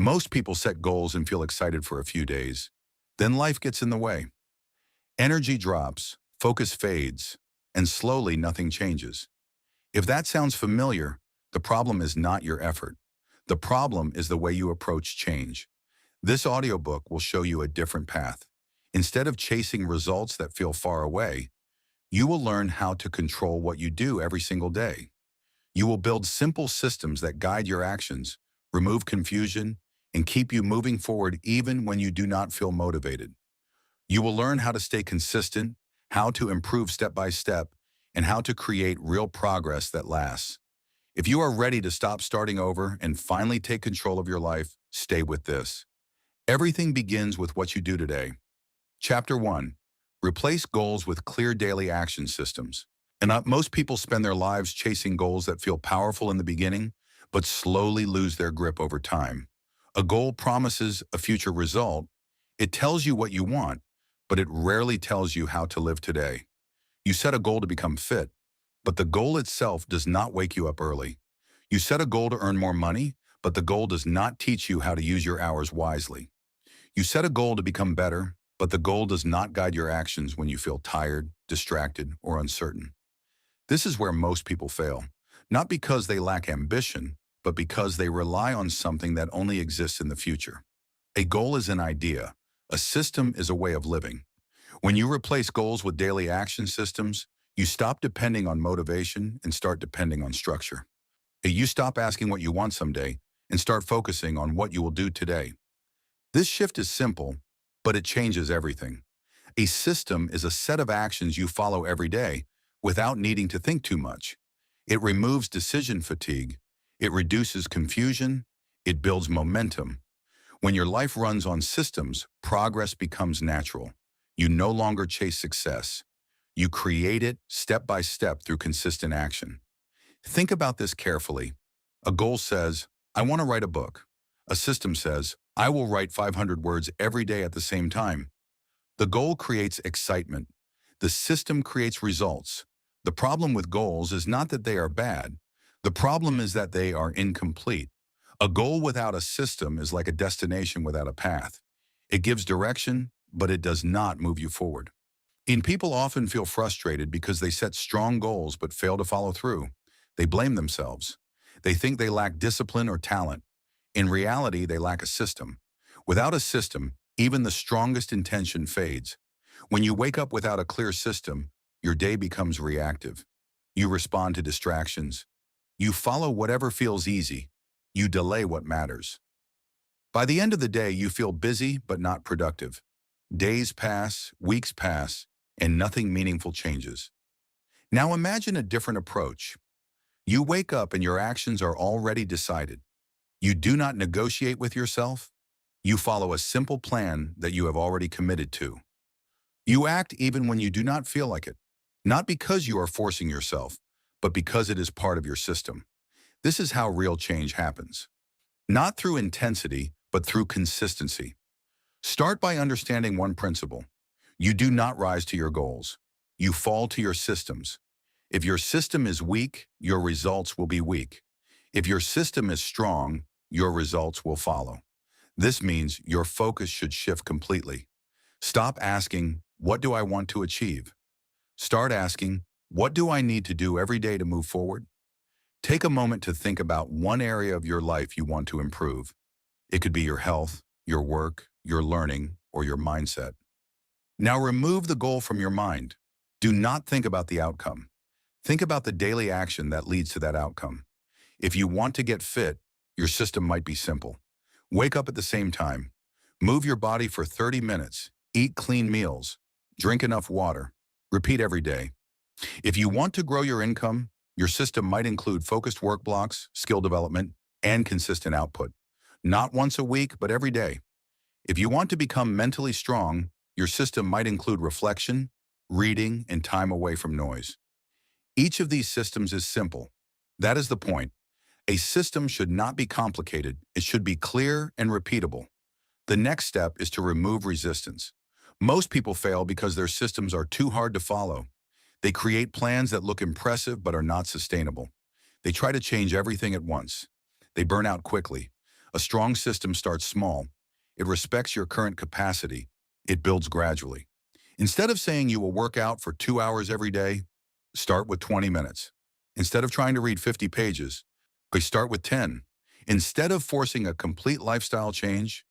Most people set goals and feel excited for a few days. Then life gets in the way. Energy drops, focus fades, and slowly nothing changes. If that sounds familiar, the problem is not your effort. The problem is the way you approach change. This audiobook will show you a different path. Instead of chasing results that feel far away, you will learn how to control what you do every single day. You will build simple systems that guide your actions, remove confusion, and keep you moving forward even when you do not feel motivated. You will learn how to stay consistent, how to improve step by step, and how to create real progress that lasts. If you are ready to stop starting over and finally take control of your life, stay with this. Everything begins with what you do today. Chapter 1. Replace goals with clear daily action systems. Most people spend their lives chasing goals that feel powerful in the beginning, but slowly lose their grip over time. A goal promises a future result. It tells you what you want, but it rarely tells you how to live today. You set a goal to become fit, but the goal itself does not wake you up early. You set a goal to earn more money, but the goal does not teach you how to use your hours wisely. You set a goal to become better, but the goal does not guide your actions when you feel tired, distracted, or uncertain. This is where most people fail, not because they lack ambition, but because they rely on something that only exists in the future. A goal is an idea. A system is a way of living. When you replace goals with daily action systems, you stop depending on motivation and start depending on structure. You stop asking what you want someday and start focusing on what you will do today. This shift is simple, but it changes everything. A system is a set of actions you follow every day without needing to think too much. It removes decision fatigue. It reduces confusion. It builds momentum. When your life runs on systems, progress becomes natural. You no longer chase success. You create it step by step through consistent action. Think about this carefully. A goal says, I want to write a book. A system says, I will write 500 words every day at the same time. The goal creates excitement. The system creates results. The problem with goals is not that they are bad. The problem is that they are incomplete. A goal without a system is like a destination without a path. It gives direction, but it does not move you forward. People often feel frustrated because they set strong goals but fail to follow through. They blame themselves. They think they lack discipline or talent. In reality, they lack a system. Without a system, even the strongest intention fades. When you wake up without a clear system, your day becomes reactive. You respond to distractions. You follow whatever feels easy. You delay what matters. By the end of the day, you feel busy but not productive. Days pass, weeks pass, and nothing meaningful changes. Now imagine a different approach. You wake up and your actions are already decided. You do not negotiate with yourself. You follow a simple plan that you have already committed to. You act even when you do not feel like it, not because you are forcing yourself, but because it is part of your system. This is how real change happens. Not through intensity, but through consistency. Start by understanding one principle. You do not rise to your goals. You fall to your systems. If your system is weak, your results will be weak. If your system is strong, your results will follow. This means your focus should shift completely. Stop asking, what do I want to achieve? Start asking, what do I need to do every day to move forward? Take a moment to think about one area of your life you want to improve. It could be your health, your work, your learning, or your mindset. Now remove the goal from your mind. Do not think about the outcome. Think about the daily action that leads to that outcome. If you want to get fit, your system might be simple. Wake up at the same time. Move your body for 30 minutes. Eat clean meals. Drink enough water. Repeat every day. If you want to grow your income, your system might include focused work blocks, skill development, and consistent output. Not once a week, but every day. If you want to become mentally strong, your system might include reflection, reading, and time away from noise. Each of these systems is simple. That is the point. A system should not be complicated. It should be clear and repeatable. The next step is to remove resistance. Most people fail because their systems are too hard to follow. They create plans that look impressive but are not sustainable. They try to change everything at once. They burn out quickly. A strong system starts small. It respects your current capacity. It builds gradually. Instead of saying you will work out for 2 hours every day, start with 20 minutes. Instead of trying to read 50 pages, start with 10. Instead of forcing a complete lifestyle change,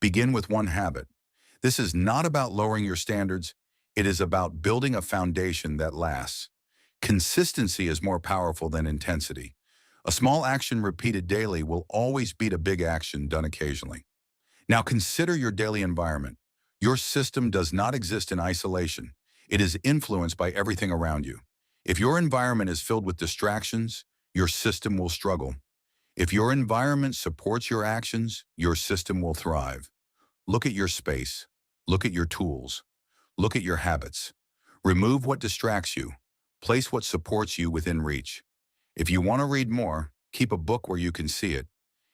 begin with one habit. This is not about lowering your standards. It is about building a foundation that lasts. Consistency is more powerful than intensity. A small action repeated daily will always beat a big action done occasionally. Now consider your daily environment. Your system does not exist in isolation. It is influenced by everything around you. If your environment is filled with distractions, your system will struggle. If your environment supports your actions, your system will thrive. Look at your space. Look at your tools. Look at your habits. Remove what distracts you. Place what supports you within reach. If you want to read more, keep a book where you can see it.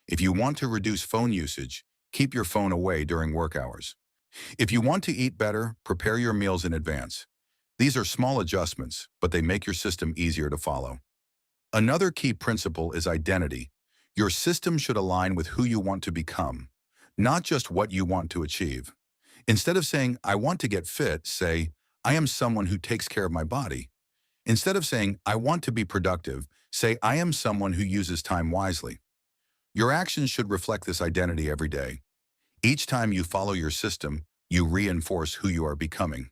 If you want to reduce phone usage, keep your phone away during work hours. If you want to eat better, prepare your meals in advance. These are small adjustments, but they make your system easier to follow. Another key principle is identity. Your system should align with who you want to become, not just what you want to achieve. Instead of saying, I want to get fit, say, I am someone who takes care of my body. Instead of saying, I want to be productive, say, I am someone who uses time wisely. Your actions should reflect this identity every day. Each time you follow your system, you reinforce who you are becoming.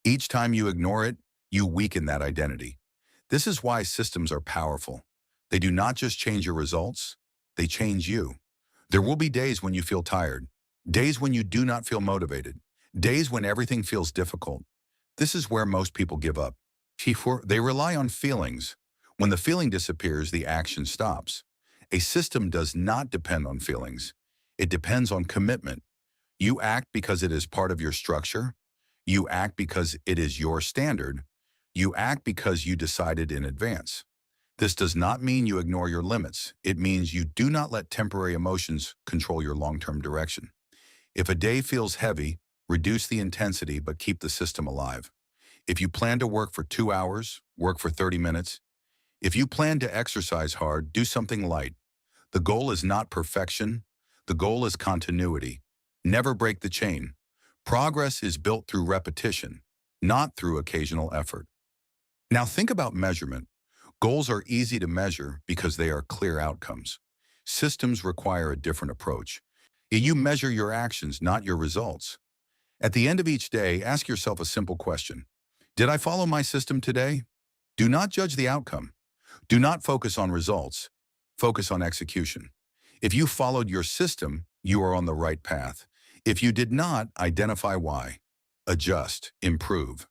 Each time you ignore it, you weaken that identity. This is why systems are powerful. They do not just change your results, they change you. There will be days when you feel tired, days when you do not feel motivated, days when everything feels difficult. This is where most people give up. They rely on feelings. When the feeling disappears, the action stops. A system does not depend on feelings. It depends on commitment. You act because it is part of your structure. You act because it is your standard. You act because you decided in advance. This does not mean you ignore your limits. It means you do not let temporary emotions control your long-term direction. If a day feels heavy, reduce the intensity but keep the system alive. If you plan to work for 2 hours, work for 30 minutes. If you plan to exercise hard, do something light. The goal is not perfection. The goal is continuity. Never break the chain. Progress is built through repetition, not through occasional effort. Now think about measurement. Goals are easy to measure because they are clear outcomes. Systems require a different approach. You measure your actions, not your results. At the end of each day, ask yourself a simple question. Did I follow my system today? Do not judge the outcome. Do not focus on results. Focus on execution. If you followed your system, you are on the right path. If you did not, identify why. Adjust, improve.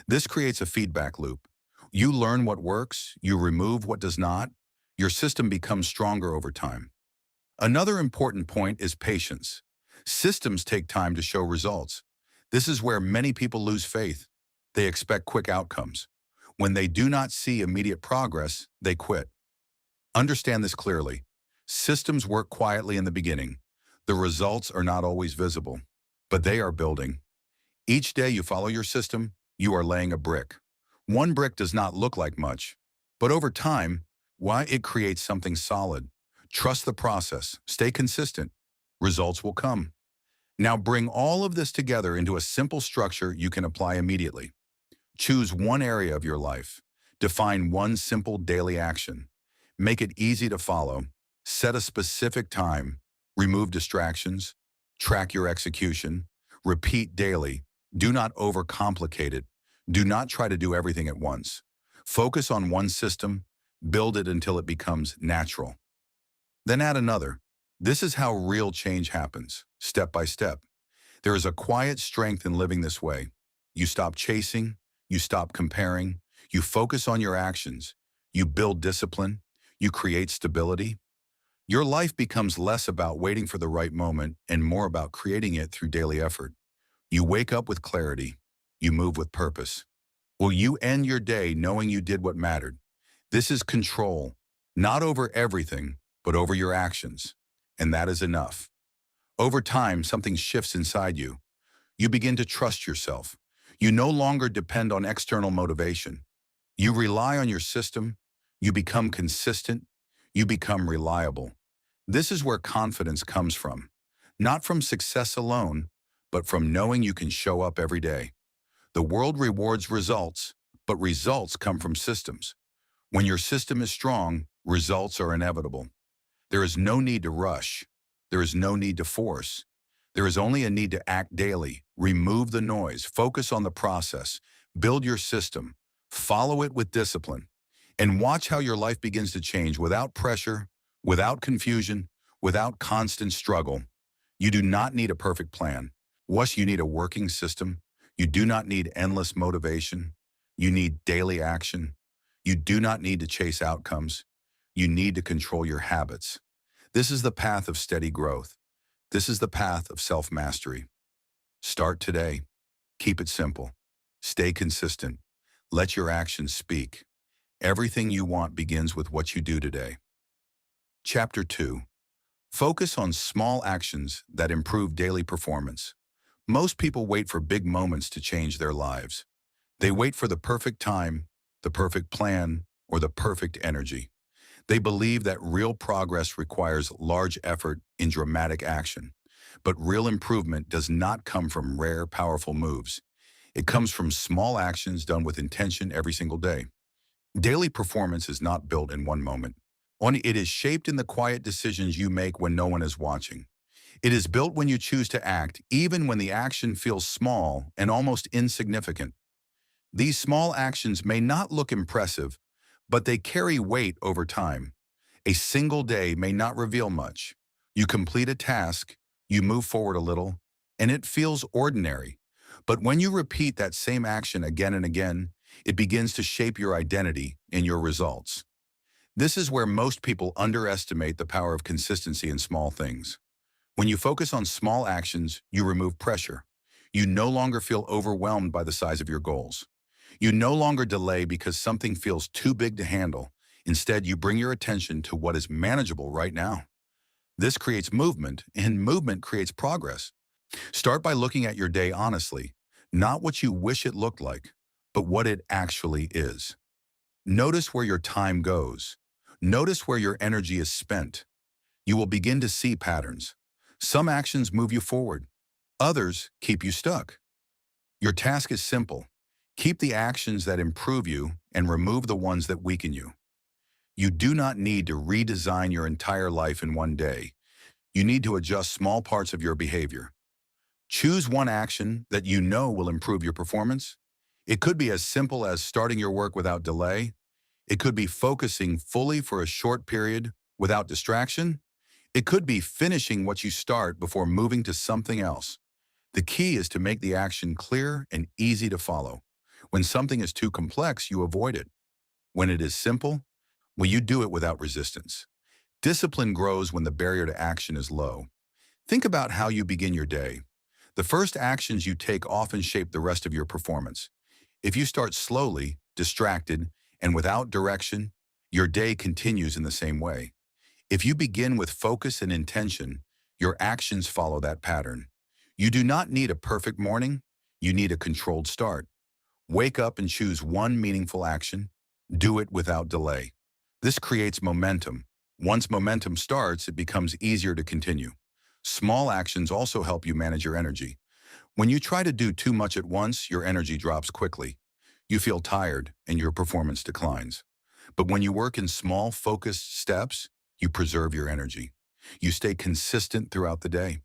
This creates a feedback loop. You learn what works, you remove what does not. Your system becomes stronger over time. Another important point is patience. Systems take time to show results. This is where many people lose faith. They expect quick outcomes. When they do not see immediate progress, they quit. Understand this clearly. Systems work quietly in the beginning. The results are not always visible, but they are building. Each day you follow your system, you are laying a brick. One brick does not look like much, but over time, it creates something solid. Trust the process, stay consistent. Results will come. Now bring all of this together into a simple structure you can apply immediately. Choose one area of your life. Define one simple daily action. Make it easy to follow. Set a specific time. Remove distractions. Track your execution. Repeat daily. Do not overcomplicate it. Do not try to do everything at once. Focus on one system. Build it until it becomes natural. Then add another. This is how real change happens, step by step. There is a quiet strength in living this way. You stop chasing. You stop comparing. You focus on your actions. You build discipline. You create stability. Your life becomes less about waiting for the right moment and more about creating it through daily effort. You wake up with clarity. You move with purpose. Will you end your day knowing you did what mattered? This is control, not over everything, but over your actions. And that is enough. Over time, something shifts inside you. You begin to trust yourself. You no longer depend on external motivation. You rely on your system. You become consistent. You become reliable. This is where confidence comes from, not from success alone, but from knowing you can show up every day. The world rewards results, but results come from systems. When your system is strong, results are inevitable. There is no need to rush. There is no need to force. There is only a need to act daily. Remove the noise. Focus on the process. Build your system. Follow it with discipline. And watch how your life begins to change without pressure, without confusion, without constant struggle. You do not need a perfect plan. You need a working system. You do not need endless motivation. You need daily action. You do not need to chase outcomes. You need to control your habits. This is the path of steady growth. This is the path of self-mastery. Start today. Keep it simple. Stay consistent. Let your actions speak. Everything you want begins with what you do today. Chapter 2. Focus on small actions that improve daily performance. Most people wait for big moments to change their lives. They wait for the perfect time, the perfect plan, or the perfect energy. They believe that real progress requires large effort in dramatic action. But real improvement does not come from rare, powerful moves. It comes from small actions done with intention every single day. Daily performance is not built in one moment. It is shaped in the quiet decisions you make when no one is watching. It is built when you choose to act, even when the action feels small and almost insignificant. These small actions may not look impressive, but they carry weight over time. A single day may not reveal much. You complete a task, you move forward a little, and it feels ordinary. But when you repeat that same action again and again, it begins to shape your identity and your results. This is where most people underestimate the power of consistency in small things. When you focus on small actions, you remove pressure. You no longer feel overwhelmed by the size of your goals. You no longer delay because something feels too big to handle. Instead, you bring your attention to what is manageable right now. This creates movement, and movement creates progress. Start by looking at your day honestly, not what you wish it looked like, but what it actually is. Notice where your time goes. Notice where your energy is spent. You will begin to see patterns. Some actions move you forward. Others keep you stuck. Your task is simple. Keep the actions that improve you and remove the ones that weaken you. You do not need to redesign your entire life in one day. You need to adjust small parts of your behavior. Choose one action that you know will improve your performance. It could be as simple as starting your work without delay. It could be focusing fully for a short period without distraction. It could be finishing what you start before moving to something else. The key is to make the action clear and easy to follow. When something is too complex, you avoid it. When it is simple, you do it without resistance. Discipline grows when the barrier to action is low. Think about how you begin your day. The first actions you take often shape the rest of your performance. If you start slowly, distracted, and without direction, your day continues in the same way. If you begin with focus and intention, your actions follow that pattern. You do not need a perfect morning, you need a controlled start. Wake up and choose one meaningful action. Do it without delay. This creates momentum. Once momentum starts, it becomes easier to continue. Small actions also help you manage your energy. When you try to do too much at once, your energy drops quickly. You feel tired and your performance declines. But when you work in small, focused steps, you preserve your energy. You stay consistent throughout the day.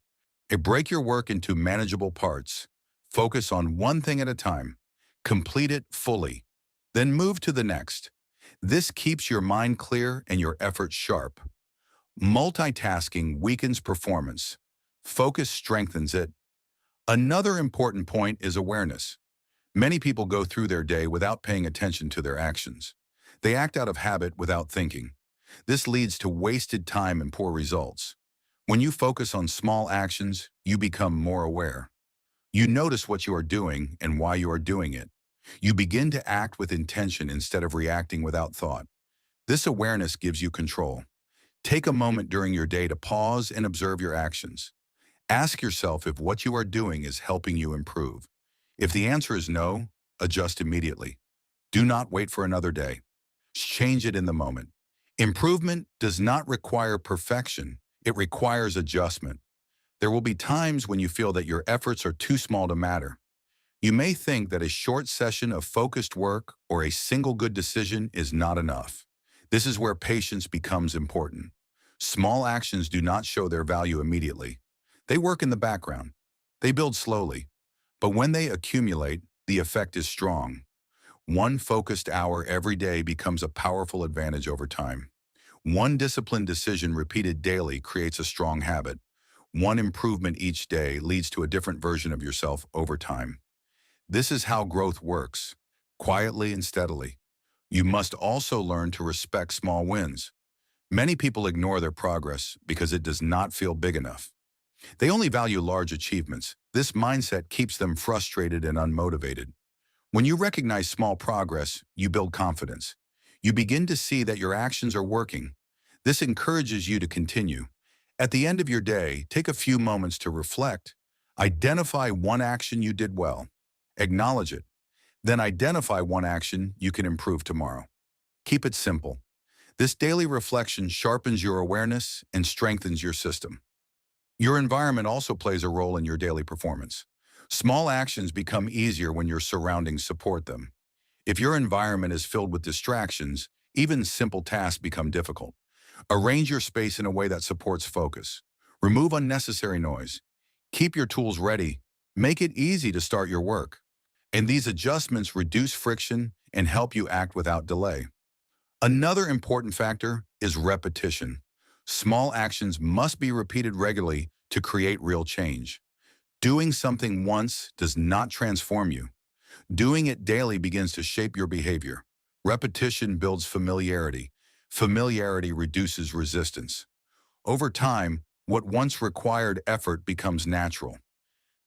Break your work into manageable parts. Focus on one thing at a time. Complete it fully. Then move to the next. This keeps your mind clear and your effort sharp. Multitasking weakens performance. Focus strengthens it. Another important point is awareness. Many people go through their day without paying attention to their actions. They act out of habit without thinking. This leads to wasted time and poor results. When you focus on small actions, you become more aware. You notice what you are doing and why you are doing it. You begin to act with intention instead of reacting without thought. This awareness gives you control. Take a moment during your day to pause and observe your actions. Ask yourself if what you are doing is helping you improve. If the answer is no, adjust immediately. Do not wait for another day. Change it in the moment. Improvement does not require perfection. It requires adjustment. There will be times when you feel that your efforts are too small to matter. You may think that a short session of focused work or a single good decision is not enough. This is where patience becomes important. Small actions do not show their value immediately. They work in the background. They build slowly. But when they accumulate, the effect is strong. One focused hour every day becomes a powerful advantage over time. One disciplined decision repeated daily creates a strong habit. One improvement each day leads to a different version of yourself over time. This is how growth works, quietly and steadily. You must also learn to respect small wins. Many people ignore their progress because it does not feel big enough. They only value large achievements. This mindset keeps them frustrated and unmotivated. When you recognize small progress, you build confidence. You begin to see that your actions are working. This encourages you to continue. At the end of your day, take a few moments to reflect. Identify one action you did well. Acknowledge it. Then identify one action you can improve tomorrow. Keep it simple. This daily reflection sharpens your awareness and strengthens your system. Your environment also plays a role in your daily performance. Small actions become easier when your surroundings support them. If your environment is filled with distractions, even simple tasks become difficult. Arrange your space in a way that supports focus. Remove unnecessary noise. Keep your tools ready. Make it easy to start your work. And these adjustments reduce friction and help you act without delay. Another important factor is repetition. Small actions must be repeated regularly to create real change. Doing something once does not transform you. Doing it daily begins to shape your behavior. Repetition builds familiarity. Familiarity reduces resistance. Over time, what once required effort becomes natural.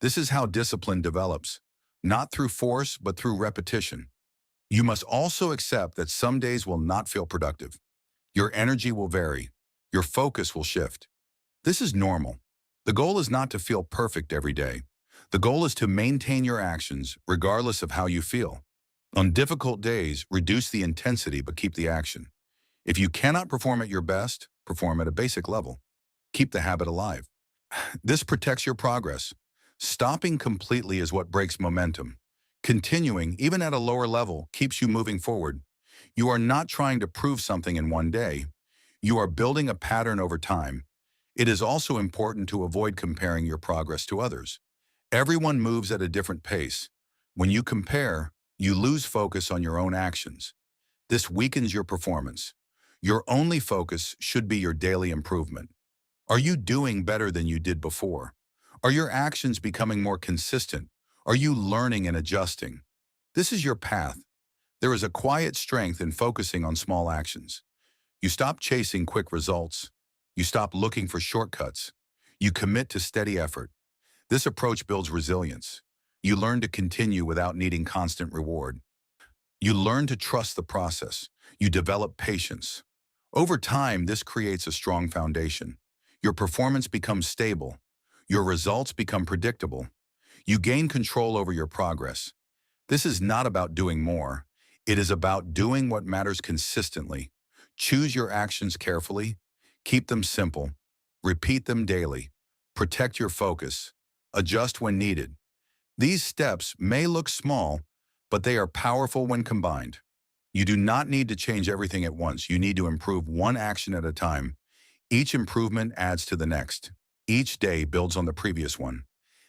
This is how discipline develops, not through force, but through repetition. You must also accept that some days will not feel productive. Your energy will vary. Your focus will shift. This is normal. The goal is not to feel perfect every day. The goal is to maintain your actions regardless of how you feel. On difficult days, reduce the intensity but keep the action. If you cannot perform at your best, perform at a basic level. Keep the habit alive. This protects your progress. Stopping completely is what breaks momentum. Continuing, even at a lower level, keeps you moving forward. You are not trying to prove something in one day. You are building a pattern over time. It is also important to avoid comparing your progress to others. Everyone moves at a different pace. When you compare, you lose focus on your own actions. This weakens your performance. Your only focus should be your daily improvement. Are you doing better than you did before? Are your actions becoming more consistent? Are you learning and adjusting? This is your path. There is a quiet strength in focusing on small actions. You stop chasing quick results. You stop looking for shortcuts. You commit to steady effort. This approach builds resilience. You learn to continue without needing constant reward. You learn to trust the process. You develop patience. Over time, this creates a strong foundation. Your performance becomes stable. Your results become predictable. You gain control over your progress. This is not about doing more. It is about doing what matters consistently. Choose your actions carefully. Keep them simple. Repeat them daily. Protect your focus. Adjust when needed. These steps may look small, but they are powerful when combined. You do not need to change everything at once. You need to improve one action at a time. Each improvement adds to the next. Each day builds on the previous one.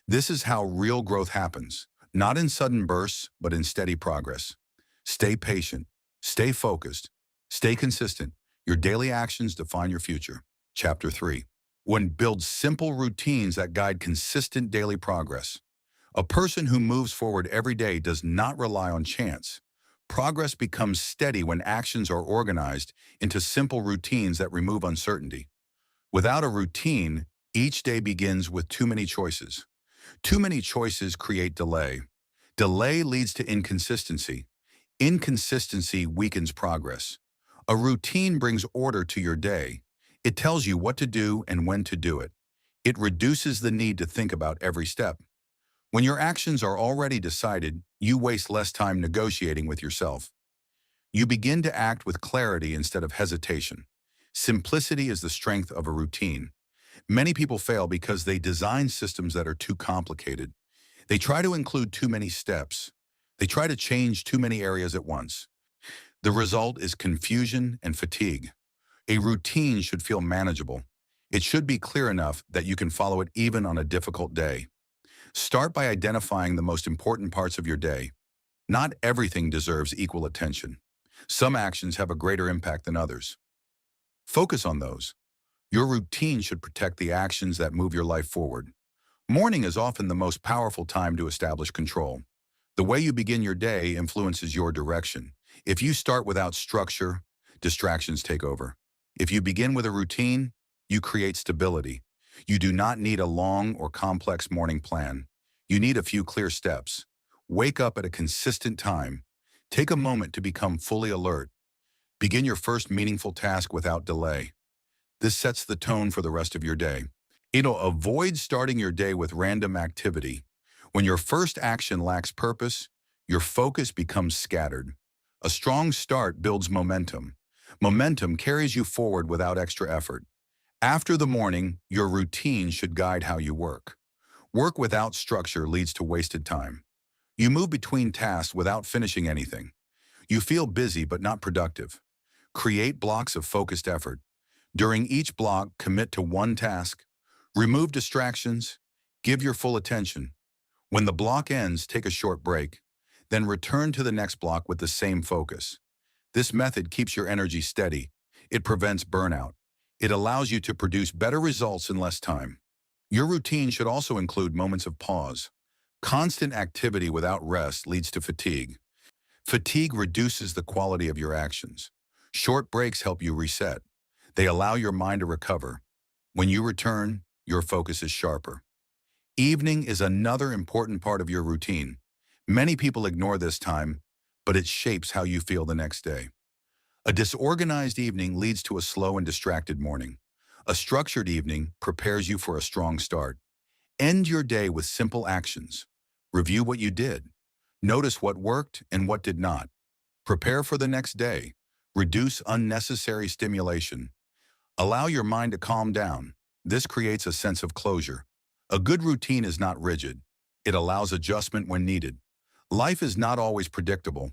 This is how real growth happens, not in sudden bursts, but in steady progress. Stay patient. Stay focused. Stay consistent. Your daily actions define your future. Chapter 3. When build simple routines that guide consistent daily progress. A person who moves forward every day does not rely on chance. Progress becomes steady when actions are organized into simple routines that remove uncertainty. Without a routine, each day begins with too many choices. Too many choices create delay. Delay leads to inconsistency. Inconsistency weakens progress. A routine brings order to your day. It tells you what to do and when to do it. It reduces the need to think about every step. When your actions are already decided, you waste less time negotiating with yourself. You begin to act with clarity instead of hesitation. Simplicity is the strength of a routine. Many people fail because they design systems that are too complicated. They try to include too many steps. They try to change too many areas at once. The result is confusion and fatigue. A routine should feel manageable. It should be clear enough that you can follow it even on a difficult day. Start by identifying the most important parts of your day. Not everything deserves equal attention. Some actions have a greater impact than others. Focus on those. Your routine should protect the actions that move your life forward. Morning is often the most powerful time to establish control. The way you begin your day influences your direction. If you start without structure, distractions take over. If you begin with a routine, you create stability. You do not need a long or complex morning plan. You need a few clear steps. Wake up at a consistent time. Take a moment to become fully alert. Begin your first meaningful task without delay. This sets the tone for the rest of your day. Avoid starting your day with random activity. When your first action lacks purpose, your focus becomes scattered. A strong start builds momentum. Momentum carries you forward without extra effort. After the morning, your routine should guide how you work. Work without structure leads to wasted time. You move between tasks without finishing anything. You feel busy but not productive. Create blocks of focused effort. During each block, commit to one task. Remove distractions. Give your full attention. When the block ends, take a short break. Then return to the next block with the same focus. This method keeps your energy steady. It prevents burnout. It allows you to produce better results in less time. Your routine should also include moments of pause. Constant activity without rest leads to fatigue. Fatigue reduces the quality of your actions. Short breaks help you reset. They allow your mind to recover. When you return, your focus is sharper. Evening is another important part of your routine. Many people ignore this time, but it shapes how you feel the next day. A disorganized evening leads to a slow and distracted morning. A structured evening prepares you for a strong start. End your day with simple actions. Review what you did. Notice what worked and what did not. Prepare for the next day. Reduce unnecessary stimulation. Allow your mind to calm down. This creates a sense of closure. A good routine is not rigid. It allows adjustment when needed. Life is not always predictable.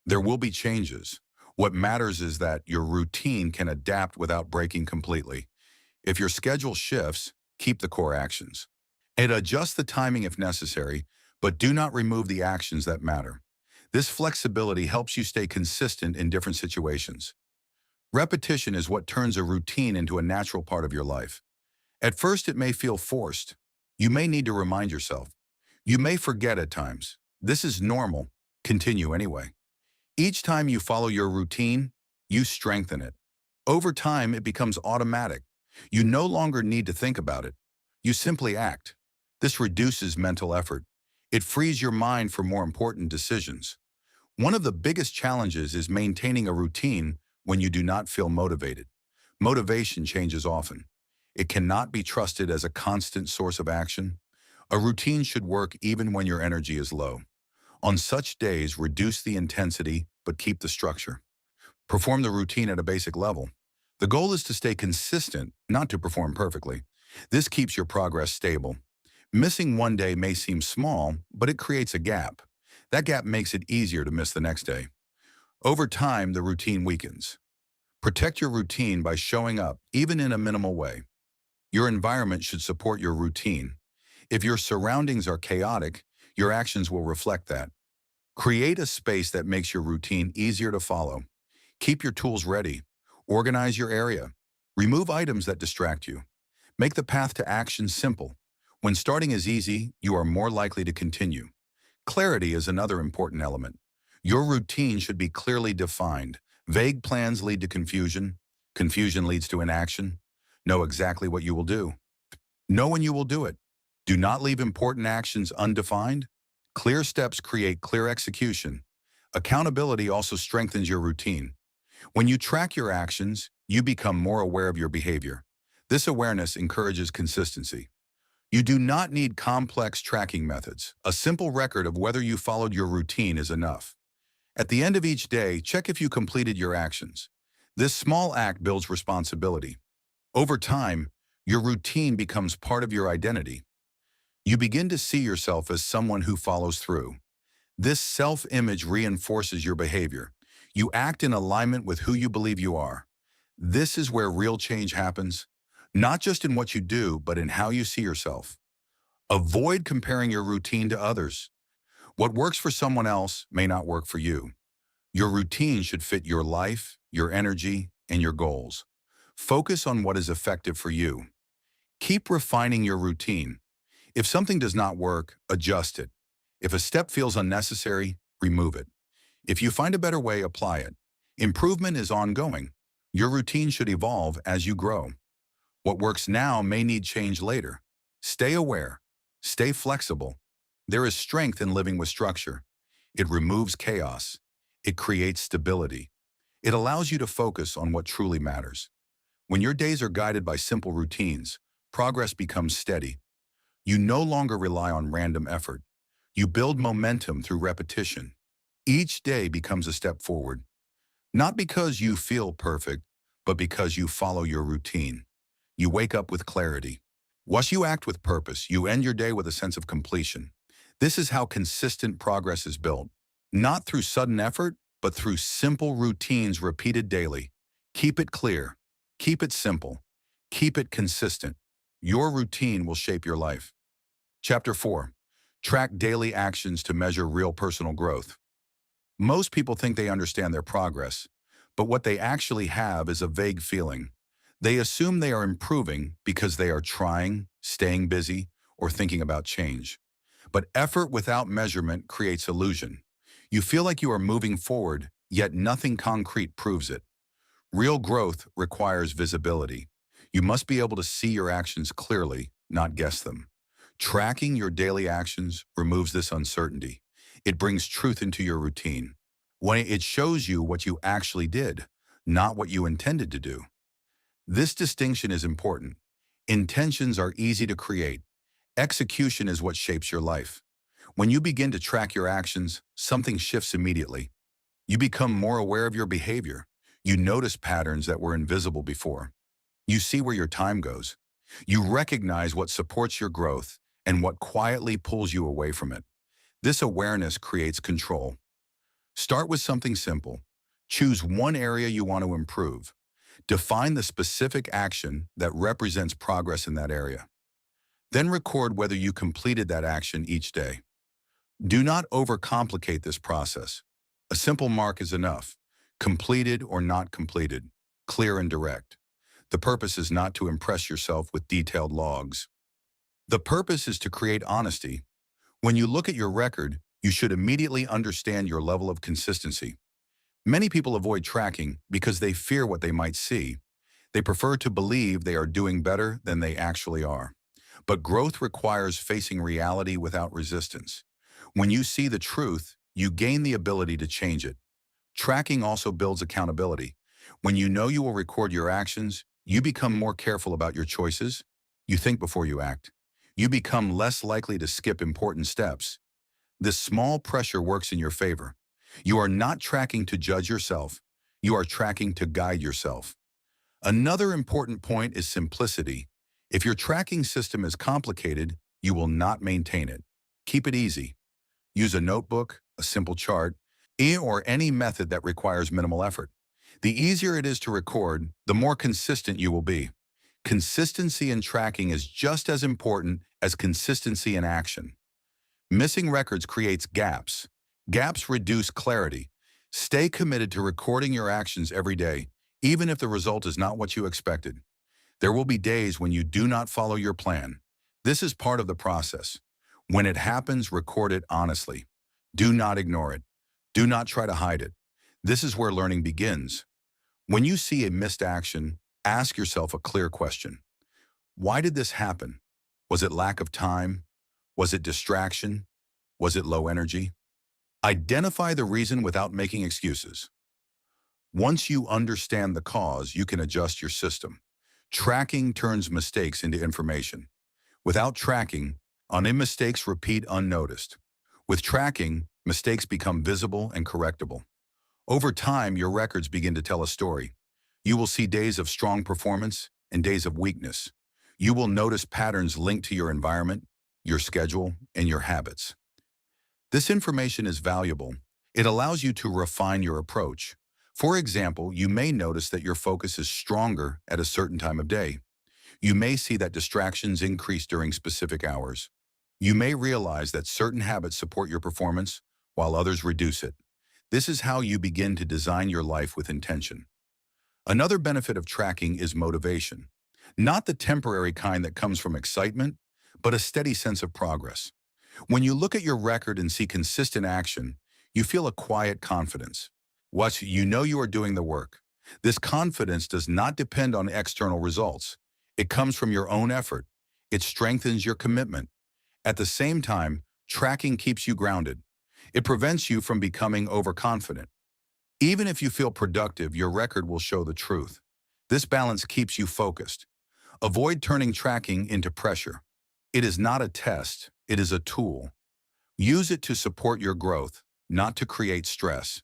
There will be changes. What matters is that your routine can adapt without breaking completely. If your schedule shifts, keep the core actions. And adjust the timing if necessary, but do not remove the actions that matter. This flexibility helps you stay consistent in different situations. Repetition is what turns a routine into a natural part of your life. At first, it may feel forced. You may need to remind yourself. You may forget at times. This is normal. Continue anyway. Each time you follow your routine, you strengthen it. Over time, it becomes automatic. You no longer need to think about it. You simply act. This reduces mental effort. It frees your mind for more important decisions. One of the biggest challenges is maintaining a routine when you do not feel motivated. Motivation changes often. It cannot be trusted as a constant source of action. A routine should work even when your energy is low. On such days, reduce the intensity, but keep the structure. Perform the routine at a basic level. The goal is to stay consistent, not to perform perfectly. This keeps your progress stable. Missing one day may seem small, but it creates a gap. That gap makes it easier to miss the next day. Over time, the routine weakens. Protect your routine by showing up, even in a minimal way. Your environment should support your routine. If your surroundings are chaotic, your actions will reflect that. Create a space that makes your routine easier to follow. Keep your tools ready. Organize your area. Remove items that distract you. Make the path to action simple. When starting is easy, you are more likely to continue. Clarity is another important element. Your routine should be clearly defined. Vague plans lead to confusion. Confusion leads to inaction. Know exactly what you will do. Know when you will do it. Do not leave important actions undefined. Clear steps create clear execution. Accountability also strengthens your routine. When you track your actions, you become more aware of your behavior. This awareness encourages consistency. You do not need complex tracking methods. A simple record of whether you followed your routine is enough. At the end of each day, check if you completed your actions. This small act builds responsibility. Over time, Your routine becomes part of your identity. You begin to see yourself as someone who follows through. This self-image reinforces your behavior. You act in alignment with who you believe you are. This is where real change happens, not just in what you do, but in how you see yourself. Avoid comparing your routine to others. What works for someone else may not work for you. Your routine should fit your life, your energy, and your goals. Focus on what is effective for you. Keep refining your routine. If something does not work, adjust it. If a step feels unnecessary, remove it. If you find a better way, apply it. Improvement is ongoing. Your routine should evolve as you grow. What works now may need change later. Stay aware. Stay flexible. There is strength in living with structure. It removes chaos. It creates stability. It allows you to focus on what truly matters. When your days are guided by simple routines, progress becomes steady. You no longer rely on random effort. You build momentum through repetition. Each day becomes a step forward, not because you feel perfect, but because you follow your routine. You wake up with clarity. Once you act with purpose, you end your day with a sense of completion. This is how consistent progress is built, not through sudden effort, but through simple routines repeated daily. Keep it clear. Keep it simple. Keep it consistent. Your routine will shape your life. Chapter 4. Track daily actions to measure real personal growth. Most people think they understand their progress, but what they actually have is a vague feeling. They assume they are improving because they are trying, staying busy, or thinking about change. But effort without measurement creates illusion. You feel like you are moving forward, yet nothing concrete proves it. Real growth requires visibility. You must be able to see your actions clearly, not guess them. Tracking your daily actions removes this uncertainty. It brings truth into your routine. When it shows you what you actually did, not what you intended to do. This distinction is important. Intentions are easy to create. Execution is what shapes your life. When you begin to track your actions, something shifts immediately. You become more aware of your behavior. You notice patterns that were invisible before. You see where your time goes. You recognize what supports your growth and what quietly pulls you away from it. This awareness creates control. Start with something simple. Choose one area you want to improve. Define the specific action that represents progress in that area. Then record whether you completed that action each day. Do not overcomplicate this process. A simple mark is enough. Completed or not completed. Clear and direct. The purpose is not to impress yourself with detailed logs. The purpose is to create honesty. When you look at your record, you should immediately understand your level of consistency. Many people avoid tracking because they fear what they might see. They prefer to believe they are doing better than they actually are. But growth requires facing reality without resistance. When you see the truth, you gain the ability to change it. Tracking also builds accountability. When you know you will record your actions, you become more careful about your choices. You think before you act. You become less likely to skip important steps. This small pressure works in your favor. You are not tracking to judge yourself. You are tracking to guide yourself. Another important point is simplicity. If your tracking system is complicated, you will not maintain it. Keep it easy. Use a notebook, a simple chart, or any method that requires minimal effort. The easier it is to record, the more consistent you will be. Consistency in tracking is just as important as consistency in action. Missing records creates gaps. Gaps reduce clarity. Stay committed to recording your actions every day, even if the result is not what you expected. There will be days when you do not follow your plan. This is part of the process. When it happens, record it honestly. Do not ignore it. Do not try to hide it. This is where learning begins. When you see a missed action, ask yourself a clear question. Why did this happen? Was it lack of time? Was it distraction? Was it low energy? Identify the reason without making excuses. Once you understand the cause, you can adjust your system. Tracking turns mistakes into information. Without tracking, mistakes repeat unnoticed. With tracking, mistakes become visible and correctable. Over time, your records begin to tell a story. You will see days of strong performance and days of weakness. You will notice patterns linked to your environment, your schedule, and your habits. This information is valuable. It allows you to refine your approach. For example, you may notice that your focus is stronger at a certain time of day. You may see that distractions increase during specific hours. You may realize that certain habits support your performance while others reduce it. This is how you begin to design your life with intention. Another benefit of tracking is motivation. Not the temporary kind that comes from excitement, but a steady sense of progress. When you look at your record and see consistent action, you feel a quiet confidence. You know you are doing the work. This confidence does not depend on external results. It comes from your own effort. It strengthens your commitment. At the same time, tracking keeps you grounded. It prevents you from becoming overconfident. Even if you feel productive, your record will show the truth. This balance keeps you focused. Avoid turning tracking into pressure. It is not a test, it is a tool. Use it to support your growth, not to create stress.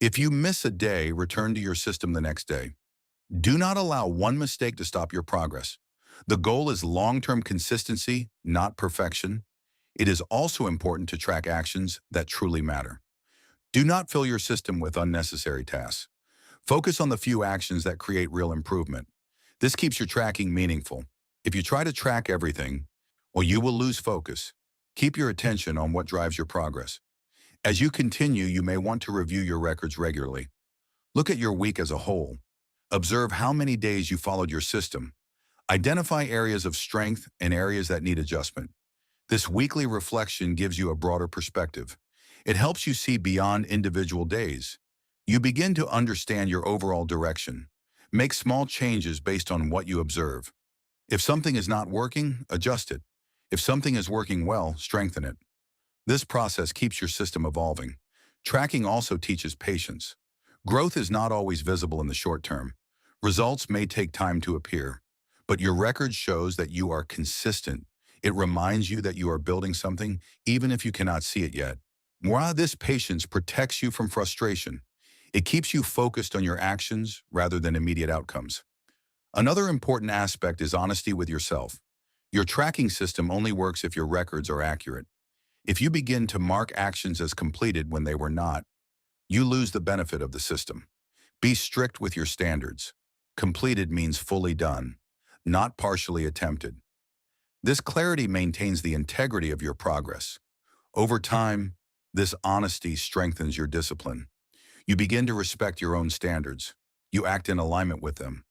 If you miss a day, return to your system the next day. Do not allow one mistake to stop your progress. The goal is long-term consistency, not perfection. It is also important to track actions that truly matter. Do not fill your system with unnecessary tasks. Focus on the few actions that create real improvement. This keeps your tracking meaningful. If you try to track everything, well, you will lose focus. Keep your attention on what drives your progress. As you continue, you may want to review your records regularly. Look at your week as a whole. Observe how many days you followed your system. Identify areas of strength and areas that need adjustment. This weekly reflection gives you a broader perspective. It helps you see beyond individual days. You begin to understand your overall direction. Make small changes based on what you observe. If something is not working, adjust it. If something is working well, strengthen it. This process keeps your system evolving. Tracking also teaches patience. Growth is not always visible in the short term. Results may take time to appear, but your record shows that you are consistent. It reminds you that you are building something, even if you cannot see it yet. While this patience protects you from frustration, it keeps you focused on your actions rather than immediate outcomes. Another important aspect is honesty with yourself. Your tracking system only works if your records are accurate. If you begin to mark actions as completed when they were not, you lose the benefit of the system. Be strict with your standards. Completed means fully done, not partially attempted. This clarity maintains the integrity of your progress. Over time, this honesty strengthens your discipline. You begin to respect your own standards. You act in alignment with them.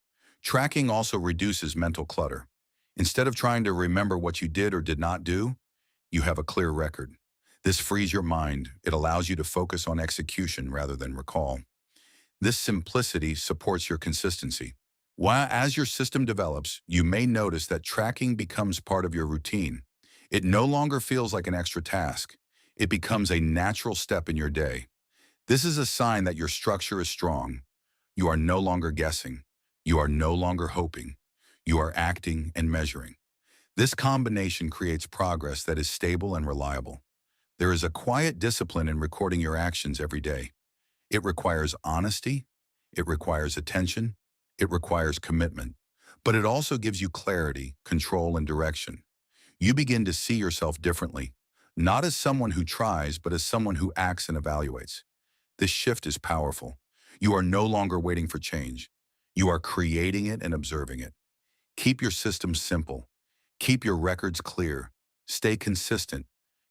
Tracking also reduces mental clutter. Instead of trying to remember what you did or did not do, you have a clear record. This frees your mind. It allows you to focus on execution rather than recall. This simplicity supports your consistency. While as your system develops, you may notice that tracking becomes part of your routine. It no longer feels like an extra task. It becomes a natural step in your day. This is a sign that your structure is strong. You are no longer guessing. You are no longer hoping. You are acting and measuring. This combination creates progress that is stable and reliable. There is a quiet discipline in recording your actions every day. It requires honesty, it requires attention, it requires commitment, but it also gives you clarity, control, and direction. You begin to see yourself differently, not as someone who tries, but as someone who acts and evaluates. This shift is powerful. You are no longer waiting for change. You are creating it and observing it. Keep your system simple. Keep your records clear. Stay consistent.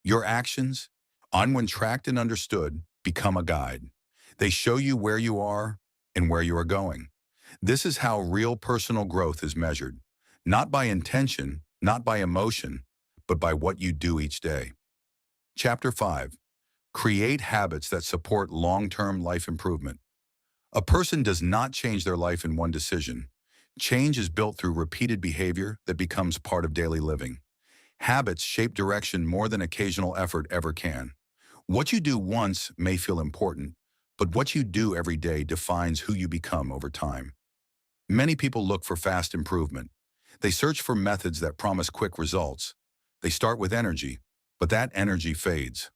Your actions, on when tracked and understood, become a guide. They show you where you are and where you are going. This is how real personal growth is measured, not by intention, not by emotion, but by what you do each day. Chapter 5. Create habits that support long-term life improvement. A person does not change their life in one decision. Change is built through repeated behavior that becomes part of daily living. Habits shape direction more than occasional effort ever can. What you do once may feel important, but what you do every day defines who you become over time. Many people look for fast improvement. They search for methods that promise quick results. They start with energy, but that energy fades.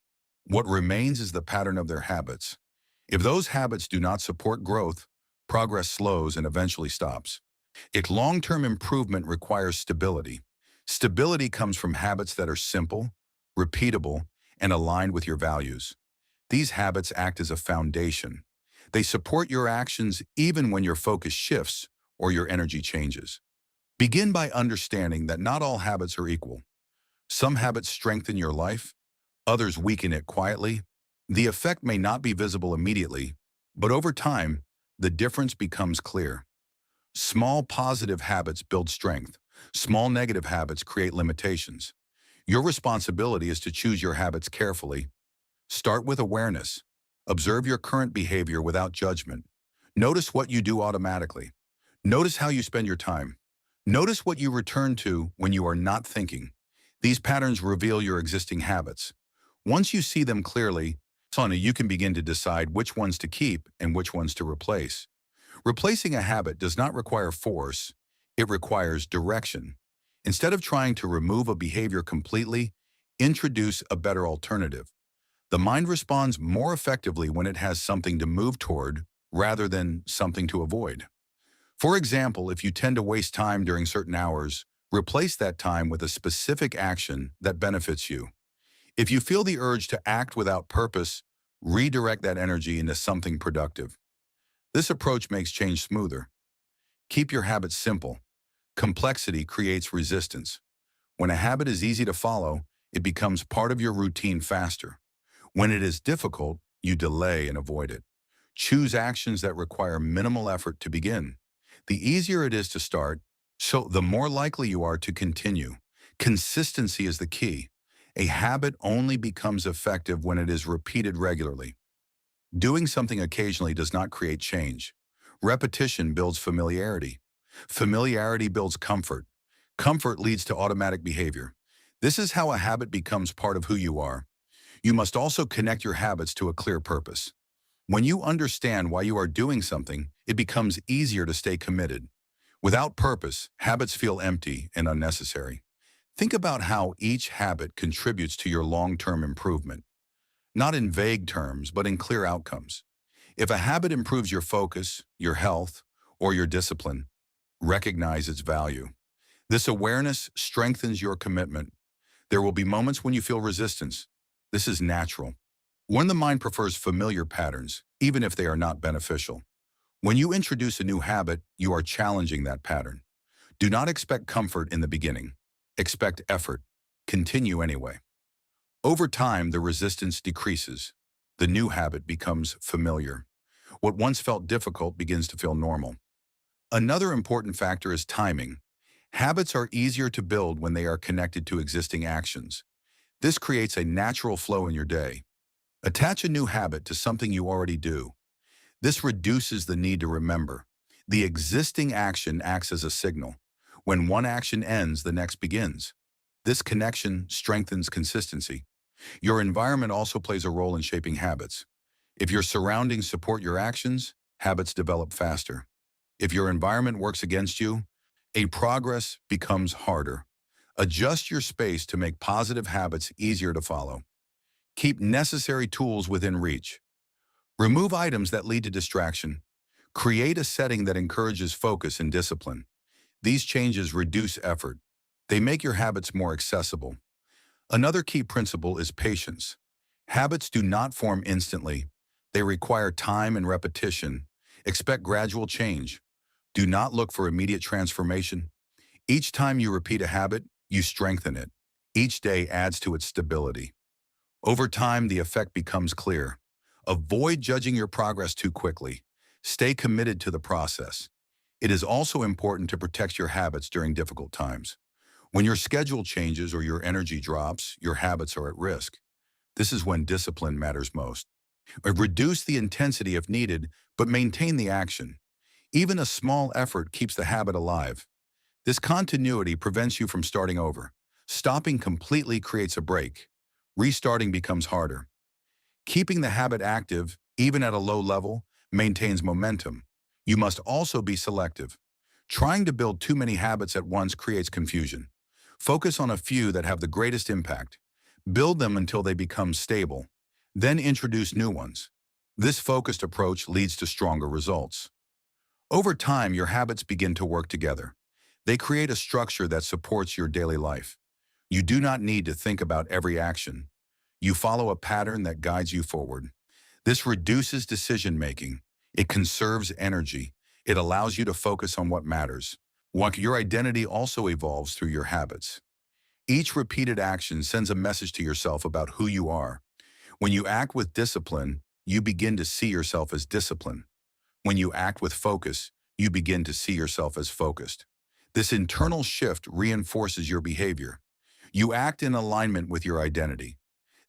What remains is the pattern of their habits. If those habits do not support growth, progress slows and eventually stops. Long-term improvement requires stability. Stability comes from habits that are simple, repeatable, and aligned with your values. These habits act as a foundation. They support your actions even when your focus shifts or your energy changes. Begin by understanding that not all habits are equal. Some habits strengthen your life, others weaken it quietly. The effect may not be visible immediately, but over time, the difference becomes clear. Small positive habits build strength. Small negative habits create limitations. Your responsibility is to choose your habits carefully. Start with awareness. Observe your current behavior without judgment. Notice what you do automatically. Notice how you spend your time. Notice what you return to when you are not thinking. These patterns reveal your existing habits. Once you see them clearly, you can begin to decide which ones to keep and which ones to replace. Replacing a habit does not require force, it requires direction. Instead of trying to remove a behavior completely, introduce a better alternative. The mind responds more effectively when it has something to move toward rather than something to avoid. For example, if you tend to waste time during certain hours, replace that time with a specific action that benefits you. If you feel the urge to act without purpose, redirect that energy into something productive. This approach makes change smoother. Keep your habits simple. Complexity creates resistance. When a habit is easy to follow, it becomes part of your routine faster. When it is difficult, you delay and avoid it. Choose actions that require minimal effort to begin. The easier it is to start, so the more likely you are to continue. Consistency is the key. A habit only becomes effective when it is repeated regularly. Doing something occasionally does not create change. Repetition builds familiarity. Familiarity builds comfort. Comfort leads to automatic behavior. This is how a habit becomes part of who you are. You must also connect your habits to a clear purpose. When you understand why you are doing something, it becomes easier to stay committed. Without purpose, habits feel empty and unnecessary. Think about how each habit contributes to your long-term improvement. Not in vague terms, but in clear outcomes. If a habit improves your focus, your health, or your discipline, recognize its value. This awareness strengthens your commitment. There will be moments when you feel resistance. This is natural. When the mind prefers familiar patterns, even if they are not beneficial. When you introduce a new habit, you are challenging that pattern. Do not expect comfort in the beginning. Expect effort. Continue anyway. Over time, the resistance decreases. The new habit becomes familiar. What once felt difficult begins to feel normal. Another important factor is timing. Habits are easier to build when they are connected to existing actions. This creates a natural flow in your day. Attach a new habit to something you already do. This reduces the need to remember. The existing action acts as a signal. When one action ends, the next begins. This connection strengthens consistency. Your environment also plays a role in shaping habits. If your surroundings support your actions, habits develop faster. If your environment works against you, progress becomes harder. Adjust your space to make positive habits easier to follow. Keep necessary tools within reach. Remove items that lead to distraction. Create a setting that encourages focus and discipline. These changes reduce effort. They make your habits more accessible. Another key principle is patience. Habits do not form instantly. They require time and repetition. Expect gradual change. Do not look for immediate transformation. Each time you repeat a habit, you strengthen it. Each day adds to its stability. Over time, the effect becomes clear. Avoid judging your progress too quickly. Stay committed to the process. It is also important to protect your habits during difficult times. When your schedule changes or your energy drops, your habits are at risk. This is when discipline matters most. Reduce the intensity if needed, but maintain the action. Even a small effort keeps the habit alive. This continuity prevents you from starting over. Stopping completely creates a break. Restarting becomes harder. Keeping the habit active, even at a low level, maintains momentum. You must also be selective. Trying to build too many habits at once creates confusion. Focus on a few that have the greatest impact. Build them until they become stable. Then introduce new ones. This focused approach leads to stronger results. Over time, your habits begin to work together. They create a structure that supports your daily life. You do not need to think about every action. You follow a pattern that guides you forward. This reduces decision-making. It conserves energy. It allows you to focus on what matters. Your identity also evolves through your habits. Each repeated action sends a message to yourself about who you are. When you act with discipline, you begin to see yourself as disciplined. When you act with focus, you begin to see yourself as focused. This internal shift reinforces your behavior. You act in alignment with your identity.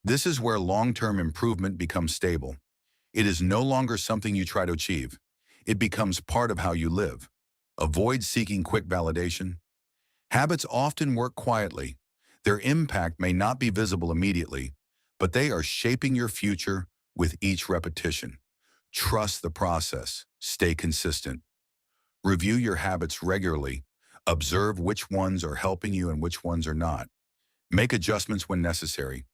This is where long-term improvement becomes stable. It is no longer something you try to achieve. It becomes part of how you live. Avoid seeking quick validation. Habits often work quietly. Their impact may not be visible immediately, but they are shaping your future with each repetition. Trust the process. Stay consistent. Review your habits regularly. Observe which ones are helping you and which ones are not. Make adjustments when necessary.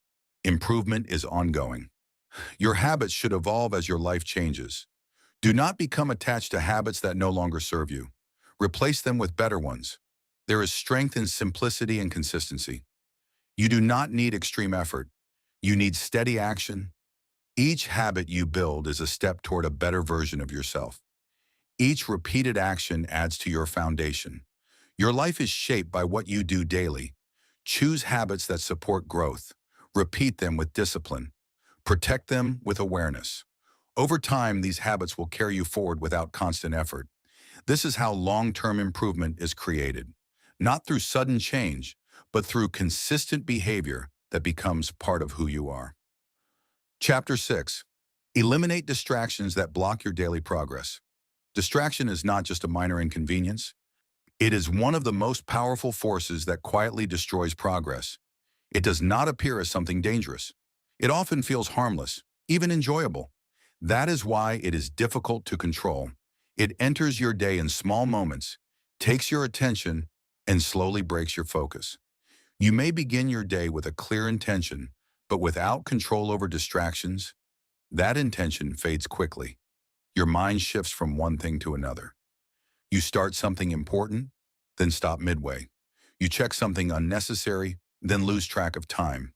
Improvement is ongoing. Your habits should evolve as your life changes. Do not become attached to habits that no longer serve you. Replace them with better ones. There is strength in simplicity and consistency. You do not need extreme effort. You need steady action. Each habit you build is a step toward a better version of yourself. Each repeated action adds to your foundation. Your life is shaped by what you do daily. Choose habits that support growth. Repeat them with discipline. Protect them with awareness. Over time, these habits will carry you forward without constant effort. This is how long-term improvement is created. Not through sudden change, but through consistent behavior that becomes part of who you are. Chapter 6. Eliminate distractions that block your daily progress. Distraction is not just a minor inconvenience. It is one of the most powerful forces that quietly destroys progress. It does not appear as something dangerous. It often feels harmless, even enjoyable. That is why it is difficult to control. It enters your day in small moments, takes your attention, and slowly breaks your focus. You may begin your day with a clear intention, but without control over distractions, that intention fades quickly. Your mind shifts from one thing to another. You start something important, then stop midway. You check something unnecessary, then lose track of time.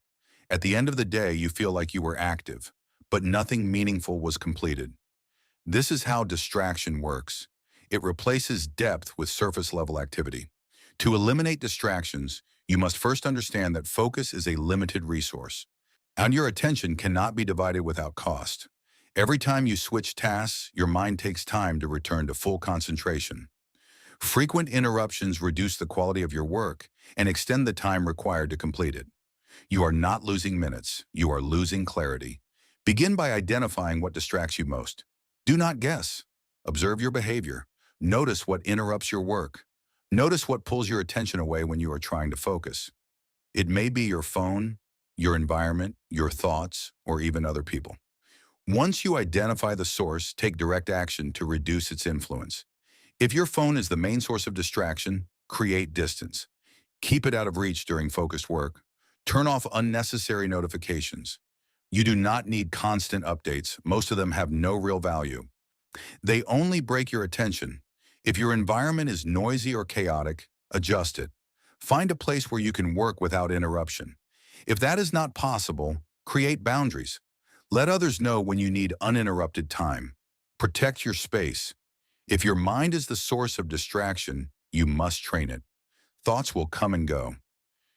At the end of the day, you feel like you were active, but nothing meaningful was completed. This is how distraction works. It replaces depth with surface-level activity. To eliminate distractions, you must first understand that focus is a limited resource, and your attention cannot be divided without cost. Every time you switch tasks, your mind takes time to return to full concentration. Frequent interruptions reduce the quality of your work and extend the time required to complete it. You are not losing minutes, you are losing clarity. Begin by identifying what distracts you most. Do not guess. Observe your behavior. Notice what interrupts your work. Notice what pulls your attention away when you are trying to focus. It may be your phone, your environment, your thoughts, or even other people. Once you identify the source, take direct action to reduce its influence. If your phone is the main source of distraction, create distance. Keep it out of reach during focused work. Turn off unnecessary notifications. You do not need constant updates. Most of them have no real value. They only break your attention. If your environment is noisy or chaotic, adjust it. Find a place where you can work without interruption. If that is not possible, create boundaries. Let others know when you need uninterrupted time. Protect your space. If your mind is the source of distraction, you must train it. Thoughts will come and go.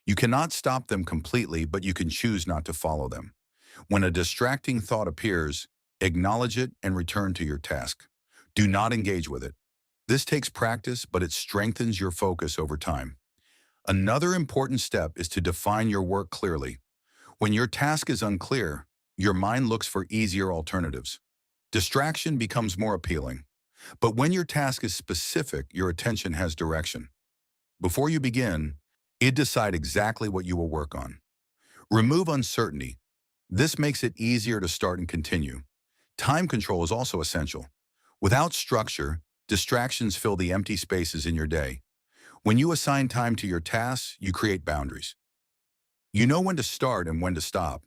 You cannot stop them completely, but you can choose not to follow them. When a distracting thought appears, acknowledge it and return to your task. Do not engage with it. This takes practice, but it strengthens your focus over time. Another important step is to define your work clearly. When your task is unclear, your mind looks for easier alternatives. Distraction becomes more appealing. But when your task is specific, your attention has direction. Before you begin, decide exactly what you will work on. Remove uncertainty. This makes it easier to start and continue. Time control is also essential. Without structure, distractions fill the empty spaces in your day. When you assign time to your tasks, you create boundaries. You know when to start and when to stop.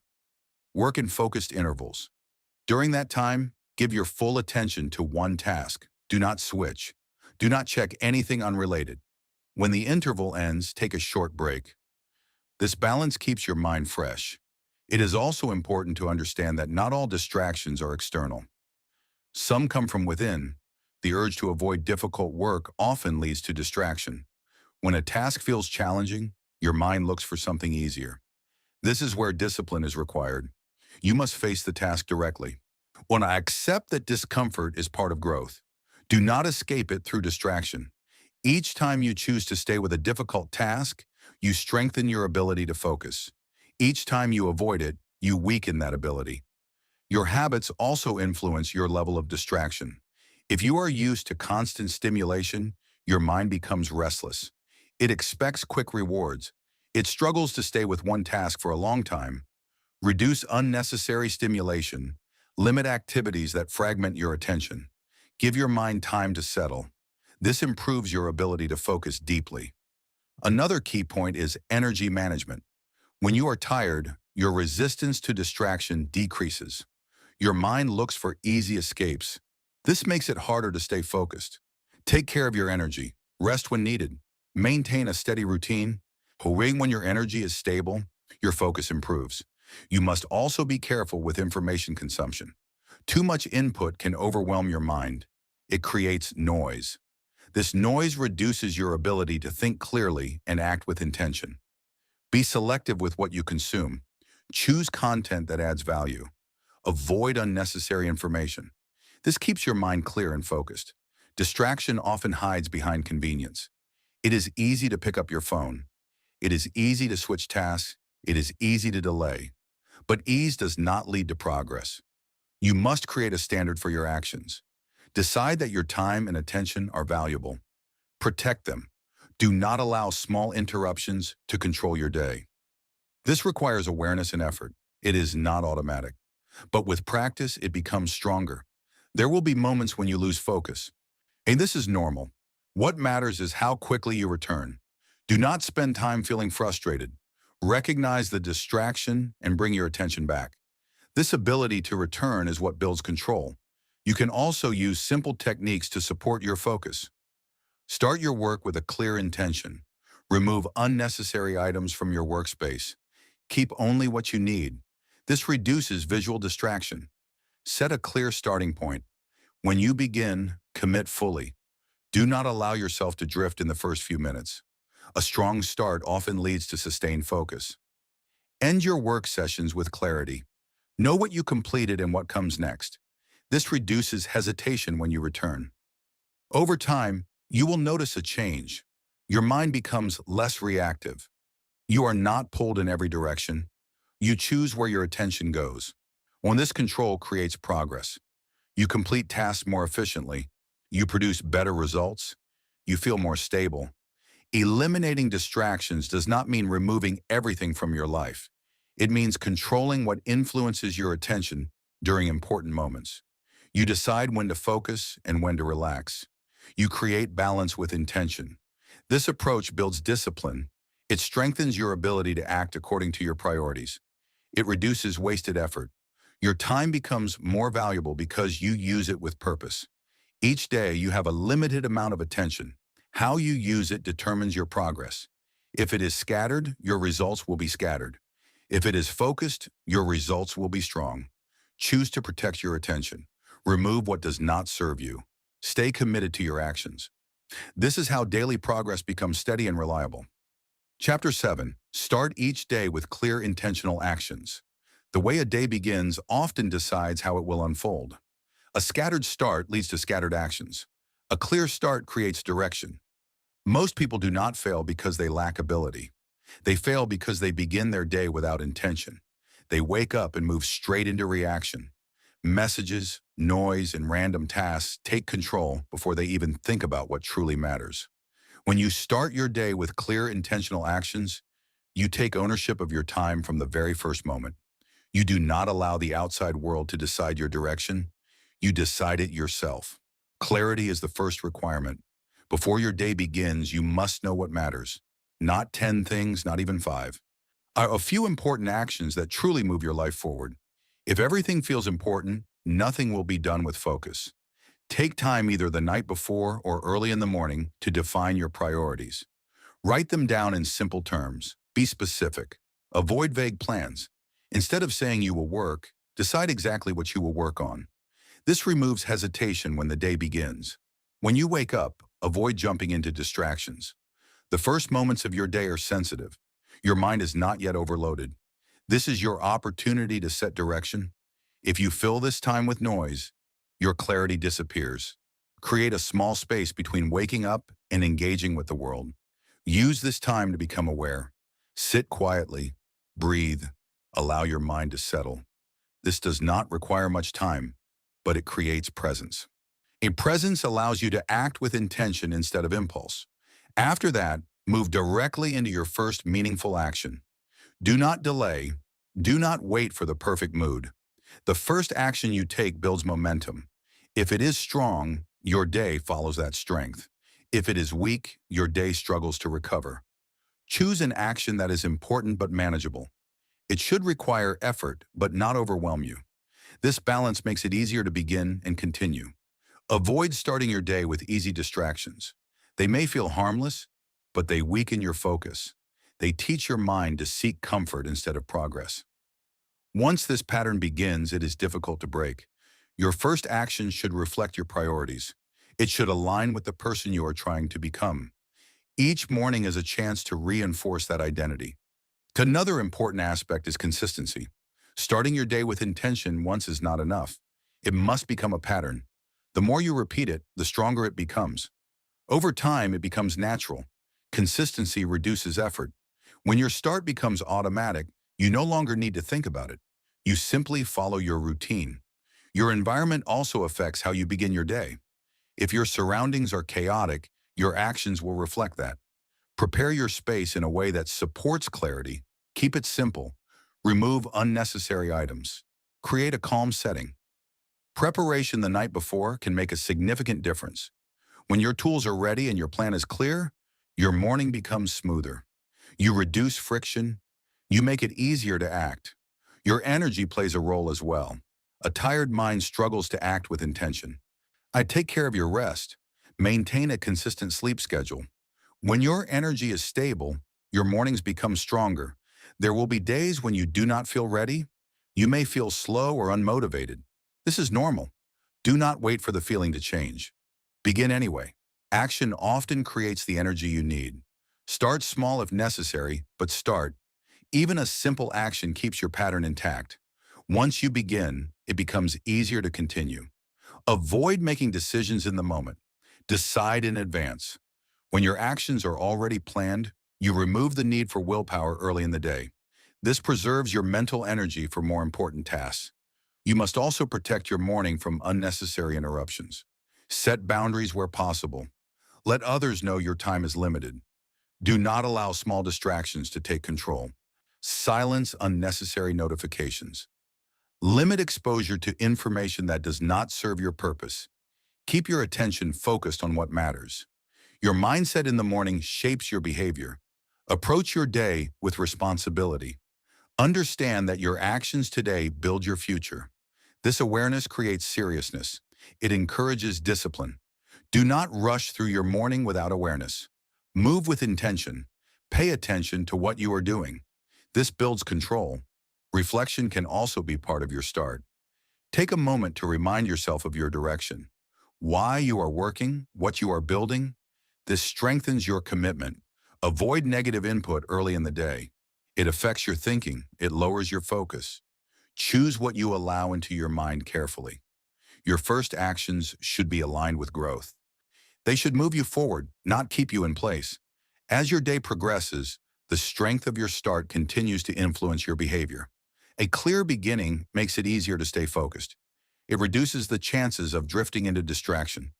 Work in focused intervals. During that time, give your full attention to one task. Do not switch. Do not check anything unrelated. When the interval ends, take a short break. This balance keeps your mind fresh. It is also important to understand that not all distractions are external. Some come from within. The urge to avoid difficult work often leads to distraction. When a task feels challenging, your mind looks for something easier. This is where discipline is required. You must face the task directly. When I accept that discomfort is part of growth, do not escape it through distraction. Each time you choose to stay with a difficult task, you strengthen your ability to focus. Each time you avoid it, you weaken that ability. Your habits also influence your level of distraction. If you are used to constant stimulation, your mind becomes restless. It expects quick rewards. It struggles to stay with one task for a long time. Reduce unnecessary stimulation. Limit activities that fragment your attention. Give your mind time to settle. This improves your ability to focus deeply. Another key point is energy management. When you are tired, your resistance to distraction decreases. Your mind looks for easy escapes. This makes it harder to stay focused. Take care of your energy. Rest when needed. Maintain a steady routine. When your energy is stable, your focus improves. You must also be careful with information consumption. Too much input can overwhelm your mind. It creates noise. This noise reduces your ability to think clearly and act with intention. Be selective with what you consume. Choose content that adds value. Avoid unnecessary information. This keeps your mind clear and focused. Distraction often hides behind convenience. It is easy to pick up your phone. It is easy to switch tasks. It is easy to delay. But ease does not lead to progress. You must create a standard for your actions. Decide that your time and attention are valuable. Protect them. Do not allow small interruptions to control your day. This requires awareness and effort. It is not automatic. But with practice, it becomes stronger. There will be moments when you lose focus. And this is normal. What matters is how quickly you return. Do not spend time feeling frustrated. Recognize the distraction and bring your attention back. This ability to return is what builds control. You can also use simple techniques to support your focus. Start your work with a clear intention. Remove unnecessary items from your workspace. Keep only what you need. This reduces visual distraction. Set a clear starting point. When you begin, commit fully. Do not allow yourself to drift in the first few minutes. A strong start often leads to sustained focus. End your work sessions with clarity. Know what you completed and what comes next. This reduces hesitation when you return. Over time, you will notice a change. Your mind becomes less reactive. You are not pulled in every direction. You choose where your attention goes. When this control creates progress, you complete tasks more efficiently. You produce better results. You feel more stable. Eliminating distractions does not mean removing everything from your life. It means controlling what influences your attention during important moments. You decide when to focus and when to relax. You create balance with intention. This approach builds discipline. It strengthens your ability to act according to your priorities. It reduces wasted effort. Your time becomes more valuable because you use it with purpose. Each day, you have a limited amount of attention. How you use it determines your progress. If it is scattered, your results will be scattered. If it is focused, your results will be strong. Choose to protect your attention. Remove what does not serve you. Stay committed to your actions. This is how daily progress becomes steady and reliable. Chapter 7. Start each day with clear intentional actions. The way a day begins often decides how it will unfold. A scattered start leads to scattered actions. A clear start creates direction. Most people do not fail because they lack ability. They fail because they begin their day without intention. They wake up and move straight into reaction. Messages, noise, and random tasks take control before they even think about what truly matters. When you start your day with clear, intentional actions, you take ownership of your time from the very first moment. You do not allow the outside world to decide your direction. You decide it yourself. Clarity is the first requirement. Before your day begins, you must know what matters. Not 10 things, not even 5. A few important actions that truly move your life forward. If everything feels important, nothing will be done with focus. Take time either the night before or early in the morning to define your priorities. Write them down in simple terms. Be specific. Avoid vague plans. Instead of saying you will work, decide exactly what you will work on. This removes hesitation when the day begins. When you wake up, avoid jumping into distractions. The first moments of your day are sensitive. Your mind is not yet overloaded. This is your opportunity to set direction. If you fill this time with noise, your clarity disappears. Create a small space between waking up and engaging with the world. Use this time to become aware. Sit quietly, breathe, allow your mind to settle. This does not require much time, but it creates presence. A presence allows you to act with intention instead of impulse. After that, move directly into your first meaningful action. Do not delay. Do not wait for the perfect mood. The first action you take builds momentum. If it is strong, your day follows that strength. If it is weak, your day struggles to recover. Choose an action that is important but manageable. It should require effort but not overwhelm you. This balance makes it easier to begin and continue. Avoid starting your day with easy distractions. They may feel harmless, but they weaken your focus. They teach your mind to seek comfort instead of progress. Once this pattern begins, it is difficult to break. Your first action should reflect your priorities. It should align with the person you are trying to become. Each morning is a chance to reinforce that identity. Another important aspect is consistency. Starting your day with intention once is not enough. It must become a pattern. The more you repeat it, the stronger it becomes. Over time, it becomes natural. Consistency reduces effort. When your start becomes automatic, you no longer need to think about it. You simply follow your routine. Your environment also affects how you begin your day. If your surroundings are chaotic, your actions will reflect that. Prepare your space in a way that supports clarity. Keep it simple. Remove unnecessary items. Create a calm setting. Preparation the night before can make a significant difference. When your tools are ready and your plan is clear, your morning becomes smoother. You reduce friction. You make it easier to act. Your energy plays a role as well. A tired mind struggles to act with intention. Take care of your rest. Maintain a consistent sleep schedule. When your energy is stable, your mornings become stronger. There will be days when you do not feel ready. You may feel slow or unmotivated. This is normal. Do not wait for the feeling to change. Begin anyway. Action often creates the energy you need. Start small if necessary, but start. Even a simple action keeps your pattern intact. Once you begin, it becomes easier to continue. Avoid making decisions in the moment. Decide in advance. When your actions are already planned, you remove the need for willpower early in the day. This preserves your mental energy for more important tasks. You must also protect your morning from unnecessary interruptions. Set boundaries where possible. Let others know your time is limited. Do not allow small distractions to take control. Silence unnecessary notifications. Limit exposure to information that does not serve your purpose. Keep your attention focused on what matters. Your mindset in the morning shapes your behavior. Approach your day with responsibility. Understand that your actions today build your future. This awareness creates seriousness. It encourages discipline. Do not rush through your morning without awareness. Move with intention. Pay attention to what you are doing. This builds control. Reflection can also be part of your start. Take a moment to remind yourself of your direction, why you are working, what you are building. This strengthens your commitment. Avoid negative input early in the day. It affects your thinking. It lowers your focus. Choose what you allow into your mind carefully. Your first actions should be aligned with growth. They should move you forward, not keep you in place. As your day progresses, the strength of your start continues to influence your behavior. A clear beginning makes it easier to stay focused. It reduces the chances of drifting into distraction.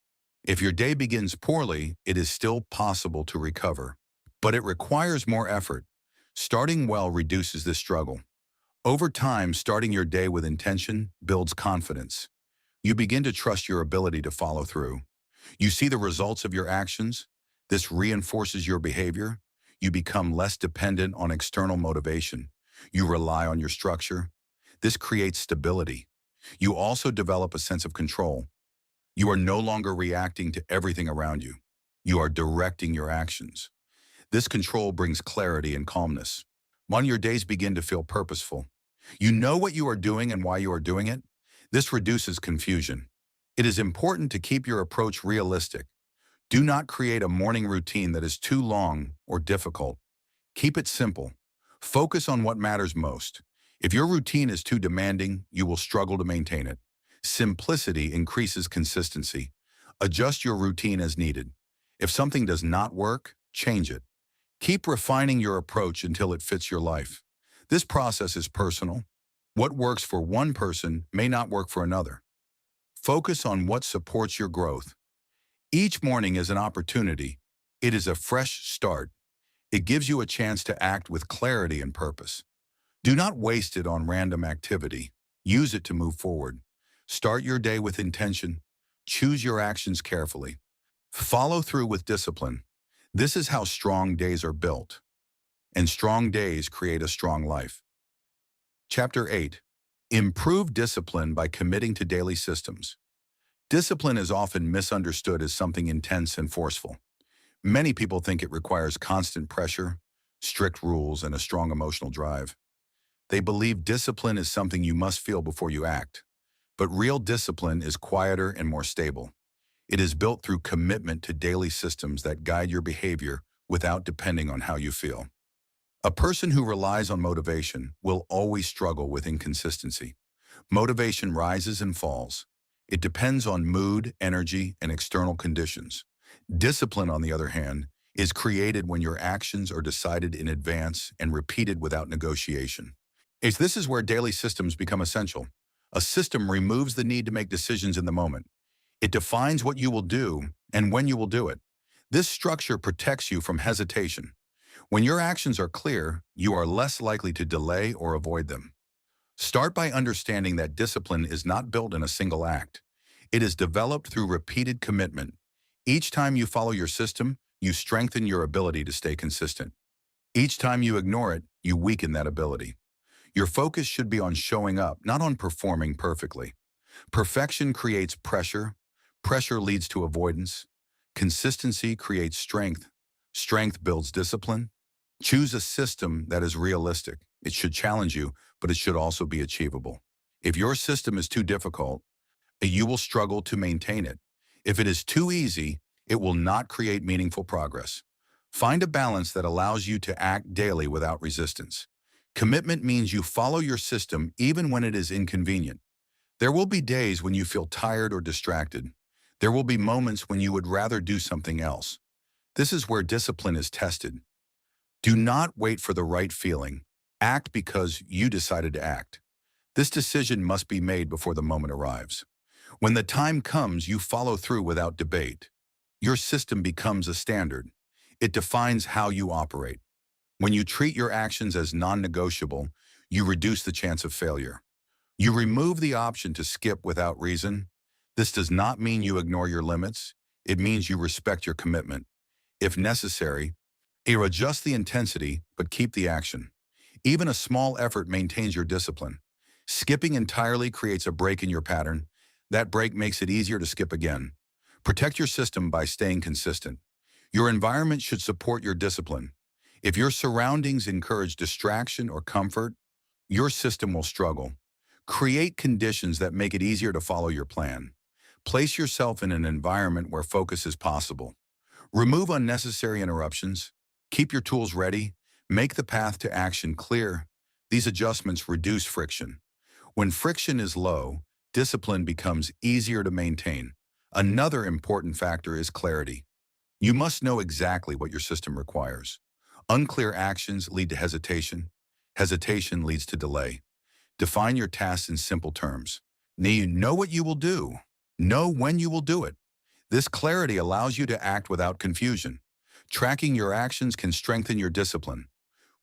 If your day begins poorly, it is still possible to recover, but it requires more effort. Starting well reduces this struggle. Over time, starting your day with intention builds confidence. You begin to trust your ability to follow through. You see the results of your actions. This reinforces your behavior. You become less dependent on external motivation. You rely on your structure. This creates stability. You also develop a sense of control. You are no longer reacting to everything around you. You are directing your actions. This control brings clarity and calmness. When your days begin to feel purposeful, you know what you are doing and why you are doing it. This reduces confusion. It is important to keep your approach realistic. Do not create a morning routine that is too long or difficult. Keep it simple. Focus on what matters most. If your routine is too demanding, you will struggle to maintain it. Simplicity increases consistency. Adjust your routine as needed. If something does not work, change it. Keep refining your approach until it fits your life. This process is personal. What works for one person may not work for another. Focus on what supports your growth. Each morning is an opportunity. It is a fresh start. It gives you a chance to act with clarity and purpose. Do not waste it on random activity. Use it to move forward. Start your day with intention. Choose your actions carefully. Follow through with discipline. This is how strong days are built. And strong days create a strong life. Chapter 8. Improve discipline by committing to daily systems. Discipline is often misunderstood as something intense and forceful. Many people think it requires constant pressure, strict rules, and a strong emotional drive. They believe discipline is something you must feel before you act. But real discipline is quieter and more stable. It is built through commitment to daily systems that guide your behavior without depending on how you feel. A person who relies on motivation will always struggle with inconsistency. Motivation rises and falls. It depends on mood, energy, and external conditions. Discipline, on the other hand, is created when your actions are decided in advance and repeated without negotiation. This is where daily systems become essential. A system removes the need to make decisions in the moment. It defines what you will do and when you will do it. This structure protects you from hesitation. When your actions are clear, you are less likely to delay or avoid them. Start by understanding that discipline is not built in a single act. It is developed through repeated commitment. Each time you follow your system, you strengthen your ability to stay consistent. Each time you ignore it, you weaken that ability. Your focus should be on showing up, not on performing perfectly. Perfection creates pressure. Pressure leads to avoidance. Consistency creates strength. Strength builds discipline. Choose a system that is realistic. It should challenge you, but it should also be achievable. If your system is too difficult, you will struggle to maintain it. If it is too easy, it will not create meaningful progress. Find a balance that allows you to act daily without resistance. Commitment means you follow your system even when it is inconvenient. There will be days when you feel tired or distracted. There will be moments when you would rather do something else. This is where discipline is tested. Do not wait for the right feeling. Act because you decided to act. This decision must be made before the moment arrives. When the time comes, you follow through without debate. Your system becomes a standard. It defines how you operate. When you treat your actions as non-negotiable, you reduce the chance of failure. You remove the option to skip without reason. This does not mean you ignore your limits. It means you respect your commitment. If necessary, you adjust the intensity, but keep the action. Even a small effort maintains your discipline. Skipping entirely creates a break in your pattern. That break makes it easier to skip again. Protect your system by staying consistent. Your environment should support your discipline. If your surroundings encourage distraction or comfort, your system will struggle. Create conditions that make it easier to follow your plan. Place yourself in an environment where focus is possible. Remove unnecessary interruptions. Keep your tools ready. Make the path to action clear. These adjustments reduce friction. When friction is low, discipline becomes easier to maintain. Another important factor is clarity. You must know exactly what your system requires. Unclear actions lead to hesitation. Hesitation leads to delay. Define your tasks in simple terms. You know what you will do. Know when you will do it. This clarity allows you to act without confusion. Tracking your actions can strengthen your discipline.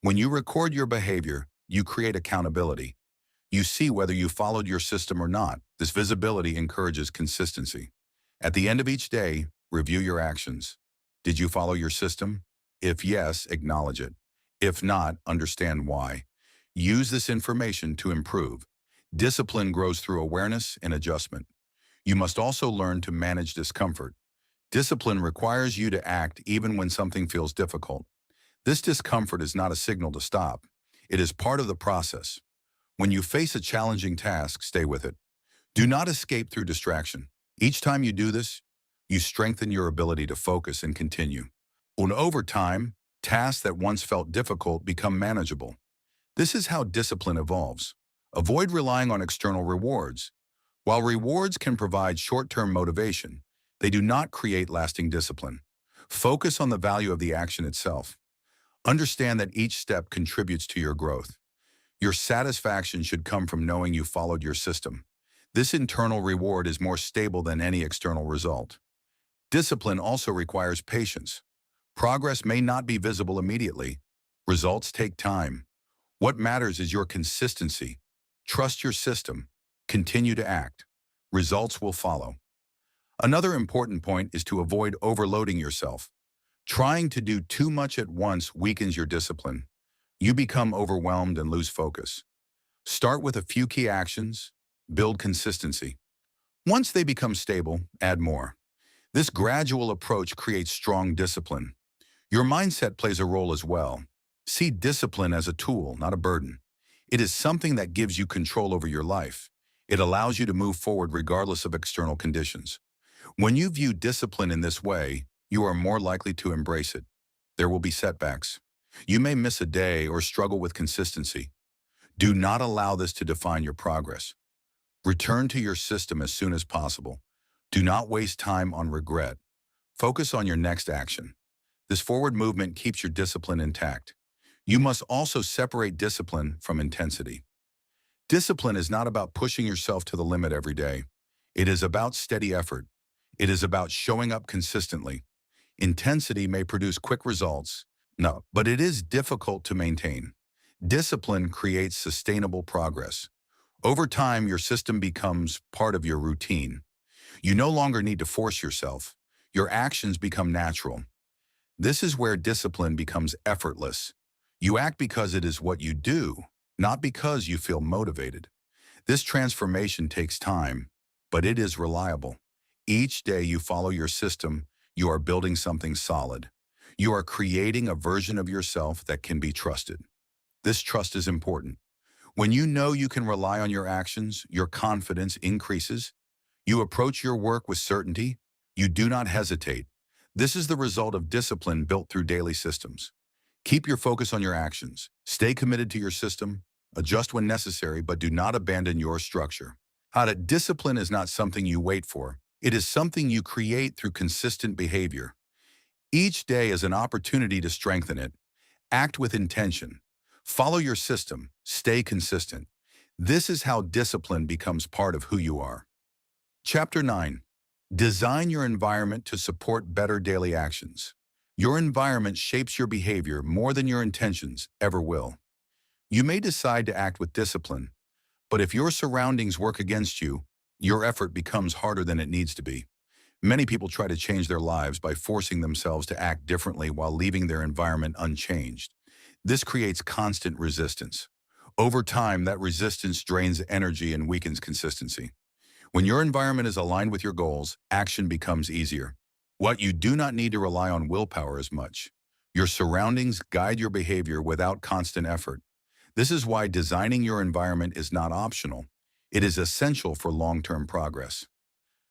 When you record your behavior, you create accountability. You see whether you followed your system or not. This visibility encourages consistency. At the end of each day, review your actions. Did you follow your system? If yes, acknowledge it. If not, understand why. Use this information to improve. Discipline grows through awareness and adjustment. You must also learn to manage discomfort. Discipline requires you to act even when something feels difficult. This discomfort is not a signal to stop. It is part of the process. When you face a challenging task, stay with it. Do not escape through distraction. Each time you do this, you strengthen your ability to focus and continue. And over time, tasks that once felt difficult become manageable. This is how discipline evolves. Avoid relying on external rewards. While rewards can provide short-term motivation, they do not create lasting discipline. Focus on the value of the action itself. Understand that each step contributes to your growth. Your satisfaction should come from knowing you followed your system. This internal reward is more stable than any external result. Discipline also requires patience. Progress may not be visible immediately. Results take time. What matters is your consistency. Trust your system. Continue to act. Results will follow. Another important point is to avoid overloading yourself. Trying to do too much at once weakens your discipline. You become overwhelmed and lose focus. Start with a few key actions. Build consistency. Once they become stable, add more. This gradual approach creates strong discipline. Your mindset plays a role as well. See discipline as a tool, not a burden. It is something that gives you control over your life. It allows you to move forward regardless of external conditions. When you view discipline in this way, you are more likely to embrace it. There will be setbacks. You may miss a day or struggle with consistency. Do not allow this to define your progress. Return to your system as soon as possible. Do not waste time on regret. Focus on your next action. This forward movement keeps your discipline intact. You must also separate discipline from intensity. Discipline is not about pushing yourself to the limit every day. It is about steady effort. It is about showing up consistently. Intensity may produce quick results, no, but it is difficult to maintain. Discipline creates sustainable progress. Over time, your system becomes part of your routine. You no longer need to force yourself. Your actions become natural. This is where discipline becomes effortless. You act because it is what you do, not because you feel motivated. This transformation takes time, but it is reliable. Each day you follow your system, you are building something solid. You are creating a version of yourself that can be trusted. This trust is important. When you know you can rely on your actions, your confidence increases. You approach your work with certainty. You do not hesitate. This is the result of discipline built through daily systems. Keep your focus on your actions. Stay committed to your system. Adjust when necessary, but do not abandon your structure. Discipline is not something you wait for. It is something you create through consistent behavior. Each day is an opportunity to strengthen it. Act with intention. Follow your system. Stay consistent. This is how discipline becomes part of who you are. Chapter 9. Design your environment to support better daily actions. Your environment shapes your behavior more than your intentions ever will. You may decide to act with discipline, but if your surroundings work against you, your effort becomes harder than it needs to be. Many people try to change their lives by forcing themselves to act differently while leaving their environment unchanged. This creates constant resistance. Over time, that resistance drains energy and weakens consistency. When your environment is aligned with your goals, action becomes easier. What you do not need to rely on willpower as much. Your surroundings guide your behavior without constant effort. This is why designing your environment is not optional. It is essential for long-term progress.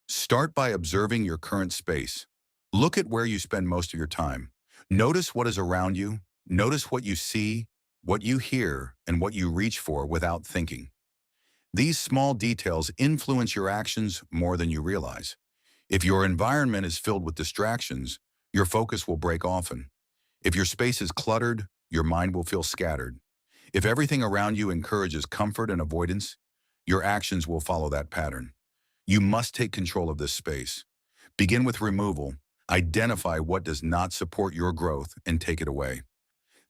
Start by observing your current space. Look at where you spend most of your time. Notice what is around you. Notice what you see, what you hear, and what you reach for without thinking. These small details influence your actions more than you realize. If your environment is filled with distractions, your focus will break often. If your space is cluttered, your mind will feel scattered. If everything around you encourages comfort and avoidance, your actions will follow that pattern. You must take control of this space. Begin with removal. Identify what does not support your growth and take it away.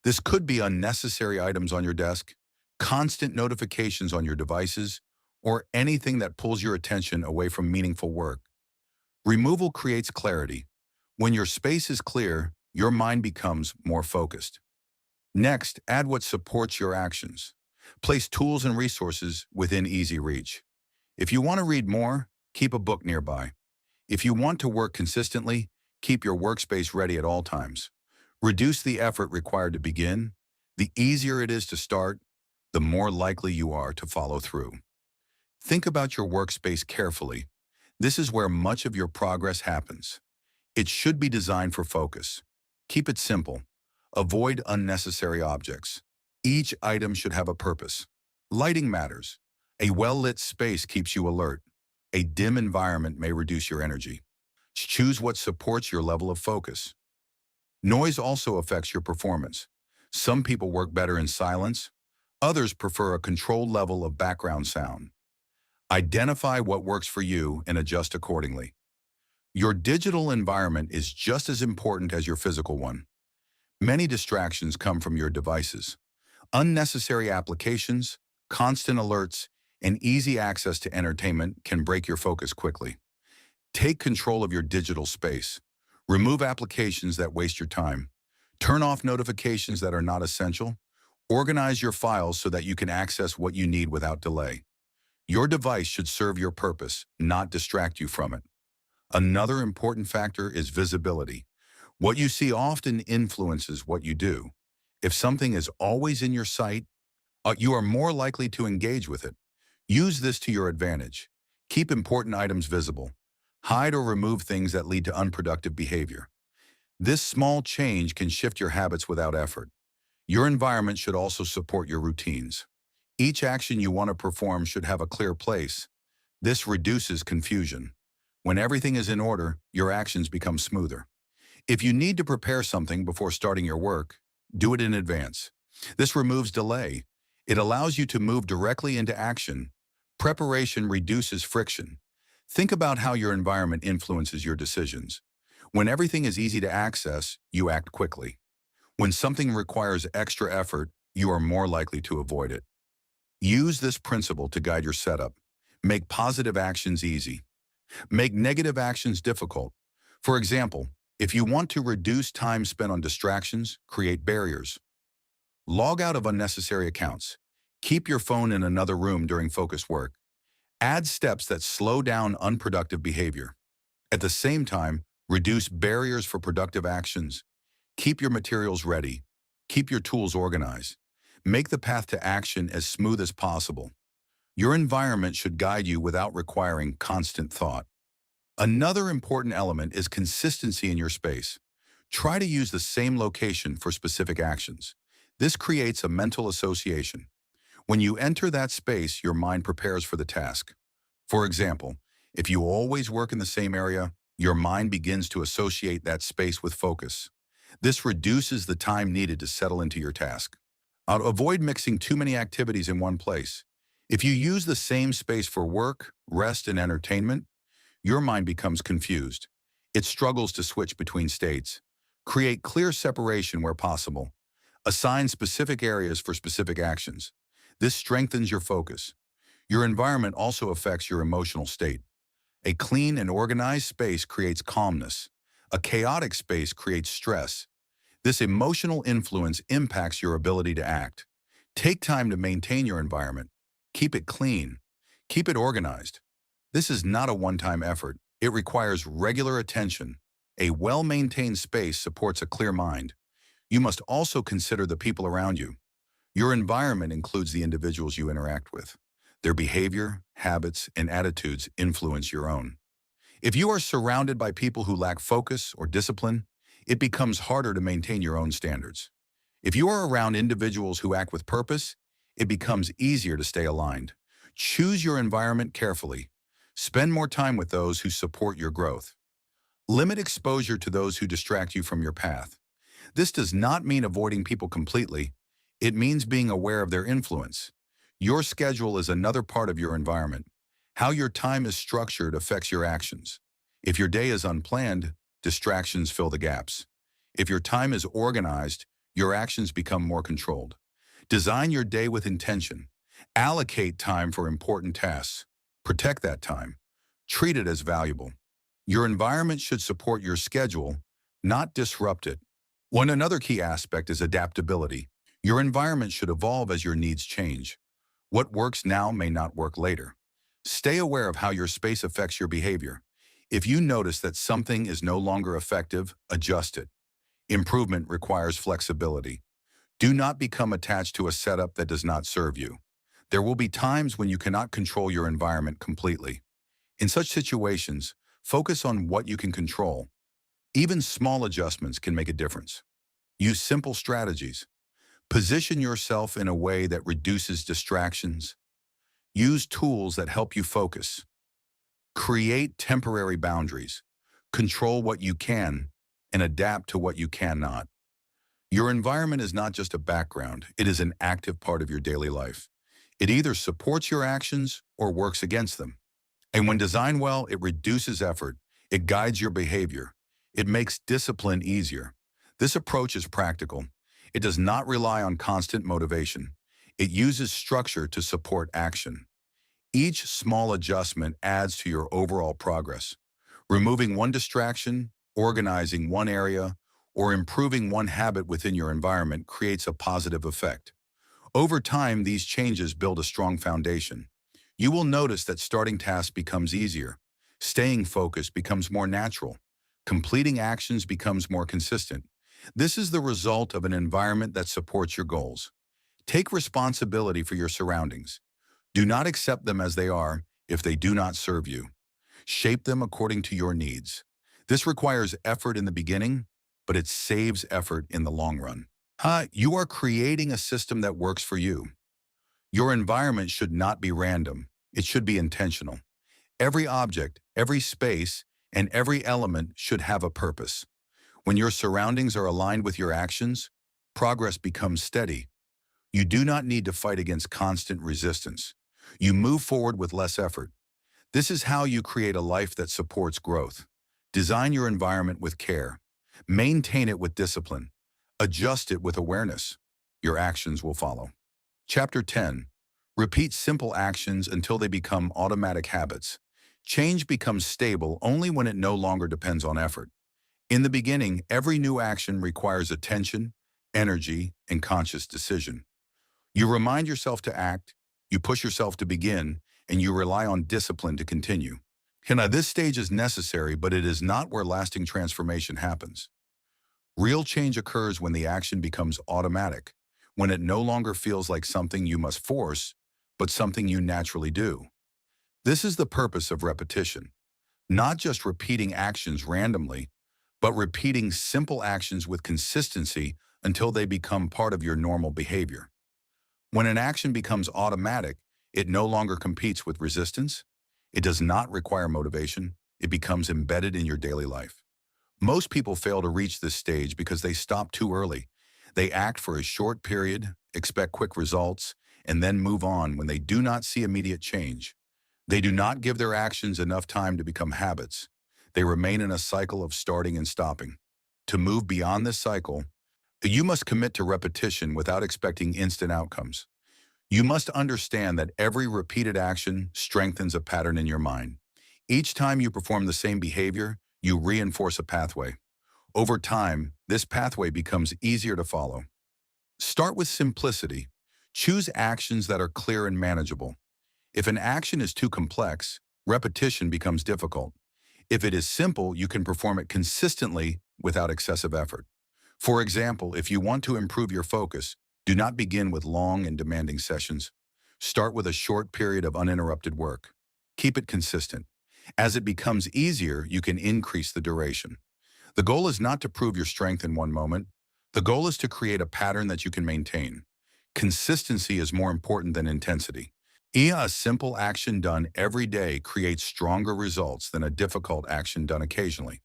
This could be unnecessary items on your desk, constant notifications on your devices, or anything that pulls your attention away from meaningful work. Removal creates clarity. When your space is clear, your mind becomes more focused. Next, add what supports your actions. Place tools and resources within easy reach. If you want to read more, Keep a book nearby. If you want to work consistently, keep your workspace ready at all times. Reduce the effort required to begin. The easier it is to start, the more likely you are to follow through. Think about your workspace carefully. This is where much of your progress happens. It should be designed for focus. Keep it simple. Avoid unnecessary objects. Each item should have a purpose. Lighting matters. A well-lit space keeps you alert. A dim environment may reduce your energy. Choose what supports your level of focus. Noise also affects your performance. Some people work better in silence. Others prefer a controlled level of background sound. Identify what works for you and adjust accordingly. Your digital environment is just as important as your physical one. Many distractions come from your devices. Unnecessary applications, constant alerts, and easy access to entertainment can break your focus quickly. Take control of your digital space. Remove applications that waste your time. Turn off notifications that are not essential. Organize your files so that you can access what you need without delay. Your device should serve your purpose, not distract you from it. Another important factor is visibility. What you see often influences what you do. If something is always in your sight, you are more likely to engage with it. Use this to your advantage. Keep important items visible. Hide or remove things that lead to unproductive behavior. This small change can shift your habits without effort. Your environment should also support your routines. Each action you want to perform should have a clear place. This reduces confusion. When everything is in order, your actions become smoother. If you need to prepare something before starting your work, do it in advance. This removes delay. It allows you to move directly into action. Preparation reduces friction. Think about how your environment influences your decisions. When everything is easy to access, you act quickly. When something requires extra effort, you are more likely to avoid it. Use this principle to guide your setup. Make positive actions easy. Make negative actions difficult. For example, if you want to reduce time spent on distractions, create barriers. Log out of unnecessary accounts. Keep your phone in another room during focused work. Add steps that slow down unproductive behavior. At the same time, reduce barriers for productive actions. Keep your materials ready. Keep your tools organized. Make the path to action as smooth as possible. Your environment should guide you without requiring constant thought. Another important element is consistency in your space. Try to use the same location for specific actions. This creates a mental association. When you enter that space, your mind prepares for the task. For example, if you always work in the same area, your mind begins to associate that space with focus. This reduces the time needed to settle into your task. Avoid mixing too many activities in one place. If you use the same space for work, rest, and entertainment, your mind becomes confused. It struggles to switch between states. Create clear separation where possible. Assign specific areas for specific actions. This strengthens your focus. Your environment also affects your emotional state. A clean and organized space creates calmness. A chaotic space creates stress. This emotional influence impacts your ability to act. Take time to maintain your environment. Keep it clean. Keep it organized. This is not a one-time effort. It requires regular attention. A well-maintained space supports a clear mind. You must also consider the people around you. Your environment includes the individuals you interact with. Their behavior, habits, and attitudes influence your own. If you are surrounded by people who lack focus or discipline, it becomes harder to maintain your own standards. If you are around individuals who act with purpose, it becomes easier to stay aligned. Choose your environment carefully. Spend more time with those who support your growth. Limit exposure to those who distract you from your path. This does not mean avoiding people completely. It means being aware of their influence. Your schedule is another part of your environment. How your time is structured affects your actions. If your day is unplanned, distractions fill the gaps. If your time is organized, your actions become more controlled. Design your day with intention. Allocate time for important tasks. Protect that time. Treat it as valuable. Your environment should support your schedule, not disrupt it. Another key aspect is adaptability. Your environment should evolve as your needs change. What works now may not work later. Stay aware of how your space affects your behavior. If you notice that something is no longer effective, adjust it. Improvement requires flexibility. Do not become attached to a setup that does not serve you. There will be times when you cannot control your environment completely. In such situations, focus on what you can control. Even small adjustments can make a difference. Use simple strategies. Position yourself in a way that reduces distractions. Use tools that help you focus. Create temporary boundaries. Control what you can and adapt to what you cannot. Your environment is not just a background, it is an active part of your daily life. It either supports your actions or works against them. And when designed well, it reduces effort, it guides your behavior, it makes discipline easier. This approach is practical. It does not rely on constant motivation. It uses structure to support action. Each small adjustment adds to your overall progress. Removing one distraction, organizing one area, or improving one habit within your environment creates a positive effect. Over time, these changes build a strong foundation. You will notice that starting tasks becomes easier. Staying focused becomes more natural. Completing actions becomes more consistent. This is the result of an environment that supports your goals. Take responsibility for your surroundings. Do not accept them as they are if they do not serve you. Shape them according to your needs. This requires effort in the beginning, but it saves effort in the long run. You are creating a system that works for you. Your environment should not be random. It should be intentional. Every object, every space, and every element should have a purpose. When your surroundings are aligned with your actions, progress becomes steady. You do not need to fight against constant resistance. You move forward with less effort. This is how you create a life that supports growth. Design your environment with care. Maintain it with discipline. Adjust it with awareness. Your actions will follow. Chapter 10. Repeat simple actions until they become automatic habits. Change becomes stable only when it no longer depends on effort. In the beginning, every new action requires attention, energy, and conscious decision. You remind yourself to act, you push yourself to begin, and you rely on discipline to continue. Now, this stage is necessary, but it is not where lasting transformation happens. Real change occurs when the action becomes automatic, when it no longer feels like something you must force, but something you naturally do. This is the purpose of repetition. Not just repeating actions randomly, but repeating simple actions with consistency until they become part of your normal behavior. When an action becomes automatic, it no longer competes with resistance. It does not require motivation. It becomes embedded in your daily life. Most people fail to reach this stage because they stop too early. They act for a short period, expect quick results, and then move on when they do not see immediate change. They do not give their actions enough time to become habits. They remain in a cycle of starting and stopping. To move beyond this cycle, you must commit to repetition without expecting instant outcomes. You must understand that every repeated action strengthens a pattern in your mind. Each time you perform the same behavior, you reinforce a pathway. Over time, this pathway becomes easier to follow. Start with simplicity. Choose actions that are clear and manageable. If an action is too complex, repetition becomes difficult. If it is simple, you can perform it consistently without excessive effort. For example, if you want to improve your focus, do not begin with long and demanding sessions. Start with a short period of uninterrupted work. Keep it consistent. As it becomes easier, you can increase the duration. The goal is not to prove your strength in one moment. The goal is to create a pattern that you can maintain. Consistency is more important than intensity. A simple action done every day creates stronger results than a difficult action done occasionally.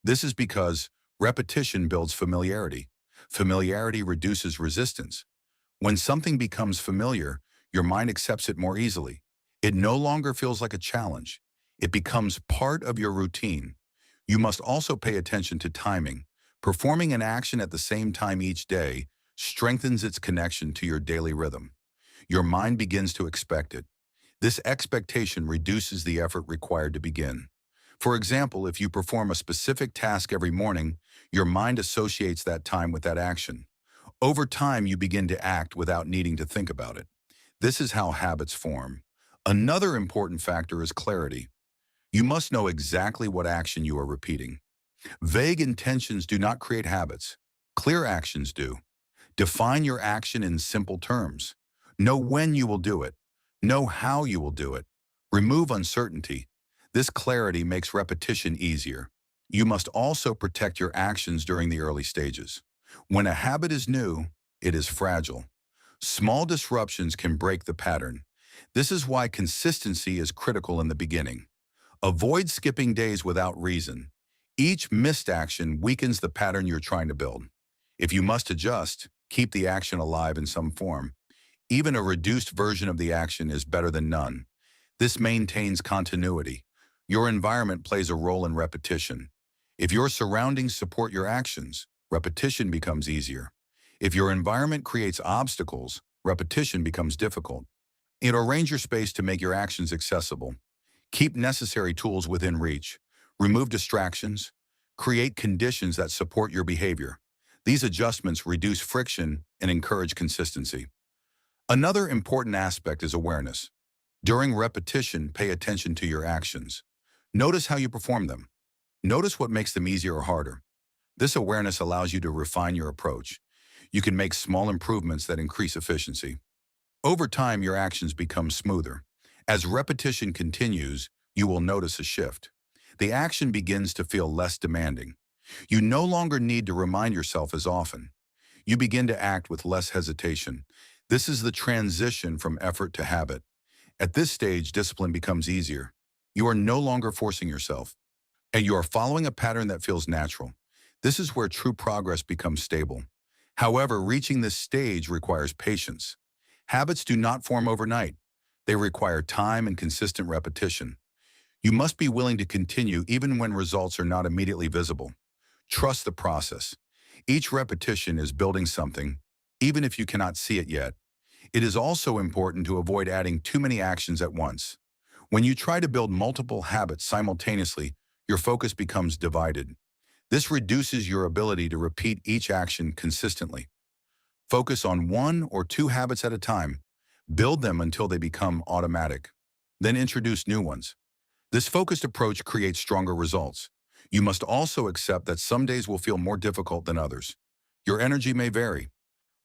This is because repetition builds familiarity. Familiarity reduces resistance. When something becomes familiar, your mind accepts it more easily. It no longer feels like a challenge. It becomes part of your routine. You must also pay attention to timing. Performing an action at the same time each day strengthens its connection to your daily rhythm. Your mind begins to expect it. This expectation reduces the effort required to begin. For example, if you perform a specific task every morning, your mind associates that time with that action. Over time, you begin to act without needing to think about it. This is how habits form. Another important factor is clarity. You must know exactly what action you are repeating. Vague intentions do not create habits. Clear actions do. Define your action in simple terms. Know when you will do it. Know how you will do it. Remove uncertainty. This clarity makes repetition easier. You must also protect your actions during the early stages. When a habit is new, it is fragile. Small disruptions can break the pattern. This is why consistency is critical in the beginning. Avoid skipping days without reason. Each missed action weakens the pattern you're trying to build. If you must adjust, keep the action alive in some form. Even a reduced version of the action is better than none. This maintains continuity. Your environment plays a role in repetition. If your surroundings support your actions, repetition becomes easier. If your environment creates obstacles, repetition becomes difficult. Arrange your space to make your actions accessible. Keep necessary tools within reach. Remove distractions. Create conditions that support your behavior. These adjustments reduce friction and encourage consistency. Another important aspect is awareness. During repetition, pay attention to your actions. Notice how you perform them. Notice what makes them easier or harder. This awareness allows you to refine your approach. You can make small improvements that increase efficiency. Over time, your actions become smoother. As repetition continues, you will notice a shift. The action begins to feel less demanding. You no longer need to remind yourself as often. You begin to act with less hesitation. This is the transition from effort to habit. At this stage, discipline becomes easier. You are no longer forcing yourself, and you are following a pattern that feels natural. This is where true progress becomes stable. However, reaching this stage requires patience. Habits do not form overnight. They require time and consistent repetition. You must be willing to continue even when results are not immediately visible. Trust the process. Each repetition is building something, even if you cannot see it yet. It is also important to avoid adding too many actions at once. When you try to build multiple habits simultaneously, your focus becomes divided. This reduces your ability to repeat each action consistently. Focus on one or two habits at a time. Build them until they become automatic. Then introduce new ones. This focused approach creates stronger results. You must also accept that some days will feel more difficult than others. Your energy may vary.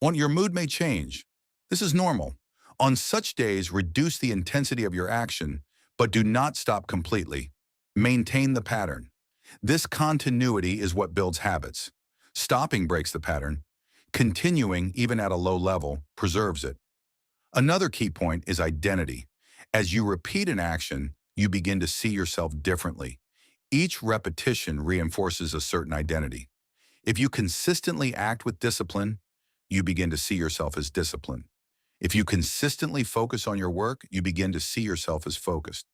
Your mood may change. This is normal. On such days, reduce the intensity of your action, but do not stop completely. Maintain the pattern. This continuity is what builds habits. Stopping breaks the pattern. Continuing, even at a low level, preserves it. Another key point is identity. As you repeat an action, you begin to see yourself differently. Each repetition reinforces a certain identity. If you consistently act with discipline, you begin to see yourself as disciplined. If you consistently focus on your work, you begin to see yourself as focused.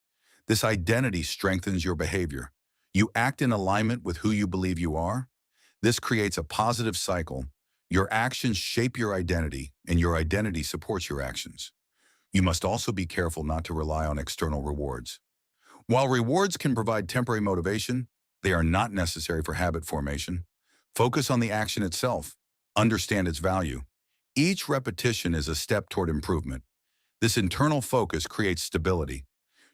This identity strengthens your behavior. You act in alignment with who you believe you are. This creates a positive cycle. Your actions shape your identity, and your identity supports your actions. You must also be careful not to rely on external rewards. While rewards can provide temporary motivation, they are not necessary for habit formation. Focus on the action itself. Understand its value. Each repetition is a step toward improvement. This internal focus creates stability.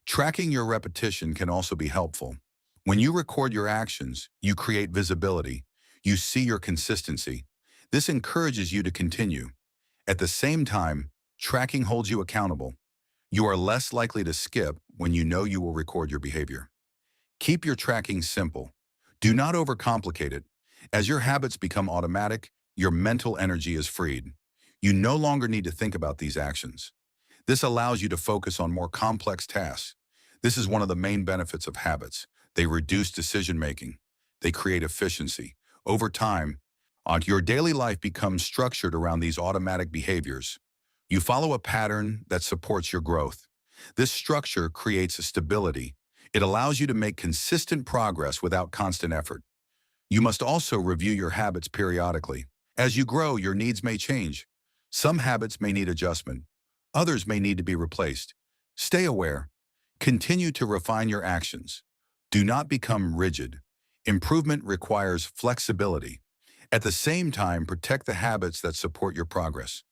Tracking your repetition can also be helpful. When you record your actions, you create visibility. You see your consistency. This encourages you to continue. At the same time, tracking holds you accountable. You are less likely to skip when you know you will record your behavior. Keep your tracking simple. Do not overcomplicate it. As your habits become automatic, your mental energy is freed. You no longer need to think about these actions. This allows you to focus on more complex tasks. This is one of the main benefits of habits. They reduce decision-making. They create efficiency. Over time, your daily life becomes structured around these automatic behaviors. You follow a pattern that supports your growth. This structure creates a stability. It allows you to make consistent progress without constant effort. You must also review your habits periodically. As you grow, your needs may change. Some habits may need adjustment. Others may need to be replaced. Stay aware. Continue to refine your actions. Do not become rigid. Improvement requires flexibility. At the same time, protect the habits that support your progress.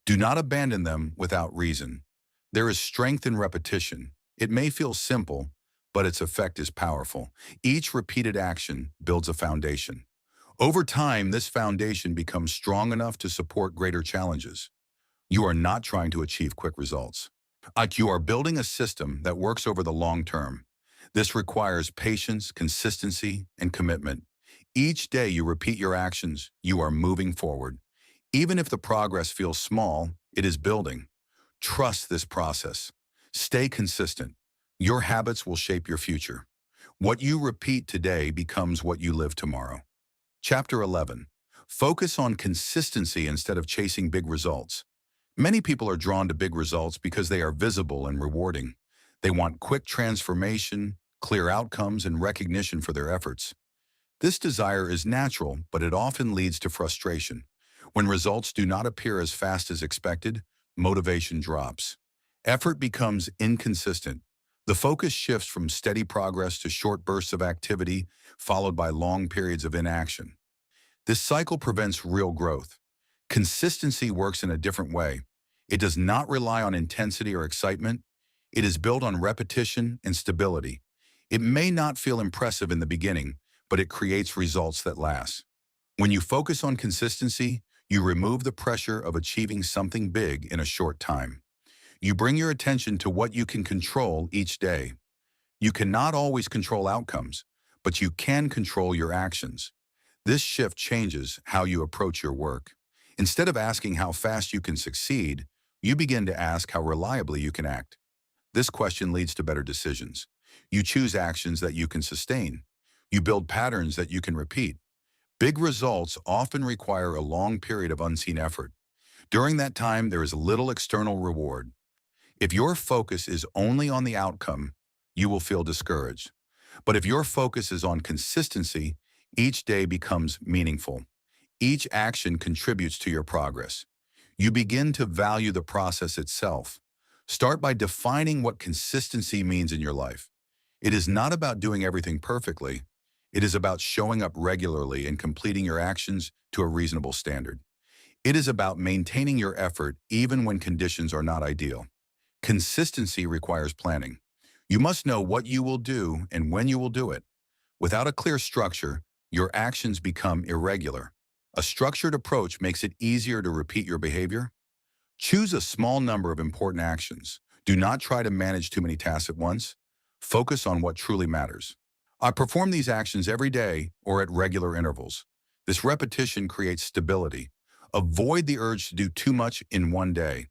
Do not abandon them without reason. There is strength in repetition. It may feel simple, but its effect is powerful. Each repeated action builds a foundation. Over time, this foundation becomes strong enough to support greater challenges. You are not trying to achieve quick results. You are building a system that works over the long term. This requires patience, consistency, and commitment. Each day you repeat your actions, you are moving forward. Even if the progress feels small, it is building. Trust this process. Stay consistent. Your habits will shape your future. What you repeat today becomes what you live tomorrow. Chapter 11. Focus on consistency instead of chasing big results. Many people are drawn to big results because they are visible and rewarding. They want quick transformation, clear outcomes, and recognition for their efforts. This desire is natural, but it often leads to frustration. When results do not appear as fast as expected, motivation drops. Effort becomes inconsistent. The focus shifts from steady progress to short bursts of activity, followed by long periods of inaction. This cycle prevents real growth. Consistency works in a different way. It does not rely on intensity or excitement. It is built on repetition and stability. It may not feel impressive in the beginning, but it creates results that last. When you focus on consistency, you remove the pressure of achieving something big in a short time. You bring your attention to what you can control each day. You cannot always control outcomes, but you can control your actions. This shift changes how you approach your work. Instead of asking how fast you can succeed, you begin to ask how reliably you can act. This question leads to better decisions. You choose actions that you can sustain. You build patterns that you can repeat. Big results often require a long period of unseen effort. During that time, there is little external reward. If your focus is only on the outcome, you will feel discouraged. But if your focus is on consistency, each day becomes meaningful. Each action contributes to your progress. You begin to value the process itself. Start by defining what consistency means in your life. It is not about doing everything perfectly. It is about showing up regularly and completing your actions to a reasonable standard. It is about maintaining your effort even when conditions are not ideal. Consistency requires planning. You must know what you will do and when you will do it. Without a clear structure, your actions become irregular. A structured approach makes it easier to repeat your behavior. Choose a small number of important actions. Do not try to manage too many tasks at once. Focus on what truly matters. I perform these actions every day or at regular intervals. This repetition creates stability. Avoid the urge to do too much in one day.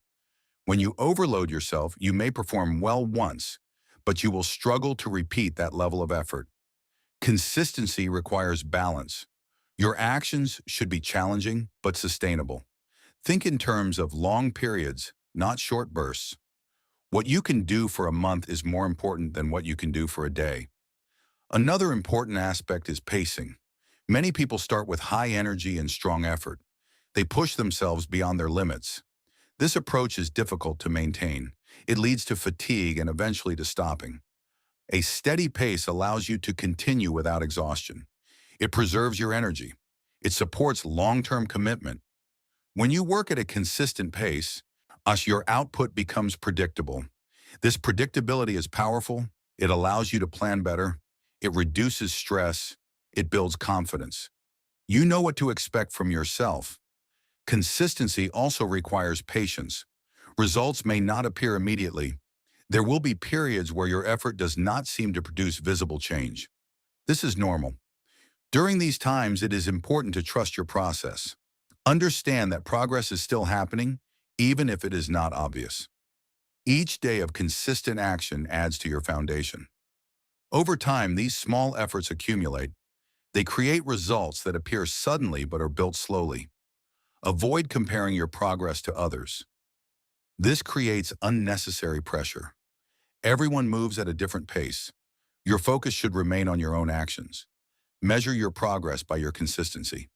When you overload yourself, you may perform well once, but you will struggle to repeat that level of effort. Consistency requires balance. Your actions should be challenging but sustainable. Think in terms of long periods, not short bursts. What you can do for a month is more important than what you can do for a day. Another important aspect is pacing. Many people start with high energy and strong effort. They push themselves beyond their limits. This approach is difficult to maintain. It leads to fatigue and eventually to stopping. A steady pace allows you to continue without exhaustion. It preserves your energy. It supports long-term commitment. When you work at a consistent pace, your output becomes predictable. This predictability is powerful. It allows you to plan better. It reduces stress. It builds confidence. You know what to expect from yourself. Consistency also requires patience. Results may not appear immediately. There will be periods where your effort does not seem to produce visible change. This is normal. During these times, it is important to trust your process. Understand that progress is still happening, even if it is not obvious. Each day of consistent action adds to your foundation. Over time, these small efforts accumulate. They create results that appear suddenly but are built slowly. Avoid comparing your progress to others. This creates unnecessary pressure. Everyone moves at a different pace. Your focus should remain on your own actions. Measure your progress by your consistency.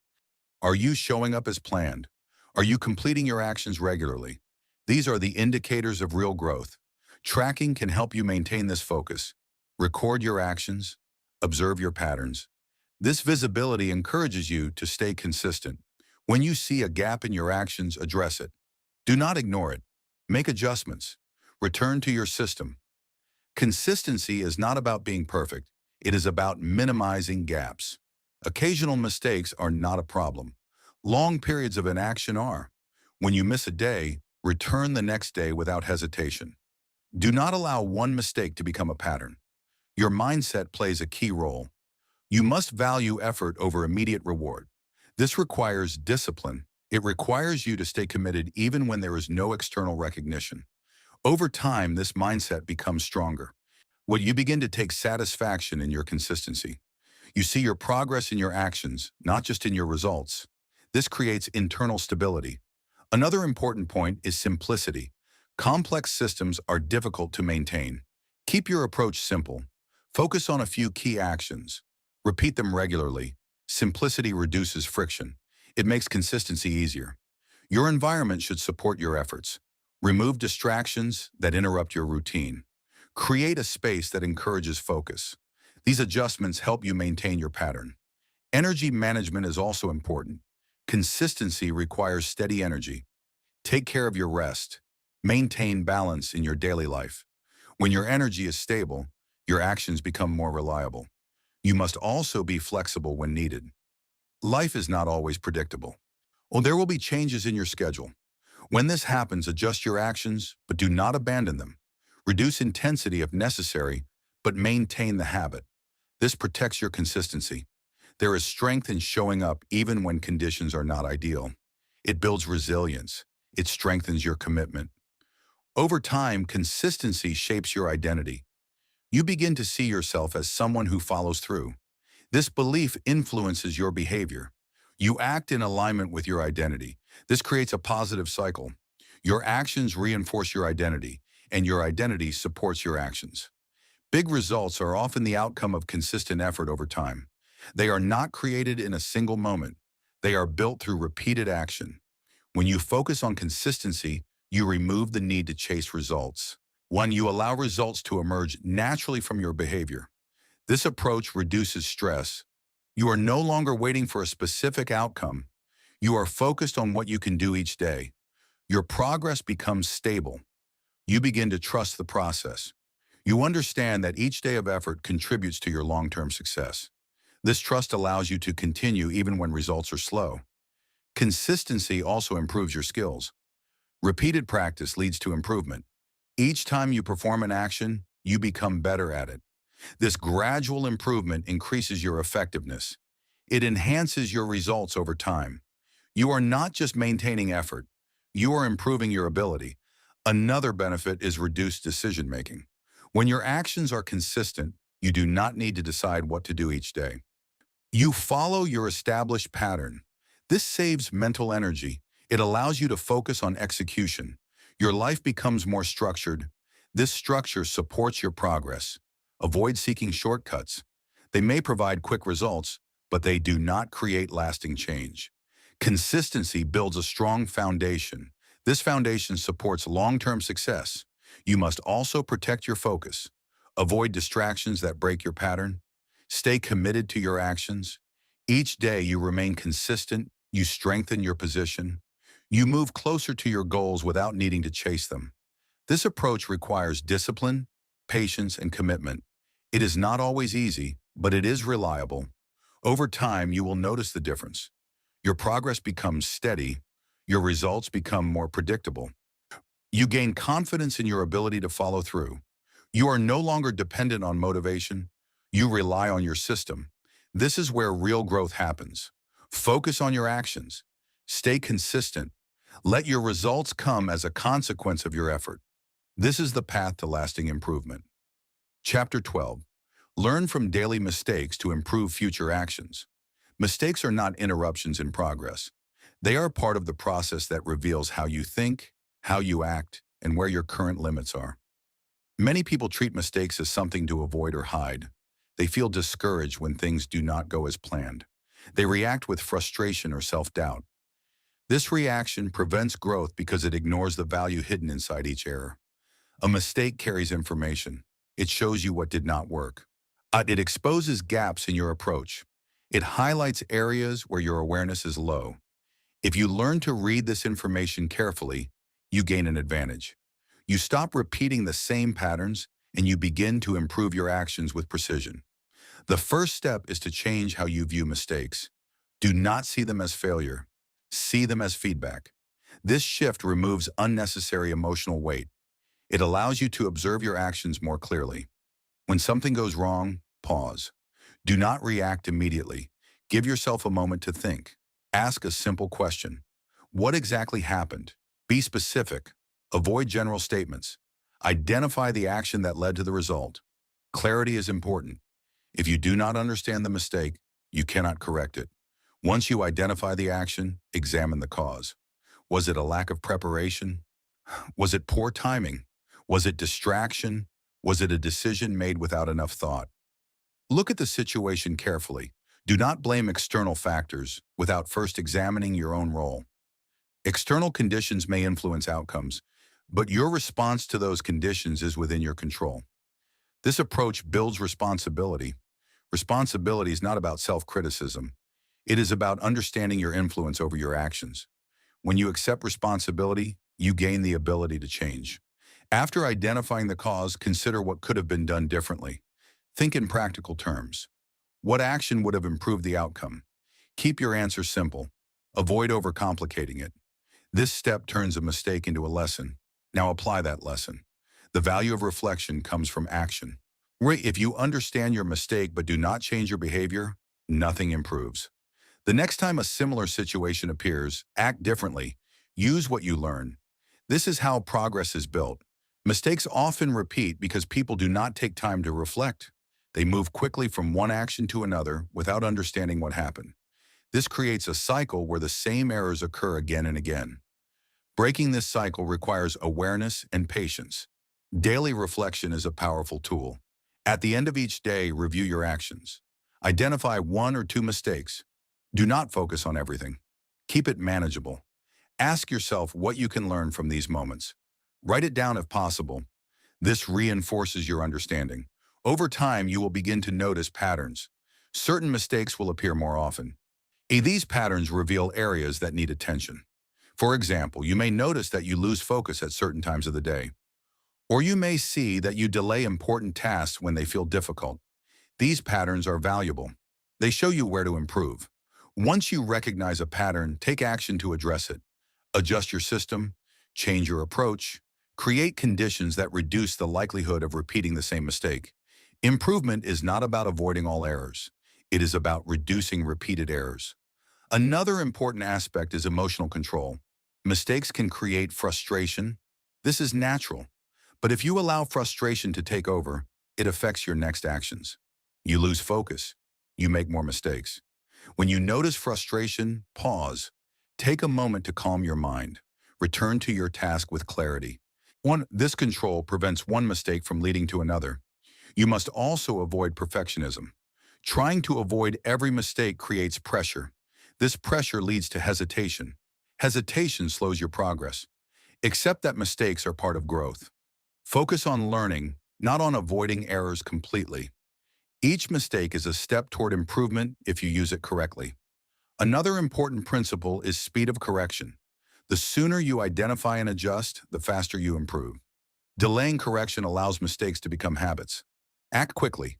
Are you showing up as planned? Are you completing your actions regularly? These are the indicators of real growth. Tracking can help you maintain this focus. Record your actions. Observe your patterns. This visibility encourages you to stay consistent. When you see a gap in your actions, address it. Do not ignore it. Make adjustments. Return to your system. Consistency is not about being perfect. It is about minimizing gaps. Occasional mistakes are not a problem. Long periods of inaction are. When you miss a day, return the next day without hesitation. Do not allow one mistake to become a pattern. Your mindset plays a key role. You must value effort over immediate reward. This requires discipline. It requires you to stay committed even when there is no external recognition. Over time, this mindset becomes stronger. What you begin to take satisfaction in your consistency. You see your progress in your actions, not just in your results. This creates internal stability. Another important point is simplicity. Complex systems are difficult to maintain. Keep your approach simple. Focus on a few key actions. Repeat them regularly. Simplicity reduces friction. It makes consistency easier. Your environment should support your efforts. Remove distractions that interrupt your routine. Create a space that encourages focus. These adjustments help you maintain your pattern. Energy management is also important. Consistency requires steady energy. Take care of your rest. Maintain balance in your daily life. When your energy is stable, your actions become more reliable. You must also be flexible when needed. Life is not always predictable. Well, there will be changes in your schedule. When this happens, adjust your actions, but do not abandon them. Reduce intensity if necessary, but maintain the habit. This protects your consistency. There is strength in showing up even when conditions are not ideal. It builds resilience. It strengthens your commitment. Over time, consistency shapes your identity. You begin to see yourself as someone who follows through. This belief influences your behavior. You act in alignment with your identity. This creates a positive cycle. Your actions reinforce your identity, and your identity supports your actions. Big results are often the outcome of consistent effort over time. They are not created in a single moment. They are built through repeated action. When you focus on consistency, you remove the need to chase results. When you allow results to emerge naturally from your behavior. This approach reduces stress. You are no longer waiting for a specific outcome. You are focused on what you can do each day. Your progress becomes stable. You begin to trust the process. You understand that each day of effort contributes to your long-term success. This trust allows you to continue even when results are slow. Consistency also improves your skills. Repeated practice leads to improvement. Each time you perform an action, you become better at it. This gradual improvement increases your effectiveness. It enhances your results over time. You are not just maintaining effort, you are improving your ability. Another benefit is reduced decision-making. When your actions are consistent, you do not need to decide what to do each day. You follow your established pattern. This saves mental energy. It allows you to focus on execution. Your life becomes more structured. This structure supports your progress. Avoid seeking shortcuts. They may provide quick results, but they do not create lasting change. Consistency builds a strong foundation. This foundation supports long-term success. You must also protect your focus. Avoid distractions that break your pattern. Stay committed to your actions. Each day you remain consistent, you strengthen your position. You move closer to your goals without needing to chase them. This approach requires discipline, patience, and commitment. It is not always easy, but it is reliable. Over time, you will notice the difference. Your progress becomes steady. Your results become more predictable. You gain confidence in your ability to follow through. You are no longer dependent on motivation. You rely on your system. This is where real growth happens. Focus on your actions. Stay consistent. Let your results come as a consequence of your effort. This is the path to lasting improvement. Chapter 12. Learn from daily mistakes to improve future actions. Mistakes are not interruptions in progress. They are part of the process that reveals how you think, how you act, and where your current limits are. Many people treat mistakes as something to avoid or hide. They feel discouraged when things do not go as planned. They react with frustration or self-doubt. This reaction prevents growth because it ignores the value hidden inside each error. A mistake carries information. It shows you what did not work. It exposes gaps in your approach. It highlights areas where your awareness is low. If you learn to read this information carefully, you gain an advantage. You stop repeating the same patterns and you begin to improve your actions with precision. The first step is to change how you view mistakes. Do not see them as failure. See them as feedback. This shift removes unnecessary emotional weight. It allows you to observe your actions more clearly. When something goes wrong, pause. Do not react immediately. Give yourself a moment to think. Ask a simple question. What exactly happened? Be specific. Avoid general statements. Identify the action that led to the result. Clarity is important. If you do not understand the mistake, you cannot correct it. Once you identify the action, examine the cause. Was it a lack of preparation? Was it poor timing? Was it distraction? Was it a decision made without enough thought? Look at the situation carefully. Do not blame external factors without first examining your own role. External conditions may influence outcomes, but your response to those conditions is within your control. This approach builds responsibility. Responsibility is not about self-criticism. It is about understanding your influence over your actions. When you accept responsibility, you gain the ability to change. After identifying the cause, consider what could have been done differently. Think in practical terms. What action would have improved the outcome? Keep your answer simple. Avoid overcomplicating it. This step turns a mistake into a lesson. Now apply that lesson. The value of reflection comes from action. If you understand your mistake but do not change your behavior, nothing improves. The next time a similar situation appears, act differently. Use what you learn. This is how progress is built. Mistakes often repeat because people do not take time to reflect. They move quickly from one action to another without understanding what happened. This creates a cycle where the same errors occur again and again. Breaking this cycle requires awareness and patience. Daily reflection is a powerful tool. At the end of each day, review your actions. Identify one or two mistakes. Do not focus on everything. Keep it manageable. Ask yourself what you can learn from these moments. Write it down if possible. This reinforces your understanding. Over time, you will begin to notice patterns. Certain mistakes will appear more often. These patterns reveal areas that need attention. For example, you may notice that you lose focus at certain times of the day. Or you may see that you delay important tasks when they feel difficult. These patterns are valuable. They show you where to improve. Once you recognize a pattern, take action to address it. Adjust your system, change your approach, create conditions that reduce the likelihood of repeating the same mistake. Improvement is not about avoiding all errors. It is about reducing repeated errors. Another important aspect is emotional control. Mistakes can create frustration. This is natural. But if you allow frustration to take over, it affects your next actions. You lose focus. You make more mistakes. When you notice frustration, pause. Take a moment to calm your mind. Return to your task with clarity. This control prevents one mistake from leading to another. You must also avoid perfectionism. Trying to avoid every mistake creates pressure. This pressure leads to hesitation. Hesitation slows your progress. Accept that mistakes are part of growth. Focus on learning, not on avoiding errors completely. Each mistake is a step toward improvement if you use it correctly. Another important principle is speed of correction. The sooner you identify and adjust, the faster you improve. Delaying correction allows mistakes to become habits. Act quickly.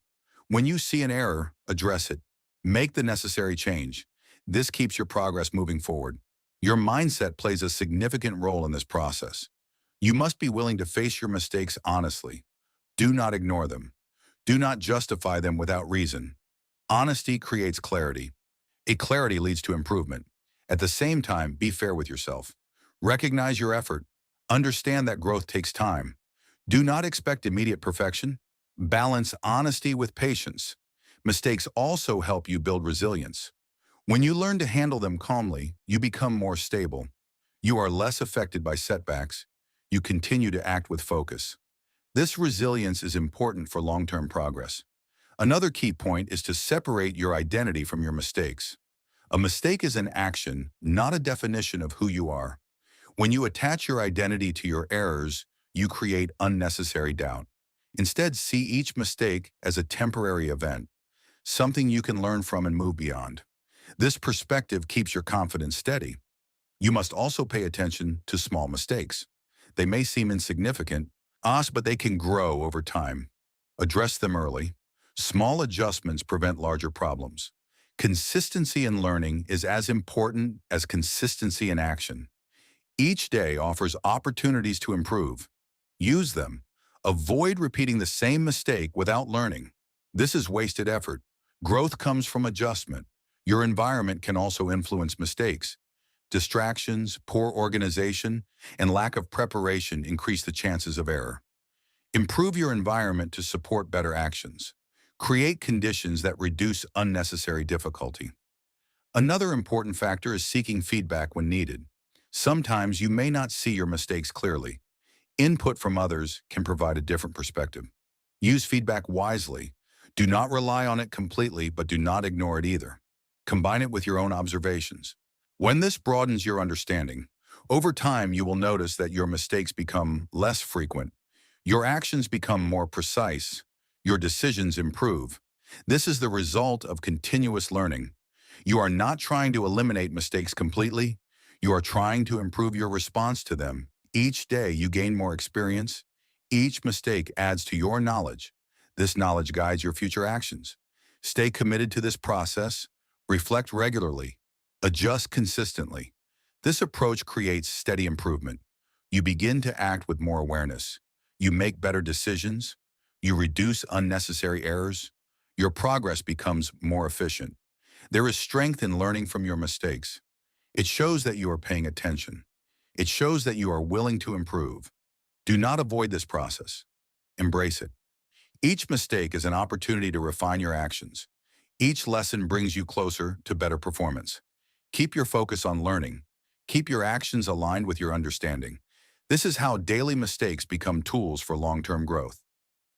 When you see an error, address it. Make the necessary change. This keeps your progress moving forward. Your mindset plays a significant role in this process. You must be willing to face your mistakes honestly. Do not ignore them. Do not justify them without reason. Honesty creates clarity. Clarity leads to improvement. At the same time, be fair with yourself. Recognize your effort. Understand that growth takes time. Do not expect immediate perfection. Balance honesty with patience. Mistakes also help you build resilience. When you learn to handle them calmly, you become more stable. You are less affected by setbacks. You continue to act with focus. This resilience is important for long-term progress. Another key point is to separate your identity from your mistakes. A mistake is an action, not a definition of who you are. When you attach your identity to your errors, you create unnecessary doubt. Instead, see each mistake as a temporary event, something you can learn from and move beyond. This perspective keeps your confidence steady. You must also pay attention to small mistakes. They may seem insignificant, but they can grow over time. Address them early. Small adjustments prevent larger problems. Consistency in learning is as important as consistency in action. Each day offers opportunities to improve. Use them. Avoid repeating the same mistake without learning. This is wasted effort. Growth comes from adjustment. Your environment can also influence mistakes. Distractions, poor organization, and lack of preparation increase the chances of error. Improve your environment to support better actions. Create conditions that reduce unnecessary difficulty. Another important factor is seeking feedback when needed. Sometimes you may not see your mistakes clearly. Input from others can provide a different perspective. Use feedback wisely. Do not rely on it completely, but do not ignore it either. Combine it with your own observations. When this broadens your understanding, over time you will notice that your mistakes become less frequent. Your actions become more precise. Your decisions improve. This is the result of continuous learning. You are not trying to eliminate mistakes completely. You are trying to improve your response to them. Each day you gain more experience. Each mistake adds to your knowledge. This knowledge guides your future actions. Stay committed to this process. Reflect regularly. Adjust consistently. This approach creates steady improvement. You begin to act with more awareness. You make better decisions. You reduce unnecessary errors. Your progress becomes more efficient. There is strength in learning from your mistakes. It shows that you are paying attention. It shows that you are willing to improve. Do not avoid this process. Embrace it. Each mistake is an opportunity to refine your actions. Each lesson brings you closer to better performance. Keep your focus on learning. Keep your actions aligned with your understanding. This is how daily mistakes become tools for long-term growth.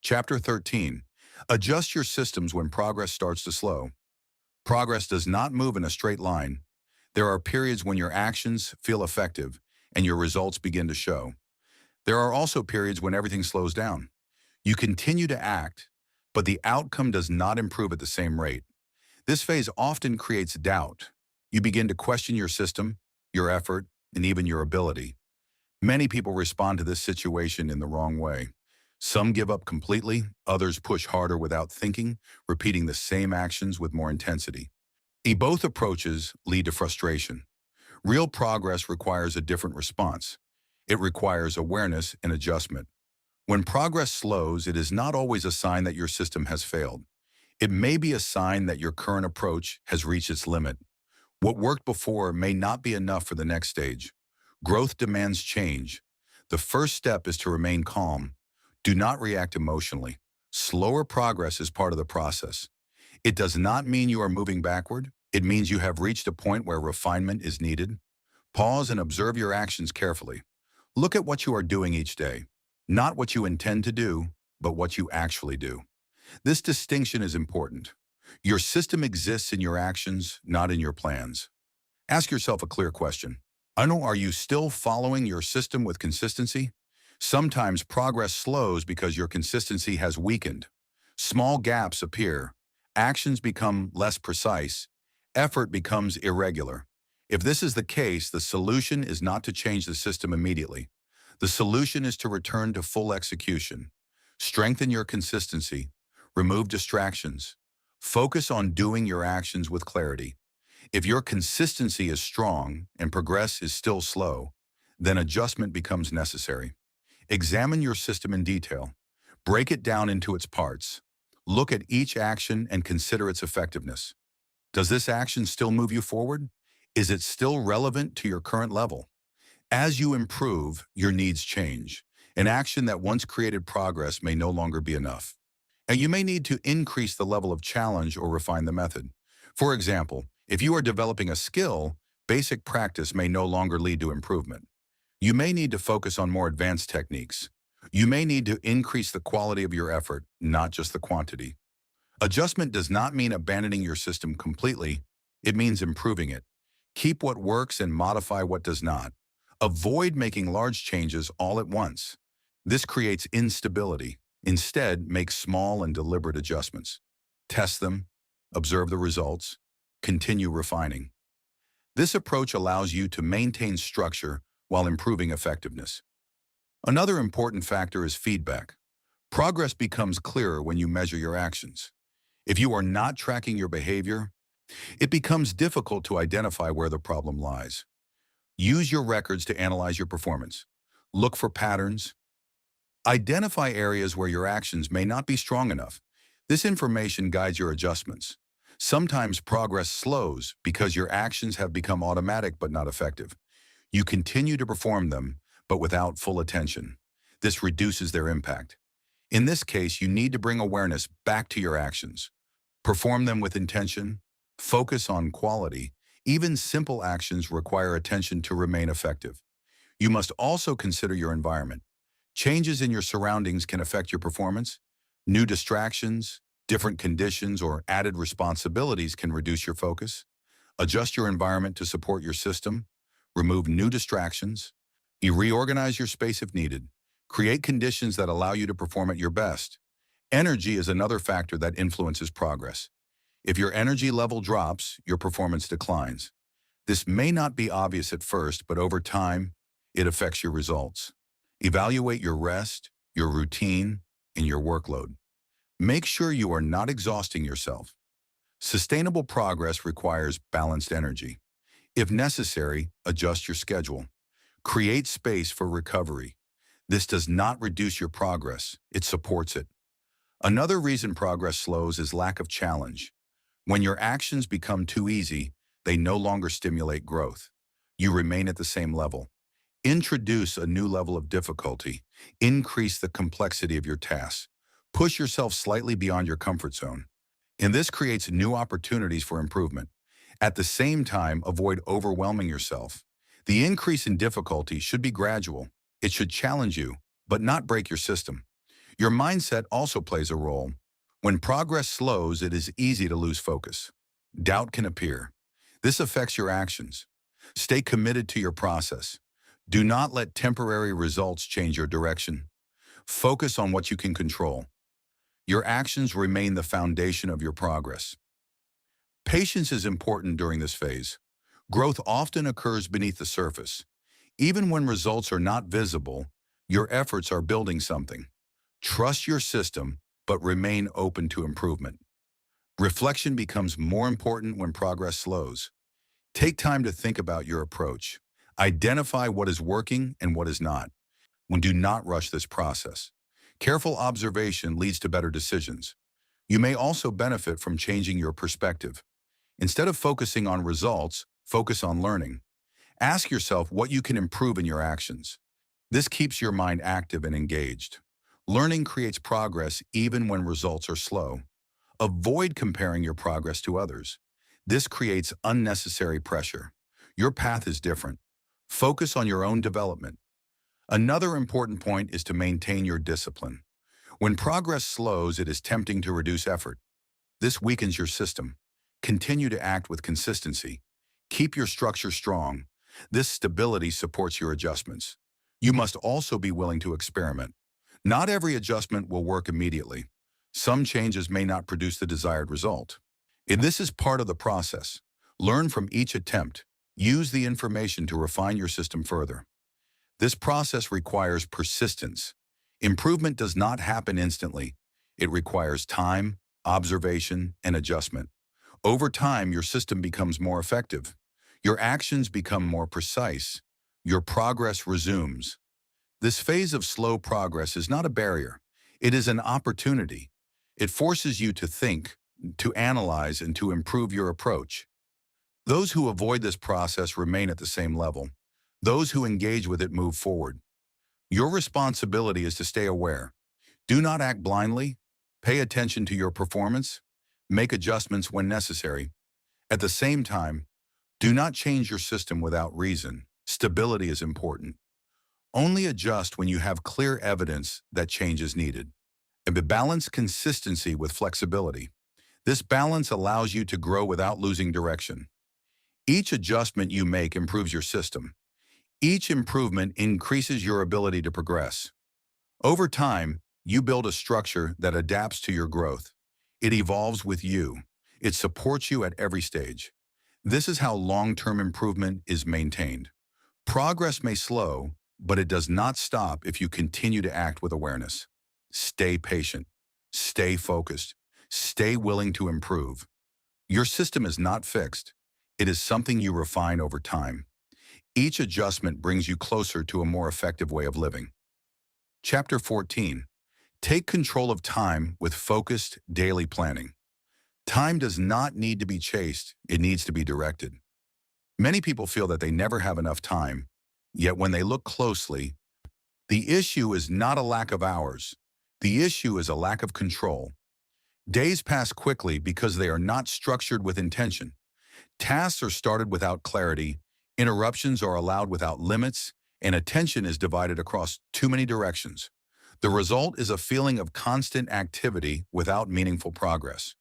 Chapter 13. Adjust your systems when progress starts to slow. Progress does not move in a straight line. There are periods when your actions feel effective and your results begin to show. There are also periods when everything slows down. You continue to act, but the outcome does not improve at the same rate. This phase often creates doubt. You begin to question your system, your effort, and even your ability. Many people respond to this situation in the wrong way. Some give up completely, others push harder without thinking, repeating the same actions with more intensity. Both approaches lead to frustration. Real progress requires a different response. It requires awareness and adjustment. When progress slows, it is not always a sign that your system has failed. It may be a sign that your current approach has reached its limit. What worked before may not be enough for the next stage. Growth demands change. The first step is to remain calm. Do not react emotionally. Slower progress is part of the process. It does not mean you are moving backward. It means you have reached a point where refinement is needed. Pause and observe your actions carefully. Look at what you are doing each day. Not what you intend to do, but what you actually do. This distinction is important. Your system exists in your actions, not in your plans. Ask yourself a clear question. Are you still following your system with consistency? Sometimes progress slows because your consistency has weakened. Small gaps appear. Actions become less precise. Effort becomes irregular. If this is the case, the solution is not to change the system immediately. The solution is to return to full execution. Strengthen your consistency. Remove distractions. Focus on doing your actions with clarity. If your consistency is strong and progress is still slow, then adjustment becomes necessary. Examine your system in detail. Break it down into its parts. Look at each action and consider its effectiveness. Does this action still move you forward? Is it still relevant to your current level? As you improve, your needs change. An action that once created progress may no longer be enough. And you may need to increase the level of challenge or refine the method. For example, if you are developing a skill, basic practice may no longer lead to improvement. You may need to focus on more advanced techniques. You may need to increase the quality of your effort, not just the quantity. Adjustment does not mean abandoning your system completely. It means improving it. Keep what works and modify what does not. Avoid making large changes all at once. This creates instability. Instead, make small and deliberate adjustments. Test them, observe the results, continue refining. This approach allows you to maintain structure while improving effectiveness. Another important factor is feedback. Progress becomes clearer when you measure your actions. If you are not tracking your behavior, it becomes difficult to identify where the problem lies. Use your records to analyze your performance. Look for patterns. Identify areas where your actions may not be strong enough. This information guides your adjustments. Sometimes progress slows because your actions have become automatic but not effective. You continue to perform them, but without full attention. This reduces their impact. In this case, you need to bring awareness back to your actions. Perform them with intention. Focus on quality. Even simple actions require attention to remain effective. You must also consider your environment. Changes in your surroundings can affect your performance. New distractions, different conditions, or added responsibilities can reduce your focus. Adjust your environment to support your system. Remove new distractions. You reorganize your space if needed. Create conditions that allow you to perform at your best. Energy is another factor that influences progress. If your energy level drops, your performance declines. This may not be obvious at first, but over time, it affects your results. Evaluate your rest, your routine, and your workload. Make sure you are not exhausting yourself. Sustainable progress requires balanced energy. If necessary, adjust your schedule. Create space for recovery. This does not reduce your progress, it supports it. Another reason progress slows is lack of challenge. When your actions become too easy, they no longer stimulate growth. You remain at the same level. Introduce a new level of difficulty. Increase the complexity of your tasks. Push yourself slightly beyond your comfort zone. And this creates new opportunities for improvement. At the same time, avoid overwhelming yourself. The increase in difficulty should be gradual. It should challenge you, but not break your system. Your mindset also plays a role. When progress slows, it is easy to lose focus. Doubt can appear. This affects your actions. Stay committed to your process. Do not let temporary results change your direction. Focus on what you can control. Your actions remain the foundation of your progress. Patience is important during this phase. Growth often occurs beneath the surface. Even when results are not visible, your efforts are building something. Trust your system, but remain open to improvement. Reflection becomes more important when progress slows. Take time to think about your approach. Identify what is working and what is not. Do not rush this process. Careful observation leads to better decisions. You may also benefit from changing your perspective. Instead of focusing on results, focus on learning. Ask yourself what you can improve in your actions. This keeps your mind active and engaged. Learning creates progress even when results are slow. Avoid comparing your progress to others. This creates unnecessary pressure. Your path is different. Focus on your own development. Another important point is to maintain your discipline. When progress slows, it is tempting to reduce effort. This weakens your system. Continue to act with consistency. Keep your structure strong. This stability supports your adjustments. You must also be willing to experiment. Not every adjustment will work immediately. Some changes may not produce the desired result. And this is part of the process. Learn from each attempt. Use the information to refine your system further. This process requires persistence. Improvement does not happen instantly. It requires time, observation, and adjustment. Over time, your system becomes more effective. Your actions become more precise. Your progress resumes. This phase of slow progress is not a barrier. It is an opportunity. It forces you to think, to analyze, and to improve your approach. Those who avoid this process remain at the same level. Those who engage with it move forward. Your responsibility is to stay aware. Do not act blindly. Pay attention to your performance. Make adjustments when necessary. At the same time, do not change your system without reason. Stability is important. Only adjust when you have clear evidence that change is needed. And balance consistency with flexibility. This balance allows you to grow without losing direction. Each adjustment you make improves your system. Each improvement increases your ability to progress. Over time, you build a structure that adapts to your growth. It evolves with you. It supports you at every stage. This is how long-term improvement is maintained. Progress may slow, but it does not stop if you continue to act with awareness. Stay patient. Stay focused. Stay willing to improve. Your system is not fixed. It is something you refine over time. Each adjustment brings you closer to a more effective way of living. Chapter 14. Take control of time with focused daily planning. Time does not need to be chased, it needs to be directed. Many people feel that they never have enough time, yet when they look closely, the issue is not a lack of hours. The issue is a lack of control. Days pass quickly because they are not structured with intention. Tasks are started without clarity, interruptions are allowed without limits, and attention is divided across too many directions. The result is a feeling of constant activity without meaningful progress.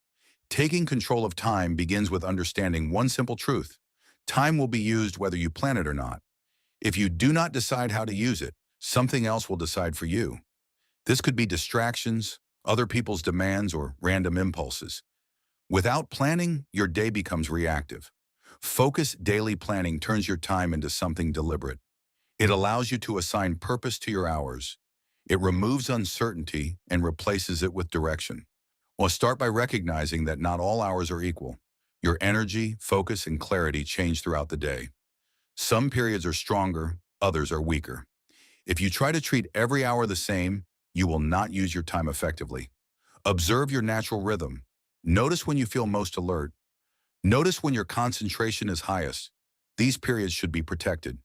Taking control of time begins with understanding one simple truth. Time will be used whether you plan it or not. If you do not decide how to use it, something else will decide for you. This could be distractions, other people's demands, or random impulses. Without planning, your day becomes reactive. Focused daily planning turns your time into something deliberate. It allows you to assign purpose to your hours. It removes uncertainty and replaces it with direction. Well, start by recognizing that not all hours are equal. Your energy, focus, and clarity change throughout the day. Some periods are stronger, others are weaker. If you try to treat every hour the same, you will not use your time effectively. Observe your natural rhythm. Notice when you feel most alert. Notice when your concentration is highest. These periods should be protected.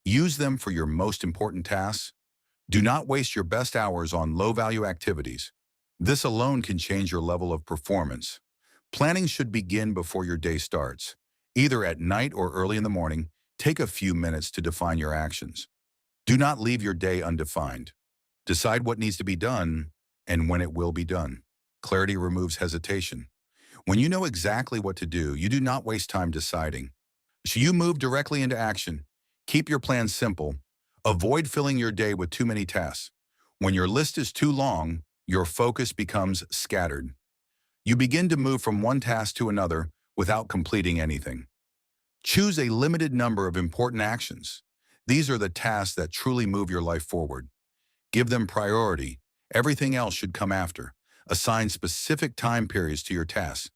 Use them for your most important tasks. Do not waste your best hours on low-value activities. This alone can change your level of performance. Planning should begin before your day starts. Either at night or early in the morning, take a few minutes to define your actions. Do not leave your day undefined. Decide what needs to be done and when it will be done. Clarity removes hesitation. When you know exactly what to do, you do not waste time deciding. So you move directly into action. Keep your plan simple. Avoid filling your day with too many tasks. When your list is too long, your focus becomes scattered. You begin to move from one task to another without completing anything. Choose a limited number of important actions. These are the tasks that truly move your life forward. Give them priority. Everything else should come after. Assign specific time periods to your tasks.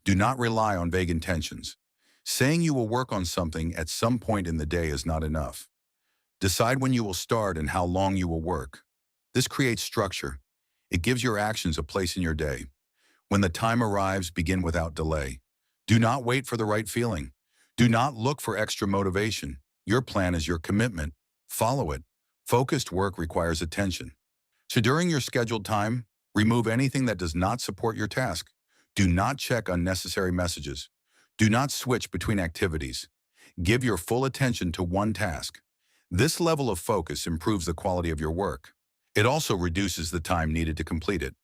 Do not rely on vague intentions. Saying you will work on something at some point in the day is not enough. Decide when you will start and how long you will work. This creates structure. It gives your actions a place in your day. When the time arrives, begin without delay. Do not wait for the right feeling. Do not look for extra motivation. Your plan is your commitment. Follow it. Focused work requires attention. So during your scheduled time, remove anything that does not support your task. Do not check unnecessary messages. Do not switch between activities. Give your full attention to one task. This level of focus improves the quality of your work. It also reduces the time needed to complete it.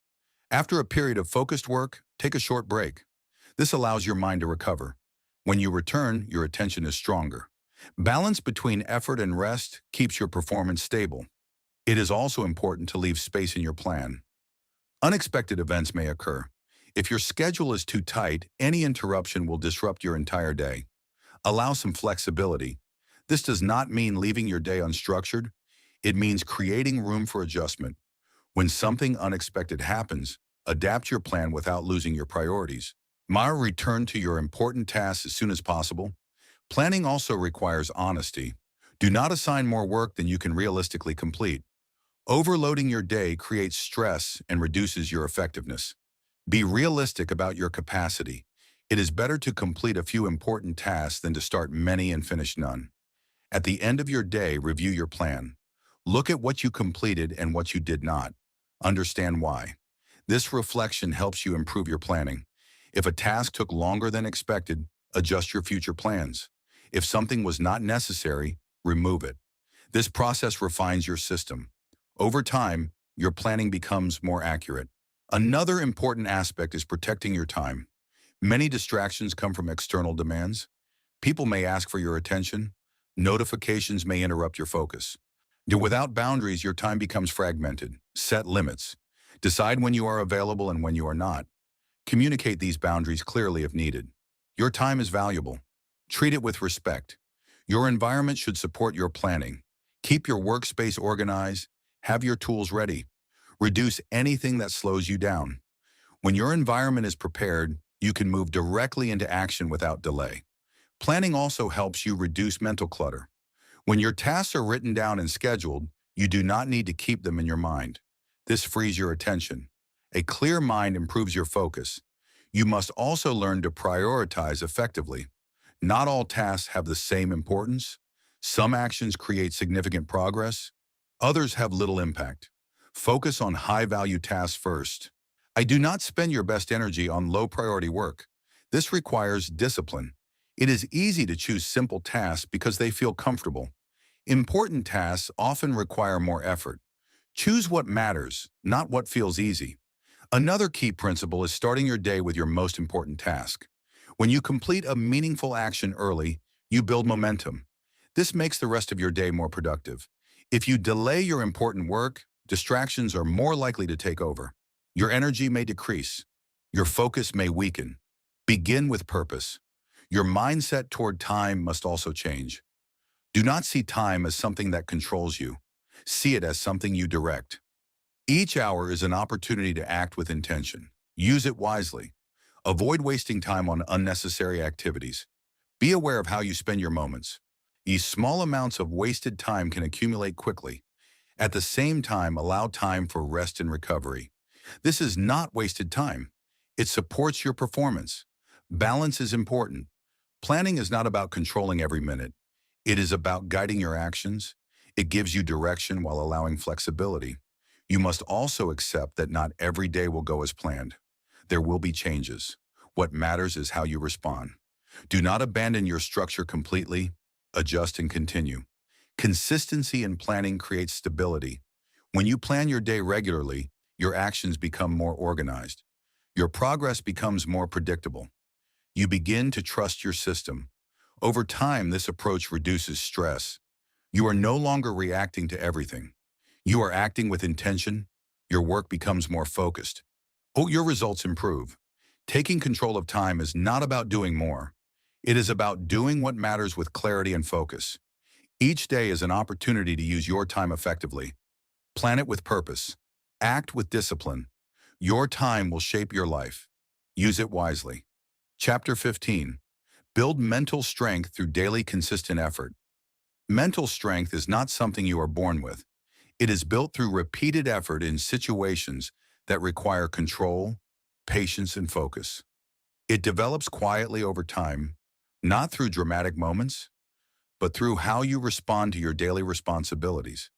After a period of focused work, take a short break. This allows your mind to recover. When you return, your attention is stronger. Balance between effort and rest keeps your performance stable. It is also important to leave space in your plan. Unexpected events may occur. If your schedule is too tight, any interruption will disrupt your entire day. Allow some flexibility. This does not mean leaving your day unstructured. It means creating room for adjustment. When something unexpected happens, adapt your plan without losing your priorities. Return to your important tasks as soon as possible. Planning also requires honesty. Do not assign more work than you can realistically complete. Overloading your day creates stress and reduces your effectiveness. Be realistic about your capacity. It is better to complete a few important tasks than to start many and finish none. At the end of your day, review your plan. Look at what you completed and what you did not. Understand why. This reflection helps you improve your planning. If a task took longer than expected, adjust your future plans. If something was not necessary, remove it. This process refines your system. Over time, your planning becomes more accurate. Another important aspect is protecting your time. Many distractions come from external demands. People may ask for your attention. Notifications may interrupt your focus. Without boundaries, your time becomes fragmented. Set limits. Decide when you are available and when you are not. Communicate these boundaries clearly if needed. Your time is valuable. Treat it with respect. Your environment should support your planning. Keep your workspace organized, have your tools ready. Reduce anything that slows you down. When your environment is prepared, you can move directly into action without delay. Planning also helps you reduce mental clutter. When your tasks are written down and scheduled, you do not need to keep them in your mind. This frees your attention. A clear mind improves your focus. You must also learn to prioritize effectively. Not all tasks have the same importance. Some actions create significant progress. Others have little impact. Focus on high-value tasks first. I do not spend your best energy on low-priority work. This requires discipline. It is easy to choose simple tasks because they feel comfortable. Important tasks often require more effort. Choose what matters, not what feels easy. Another key principle is starting your day with your most important task. When you complete a meaningful action early, you build momentum. This makes the rest of your day more productive. If you delay your important work, distractions are more likely to take over. Your energy may decrease. Your focus may weaken. Begin with purpose. Your mindset toward time must also change. Do not see time as something that controls you. See it as something you direct. Each hour is an opportunity to act with intention. Use it wisely. Avoid wasting time on unnecessary activities. Be aware of how you spend your moments. These small amounts of wasted time can accumulate quickly. At the same time, allow time for rest and recovery. This is not wasted time. It supports your performance. Balance is important. Planning is not about controlling every minute. It is about guiding your actions. It gives you direction while allowing flexibility. You must also accept that not every day will go as planned. There will be changes. What matters is how you respond. Do not abandon your structure completely. Adjust and continue. Consistency in planning creates stability. When you plan your day regularly, your actions become more organized. Your progress becomes more predictable. You begin to trust your system. Over time, this approach reduces stress. You are no longer reacting to everything. You are acting with intention. Your work becomes more focused. Your results improve. Taking control of time is not about doing more. It is about doing what matters with clarity and focus. Each day is an opportunity to use your time effectively. Plan it with purpose. Act with discipline. Your time will shape your life. Use it wisely. Chapter 15. Build mental strength through daily consistent effort. Mental strength is not something you are born with. It is built through repeated effort in situations that require control, patience, and focus. It develops quietly over time, not through dramatic moments, but through how you respond to your daily responsibilities.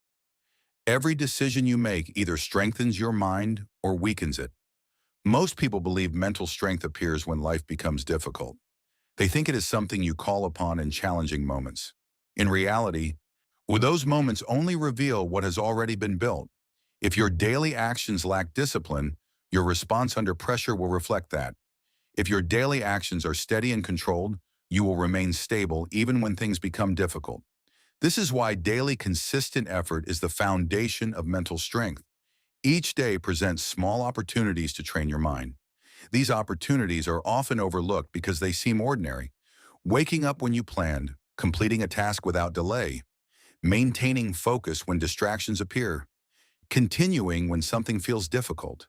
Every decision you make either strengthens your mind or weakens it. Most people believe mental strength appears when life becomes difficult. They think it is something you call upon in challenging moments. In reality, those moments only reveal what has already been built. If your daily actions lack discipline, your response under pressure will reflect that. If your daily actions are steady and controlled, you will remain stable even when things become difficult. This is why daily consistent effort is the foundation of mental strength. Each day presents small opportunities to train your mind. These opportunities are often overlooked because they seem ordinary. Waking up when you planned, completing a task without delay, maintaining focus when distractions appear, continuing when something feels difficult.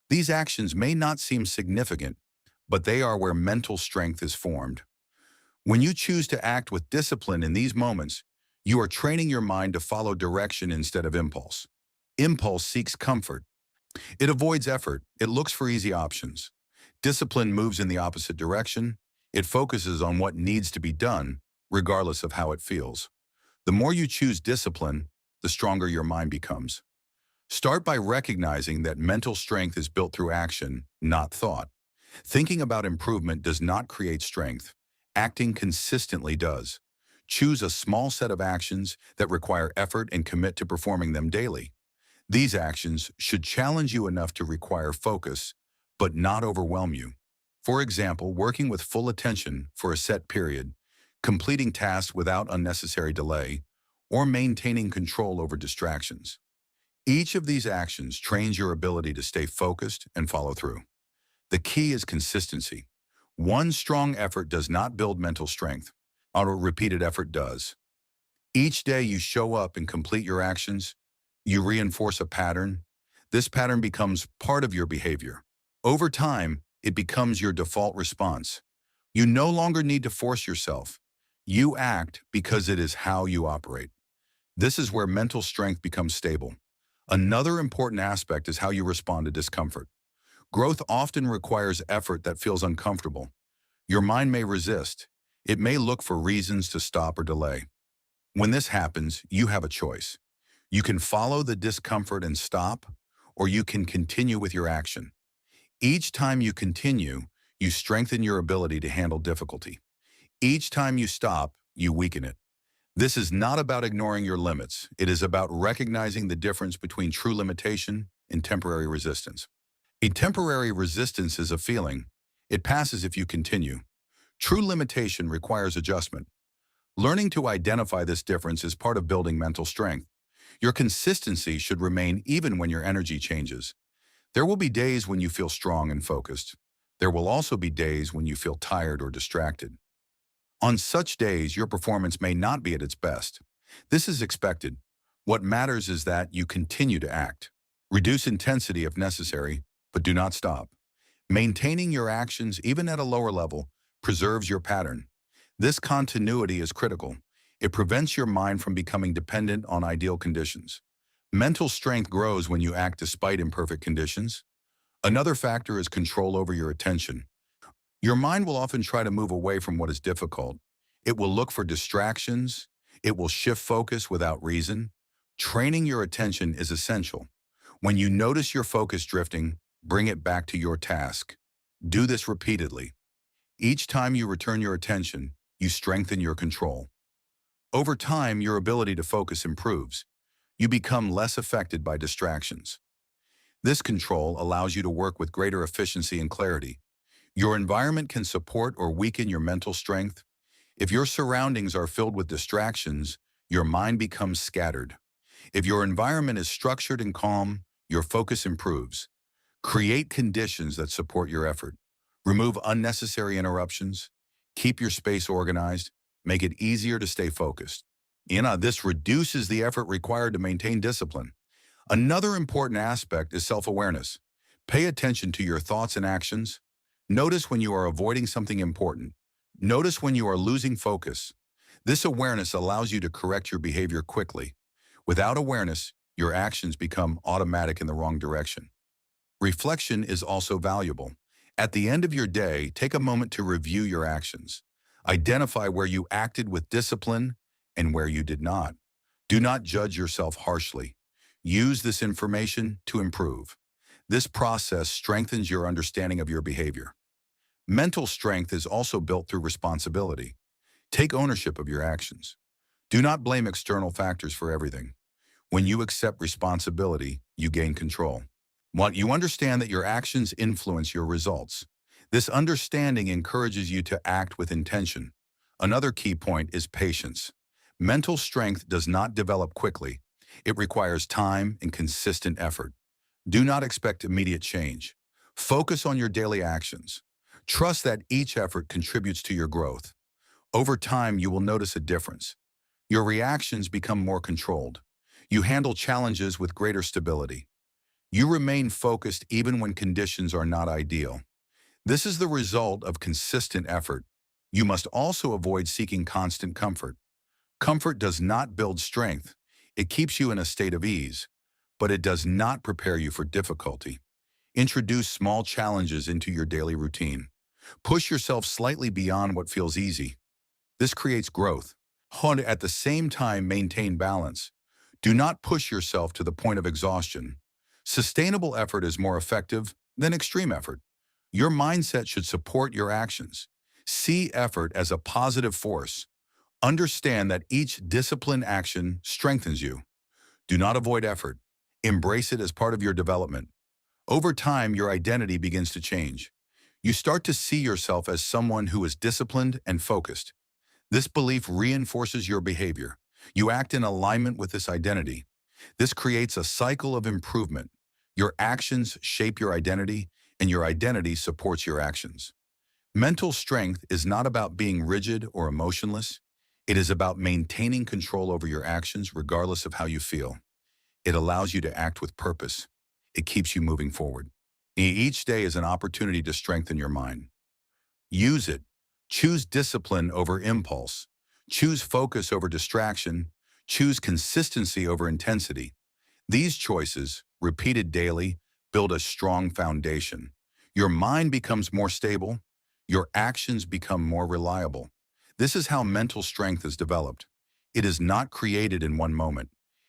These actions may not seem significant, but they are where mental strength is formed. When you choose to act with discipline in these moments, you are training your mind to follow direction instead of impulse. Impulse seeks comfort. It avoids effort. It looks for easy options. Discipline moves in the opposite direction. It focuses on what needs to be done, regardless of how it feels. The more you choose discipline, the stronger your mind becomes. Start by recognizing that mental strength is built through action, not thought. Thinking about improvement does not create strength. Acting consistently does. Choose a small set of actions that require effort and commit to performing them daily. These actions should challenge you enough to require focus, but not overwhelm you. For example, working with full attention for a set period, completing tasks without unnecessary delay, or maintaining control over distractions. Each of these actions trains your ability to stay focused and follow through. The key is consistency. One strong effort does not build mental strength. Repeated effort does. Each day you show up and complete your actions, you reinforce a pattern. This pattern becomes part of your behavior. Over time, it becomes your default response. You no longer need to force yourself. You act because it is how you operate. This is where mental strength becomes stable. Another important aspect is how you respond to discomfort. Growth often requires effort that feels uncomfortable. Your mind may resist. It may look for reasons to stop or delay. When this happens, you have a choice. You can follow the discomfort and stop, or you can continue with your action. Each time you continue, you strengthen your ability to handle difficulty. Each time you stop, you weaken it. This is not about ignoring your limits. It is about recognizing the difference between true limitation and temporary resistance. A temporary resistance is a feeling. It passes if you continue. True limitation requires adjustment. Learning to identify this difference is part of building mental strength. Your consistency should remain even when your energy changes. There will be days when you feel strong and focused. There will also be days when you feel tired or distracted. On such days, your performance may not be at its best. This is expected. What matters is that you continue to act. Reduce intensity if necessary, but do not stop. Maintaining your actions, even at a lower level, preserves your pattern. This continuity is critical. It prevents your mind from becoming dependent on ideal conditions. Mental strength grows when you act despite imperfect conditions. Another factor is control over your attention. Your mind will often try to move away from what is difficult. It will look for distractions. It will shift focus without reason. Training your attention is essential. When you notice your focus drifting, bring it back to your task. Do this repeatedly. Each time you return your attention, you strengthen your control. Over time, your ability to focus improves. You become less affected by distractions. This control allows you to work with greater efficiency and clarity. Your environment can support or weaken your mental strength. If your surroundings are filled with distractions, your mind becomes scattered. If your environment is structured and calm, your focus improves. Create conditions that support your effort. Remove unnecessary interruptions. Keep your space organized. Make it easier to stay focused. This reduces the effort required to maintain discipline. Another important aspect is self-awareness. Pay attention to your thoughts and actions. Notice when you are avoiding something important. Notice when you are losing focus. This awareness allows you to correct your behavior quickly. Without awareness, your actions become automatic in the wrong direction. Reflection is also valuable. At the end of your day, take a moment to review your actions. Identify where you acted with discipline and where you did not. Do not judge yourself harshly. Use this information to improve. This process strengthens your understanding of your behavior. Mental strength is also built through responsibility. Take ownership of your actions. Do not blame external factors for everything. When you accept responsibility, you gain control. You understand that your actions influence your results. This understanding encourages you to act with intention. Another key point is patience. Mental strength does not develop quickly. It requires time and consistent effort. Do not expect immediate change. Focus on your daily actions. Trust that each effort contributes to your growth. Over time, you will notice a difference. Your reactions become more controlled. You handle challenges with greater stability. You remain focused even when conditions are not ideal. This is the result of consistent effort. You must also avoid seeking constant comfort. Comfort does not build strength. It keeps you in a state of ease, but it does not prepare you for difficulty. Introduce small challenges into your daily routine. Push yourself slightly beyond what feels easy. This creates growth. At the same time, maintain balance. Do not push yourself to the point of exhaustion. Sustainable effort is more effective than extreme effort. Your mindset should support your actions. See effort as a positive force. Understand that each disciplined action strengthens you. Do not avoid effort. Embrace it as part of your development. Over time, your identity begins to change. You start to see yourself as someone who is disciplined and focused. This belief reinforces your behavior. You act in alignment with this identity. This creates a cycle of improvement. Your actions shape your identity, and your identity supports your actions. Mental strength is not about being rigid or emotionless. It is about maintaining control over your actions regardless of how you feel. It allows you to act with purpose. It keeps you moving forward. Each day is an opportunity to strengthen your mind. Use it. Choose discipline over impulse. Choose focus over distraction. Choose consistency over intensity. These choices, repeated daily, build a strong foundation. Your mind becomes more stable. Your actions become more reliable. This is how mental strength is developed. It is not created in one moment.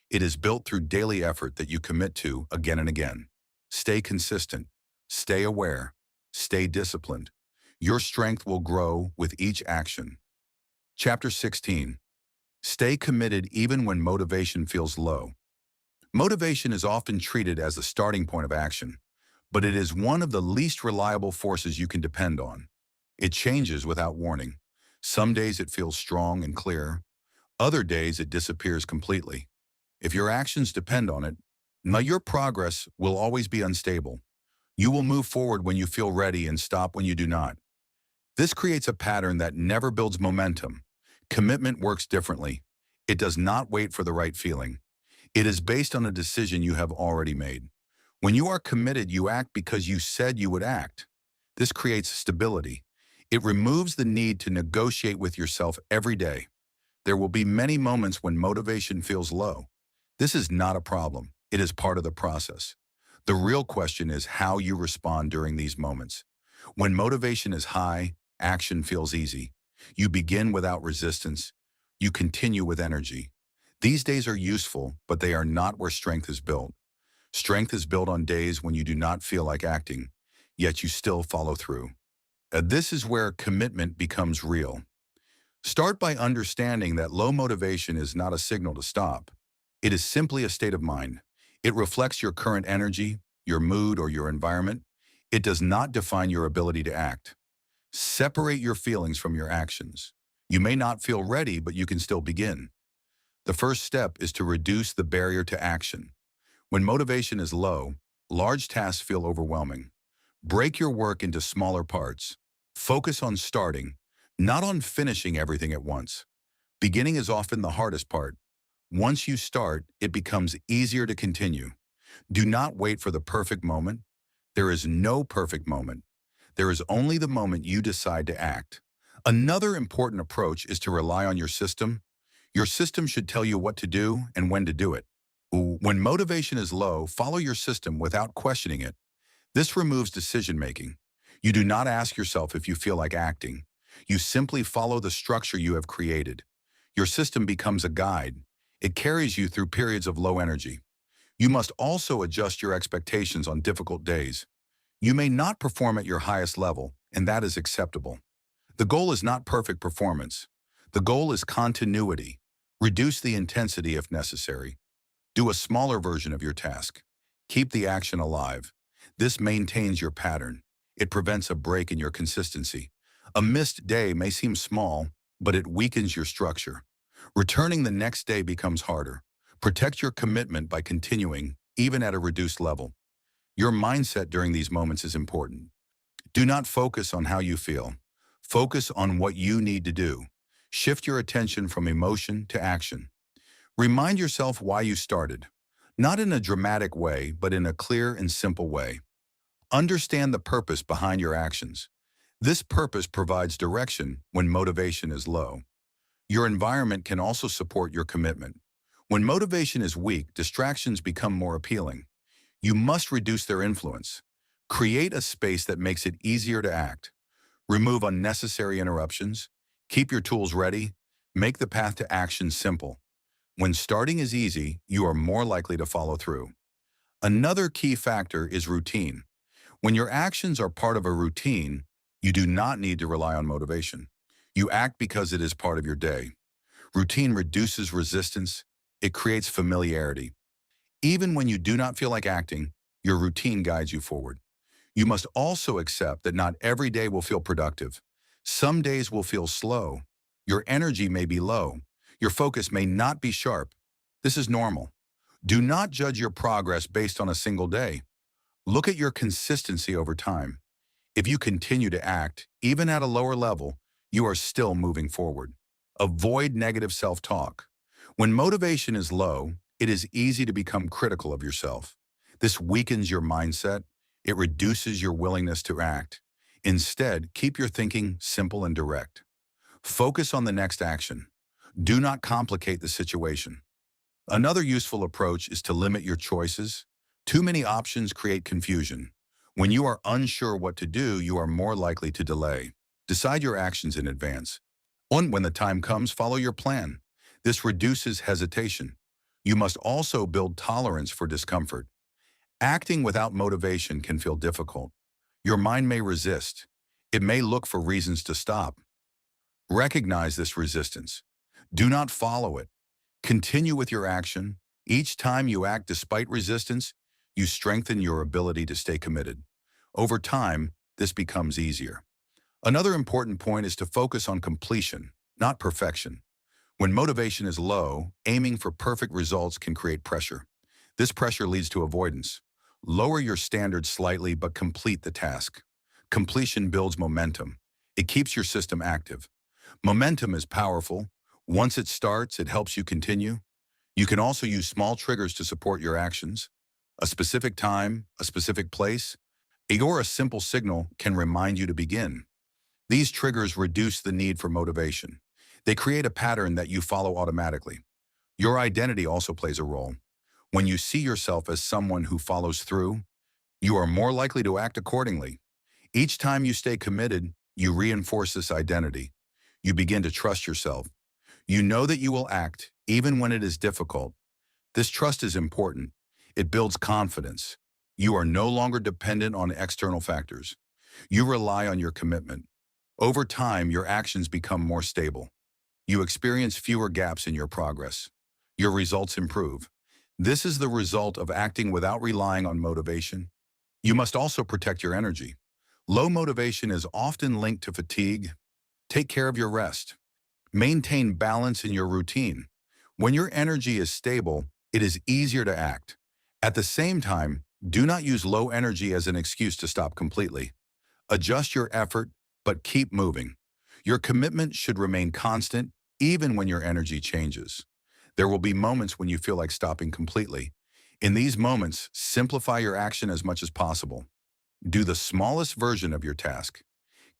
It is built through daily effort that you commit to again and again. Stay consistent. Stay aware. Stay disciplined. Your strength will grow with each action. Chapter 16. Stay committed even when motivation feels low. Motivation is often treated as the starting point of action, but it is one of the least reliable forces you can depend on. It changes without warning. Some days it feels strong and clear. Other days it disappears completely. If your actions depend on it, your progress will always be unstable. You will move forward when you feel ready and stop when you do not. This creates a pattern that never builds momentum. Commitment works differently. It does not wait for the right feeling. It is based on a decision you have already made. When you are committed, you act because you said you would act. This creates stability. It removes the need to negotiate with yourself every day. There will be many moments when motivation feels low. This is not a problem. It is part of the process. The real question is how you respond during these moments. When motivation is high, action feels easy. You begin without resistance. You continue with energy. These days are useful, but they are not where strength is built. Strength is built on days when you do not feel like acting, yet you still follow through. This is where commitment becomes real. Start by understanding that low motivation is not a signal to stop. It is simply a state of mind. It reflects your current energy, your mood, or your environment. It does not define your ability to act. Separate your feelings from your actions. You may not feel ready, but you can still begin. The first step is to reduce the barrier to action. When motivation is low, large tasks feel overwhelming. Break your work into smaller parts. Focus on starting, not on finishing everything at once. Beginning is often the hardest part. Once you start, it becomes easier to continue. Do not wait for the perfect moment. There is no perfect moment. There is only the moment you decide to act. Another important approach is to rely on your system. Your system should tell you what to do and when to do it. When motivation is low, follow your system without questioning it. This removes decision-making. You do not ask yourself if you feel like acting. You simply follow the structure you have created. Your system becomes a guide. It carries you through periods of low energy. You must also adjust your expectations on difficult days. You may not perform at your highest level, and that is acceptable. The goal is not perfect performance. The goal is continuity. Reduce the intensity if necessary. Do a smaller version of your task. Keep the action alive. This maintains your pattern. It prevents a break in your consistency. A missed day may seem small, but it weakens your structure. Returning the next day becomes harder. Protect your commitment by continuing, even at a reduced level. Your mindset during these moments is important. Do not focus on how you feel. Focus on what you need to do. Shift your attention from emotion to action. Remind yourself why you started, not in a dramatic way, but in a clear and simple way. Understand the purpose behind your actions. This purpose provides direction when motivation is low. Your environment can also support your commitment. When motivation is weak, distractions become more appealing. You must reduce their influence. Create a space that makes it easier to act. Remove unnecessary interruptions. Keep your tools ready. Make the path to action simple. When starting is easy, you are more likely to follow through. Another key factor is routine. When your actions are part of a routine, you do not need to rely on motivation. You act because it is part of your day. Routine reduces resistance. It creates familiarity. Even when you do not feel like acting, your routine guides you forward. You must also accept that not every day will feel productive. Some days will feel slow. Your energy may be low. Your focus may not be sharp. This is normal. Do not judge your progress based on a single day. Look at your consistency over time. If you continue to act, even at a lower level, you are still moving forward. Avoid negative self-talk. When motivation is low, it is easy to become critical of yourself. This weakens your mindset. It reduces your willingness to act. Instead, keep your thinking simple and direct. Focus on the next action. Do not complicate the situation. Another useful approach is to limit your choices. Too many options create confusion. When you are unsure what to do, you are more likely to delay. Decide your actions in advance. When the time comes, follow your plan. This reduces hesitation. You must also build tolerance for discomfort. Acting without motivation can feel difficult. Your mind may resist. It may look for reasons to stop. Recognize this resistance. Do not follow it. Continue with your action. Each time you act despite resistance, you strengthen your ability to stay committed. Over time, this becomes easier. Another important point is to focus on completion, not perfection. When motivation is low, aiming for perfect results can create pressure. This pressure leads to avoidance. Lower your standards slightly but complete the task. Completion builds momentum. It keeps your system active. Momentum is powerful. Once it starts, it helps you continue. You can also use small triggers to support your actions. A specific time, a specific place, or a simple signal can remind you to begin. These triggers reduce the need for motivation. They create a pattern that you follow automatically. Your identity also plays a role. When you see yourself as someone who follows through, you are more likely to act accordingly. Each time you stay committed, you reinforce this identity. You begin to trust yourself. You know that you will act, even when it is difficult. This trust is important. It builds confidence. You are no longer dependent on external factors. You rely on your commitment. Over time, your actions become more stable. You experience fewer gaps in your progress. Your results improve. This is the result of acting without relying on motivation. You must also protect your energy. Low motivation is often linked to fatigue. Take care of your rest. Maintain balance in your routine. When your energy is stable, it is easier to act. At the same time, do not use low energy as an excuse to stop completely. Adjust your effort, but keep moving. Your commitment should remain constant, even when your energy changes. There will be moments when you feel like stopping completely. In these moments, simplify your action as much as possible. Do the smallest version of your task.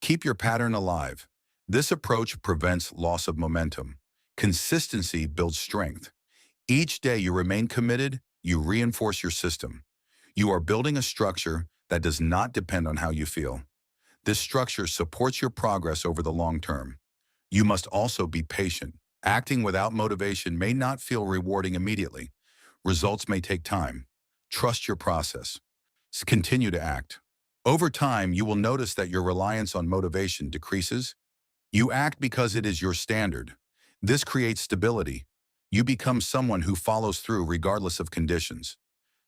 Keep your pattern alive. This approach prevents loss of momentum. Consistency builds strength. Each day you remain committed, you reinforce your system. You are building a structure that does not depend on how you feel. This structure supports your progress over the long term. You must also be patient. Acting without motivation may not feel rewarding immediately. Results may take time. Trust your process. Continue to act. Over time, you will notice that your reliance on motivation decreases. You act because it is your standard. This creates stability. You become someone who follows through regardless of conditions.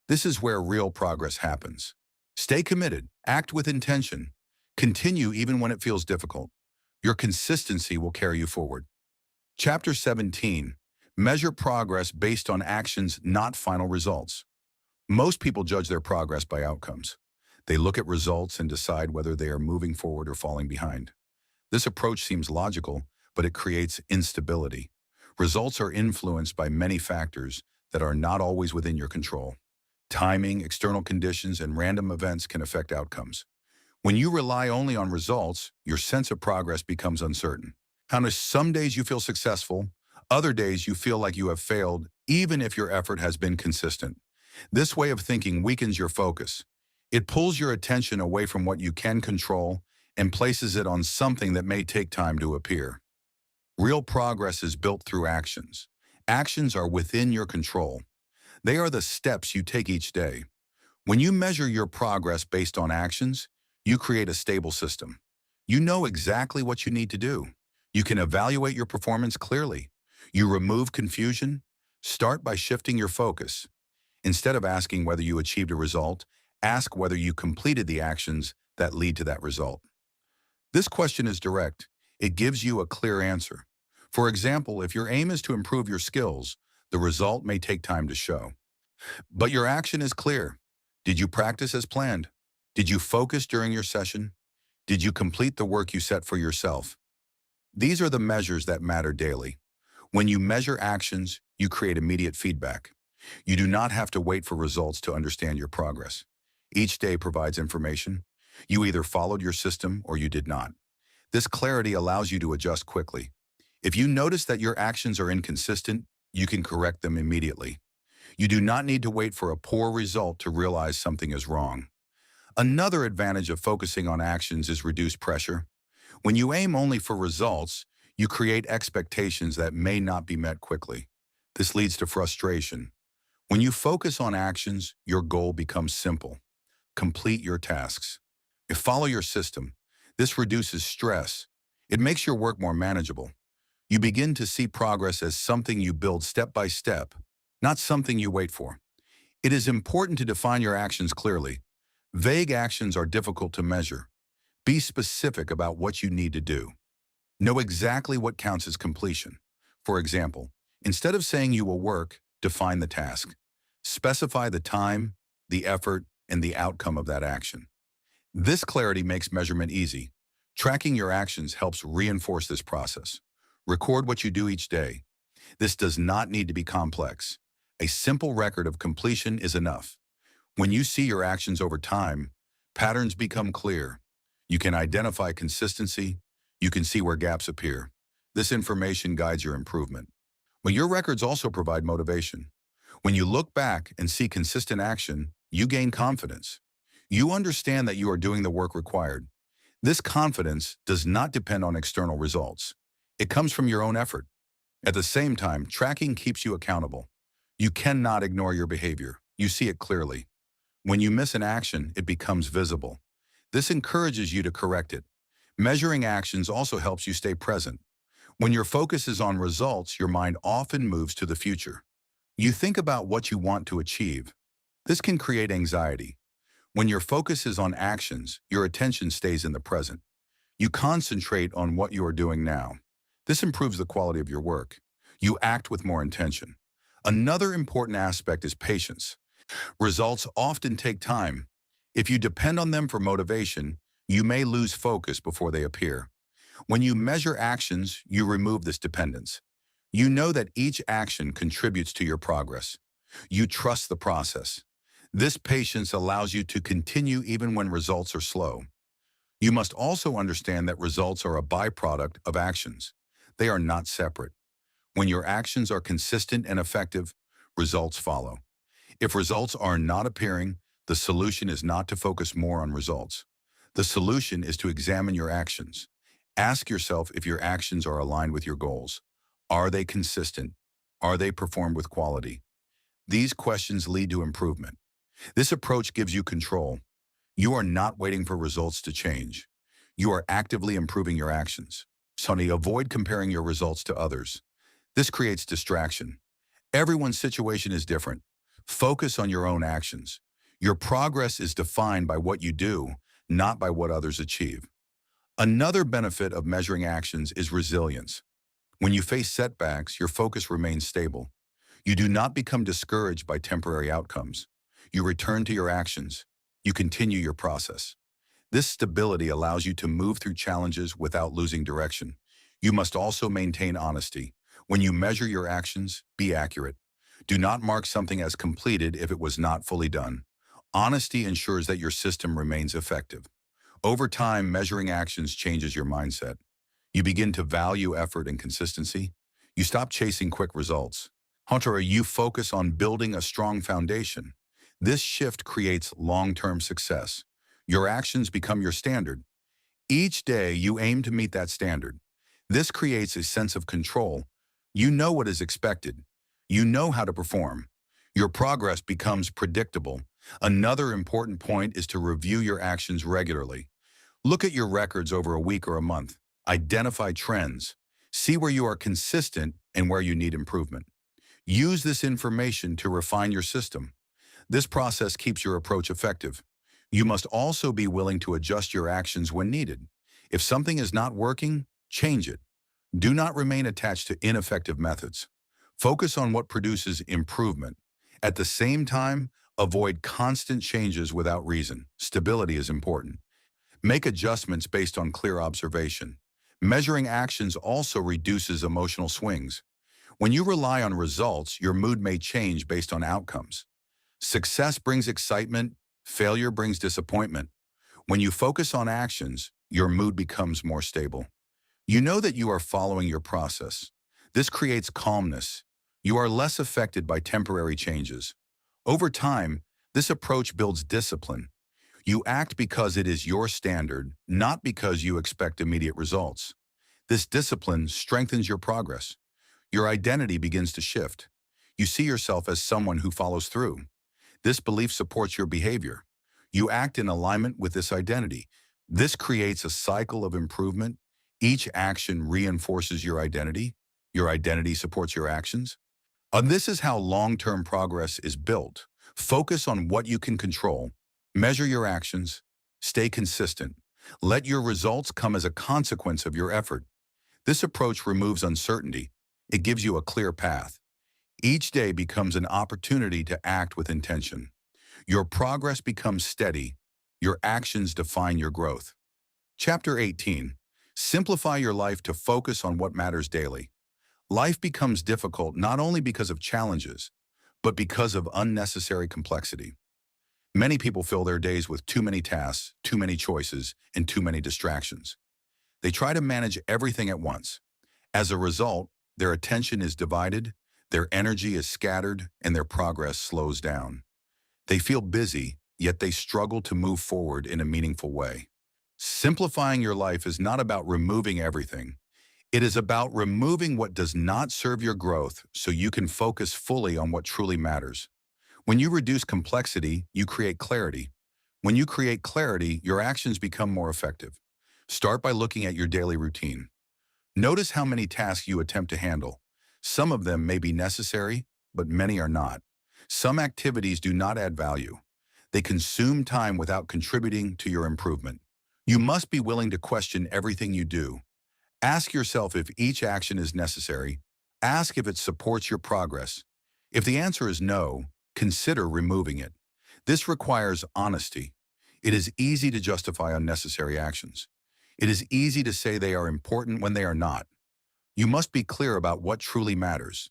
This is where real progress happens. Stay committed. Act with intention. Continue even when it feels difficult. Your consistency will carry you forward. Chapter 17. Measure progress based on actions, not final results. Most people judge their progress by outcomes. They look at results and decide whether they are moving forward or falling behind. This approach seems logical, but it creates instability. Results are influenced by many factors that are not always within your control. Timing, external conditions, and random events can affect outcomes. When you rely only on results, your sense of progress becomes uncertain. Some days you feel successful, other days you feel like you have failed, even if your effort has been consistent. This way of thinking weakens your focus. It pulls your attention away from what you can control and places it on something that may take time to appear. Real progress is built through actions. Actions are within your control. They are the steps you take each day. When you measure your progress based on actions, you create a stable system. You know exactly what you need to do. You can evaluate your performance clearly. You remove confusion. Start by shifting your focus. Instead of asking whether you achieved a result, ask whether you completed the actions that lead to that result. This question is direct. It gives you a clear answer. For example, if your aim is to improve your skills, the result may take time to show. But your action is clear. Did you practice as planned? Did you focus during your session? Did you complete the work you set for yourself? These are the measures that matter daily. When you measure actions, you create immediate feedback. You do not have to wait for results to understand your progress. Each day provides information. You either followed your system or you did not. This clarity allows you to adjust quickly. If you notice that your actions are inconsistent, you can correct them immediately. You do not need to wait for a poor result to realize something is wrong. Another advantage of focusing on actions is reduced pressure. When you aim only for results, you create expectations that may not be met quickly. This leads to frustration. When you focus on actions, your goal becomes simple. Complete your tasks. Follow your system. This reduces stress. It makes your work more manageable. You begin to see progress as something you build step by step, not something you wait for. It is important to define your actions clearly. Vague actions are difficult to measure. Be specific about what you need to do. Know exactly what counts as completion. For example, instead of saying you will work, define the task. Specify the time, the effort, and the outcome of that action. This clarity makes measurement easy. Tracking your actions helps reinforce this process. Record what you do each day. This does not need to be complex. A simple record of completion is enough. When you see your actions over time, patterns become clear. You can identify consistency. You can see where gaps appear. This information guides your improvement. But your records also provide motivation. When you look back and see consistent action, you gain confidence. You understand that you are doing the work required. This confidence does not depend on external results. It comes from your own effort. At the same time, tracking keeps you accountable. You cannot ignore your behavior. You see it clearly. When you miss an action, it becomes visible. This encourages you to correct it. Measuring actions also helps you stay present. When your focus is on results, your mind often moves to the future. You think about what you want to achieve. This can create anxiety. When your focus is on actions, your attention stays in the present. You concentrate on what you are doing now. This improves the quality of your work. You act with more intention. Another important aspect is patience. Results often take time. If you depend on them for motivation, you may lose focus before they appear. When you measure actions, you remove this dependence. You know that each action contributes to your progress. You trust the process. This patience allows you to continue even when results are slow. You must also understand that results are a byproduct of actions. They are not separate. When your actions are consistent and effective, results follow. If results are not appearing, the solution is not to focus more on results. The solution is to examine your actions. Ask yourself if your actions are aligned with your goals. Are they consistent? Are they performed with quality? These questions lead to improvement. This approach gives you control. You are not waiting for results to change. You are actively improving your actions. Sonny, avoid comparing your results to others. This creates distraction. Everyone's situation is different. Focus on your own actions. Your progress is defined by what you do, not by what others achieve. Another benefit of measuring actions is resilience. When you face setbacks, your focus remains stable. You do not become discouraged by temporary outcomes. You return to your actions. You continue your process. This stability allows you to move through challenges without losing direction. You must also maintain honesty. When you measure your actions, be accurate. Do not mark something as completed if it was not fully done. Honesty ensures that your system remains effective. Over time, measuring actions changes your mindset. You begin to value effort and consistency. You stop chasing quick results. Hunter, you focus on building a strong foundation. This shift creates long-term success. Your actions become your standard. Each day, you aim to meet that standard. This creates a sense of control. You know what is expected. You know how to perform. Your progress becomes predictable. Another important point is to review your actions regularly. Look at your records over a week or a month. Identify trends. See where you are consistent and where you need improvement. Use this information to refine your system. This process keeps your approach effective. You must also be willing to adjust your actions when needed. If something is not working, change it. Do not remain attached to ineffective methods. Focus on what produces improvement. At the same time, avoid constant changes without reason. Stability is important. Make adjustments based on clear observation. Measuring actions also reduces emotional swings. When you rely on results, your mood may change based on outcomes. Success brings excitement, failure brings disappointment. When you focus on actions, your mood becomes more stable. You know that you are following your process. This creates calmness. You are less affected by temporary changes. Over time, this approach builds discipline. You act because it is your standard, not because you expect immediate results. This discipline strengthens your progress. Your identity begins to shift. You see yourself as someone who follows through. This belief supports your behavior. You act in alignment with this identity. This creates a cycle of improvement. Each action reinforces your identity. Your identity supports your actions. And this is how long-term progress is built. Focus on what you can control. Measure your actions. Stay consistent. Let your results come as a consequence of your effort. This approach removes uncertainty. It gives you a clear path. Each day becomes an opportunity to act with intention. Your progress becomes steady. Your actions define your growth. Chapter 18. Simplify your life to focus on what matters daily. Life becomes difficult not only because of challenges, but because of unnecessary complexity. Many people fill their days with too many tasks, too many choices, and too many distractions. They try to manage everything at once. As a result, their attention is divided, their energy is scattered, and their progress slows down. They feel busy, yet they struggle to move forward in a meaningful way. Simplifying your life is not about removing everything. It is about removing what does not serve your growth so you can focus fully on what truly matters. When you reduce complexity, you create clarity. When you create clarity, your actions become more effective. Start by looking at your daily routine. Notice how many tasks you attempt to handle. Some of them may be necessary, but many are not. Some activities do not add value. They consume time without contributing to your improvement. You must be willing to question everything you do. Ask yourself if each action is necessary. Ask if it supports your progress. If the answer is no, consider removing it. This requires honesty. It is easy to justify unnecessary actions. It is easy to say they are important when they are not. You must be clear about what truly matters.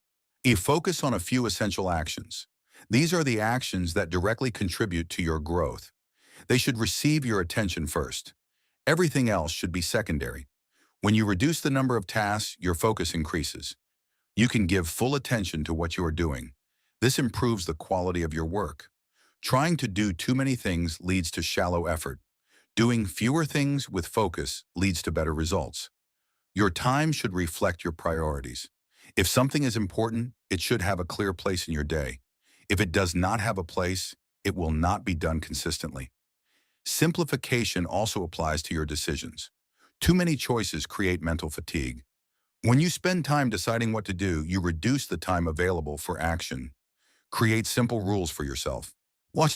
Focus on a few essential actions. These are the actions that directly contribute to your growth. They should receive your attention first. Everything else should be secondary. When you reduce the number of tasks, your focus increases. You can give full attention to what you are doing. This improves the quality of your work. Trying to do too many things leads to shallow effort. Doing fewer things with focus leads to better results. Your time should reflect your priorities. If something is important, it should have a clear place in your day. If it does not have a place, it will not be done consistently. Simplification also applies to your decisions. Too many choices create mental fatigue. When you spend time deciding what to do, you reduce the time available for action. Create simple rules for yourself.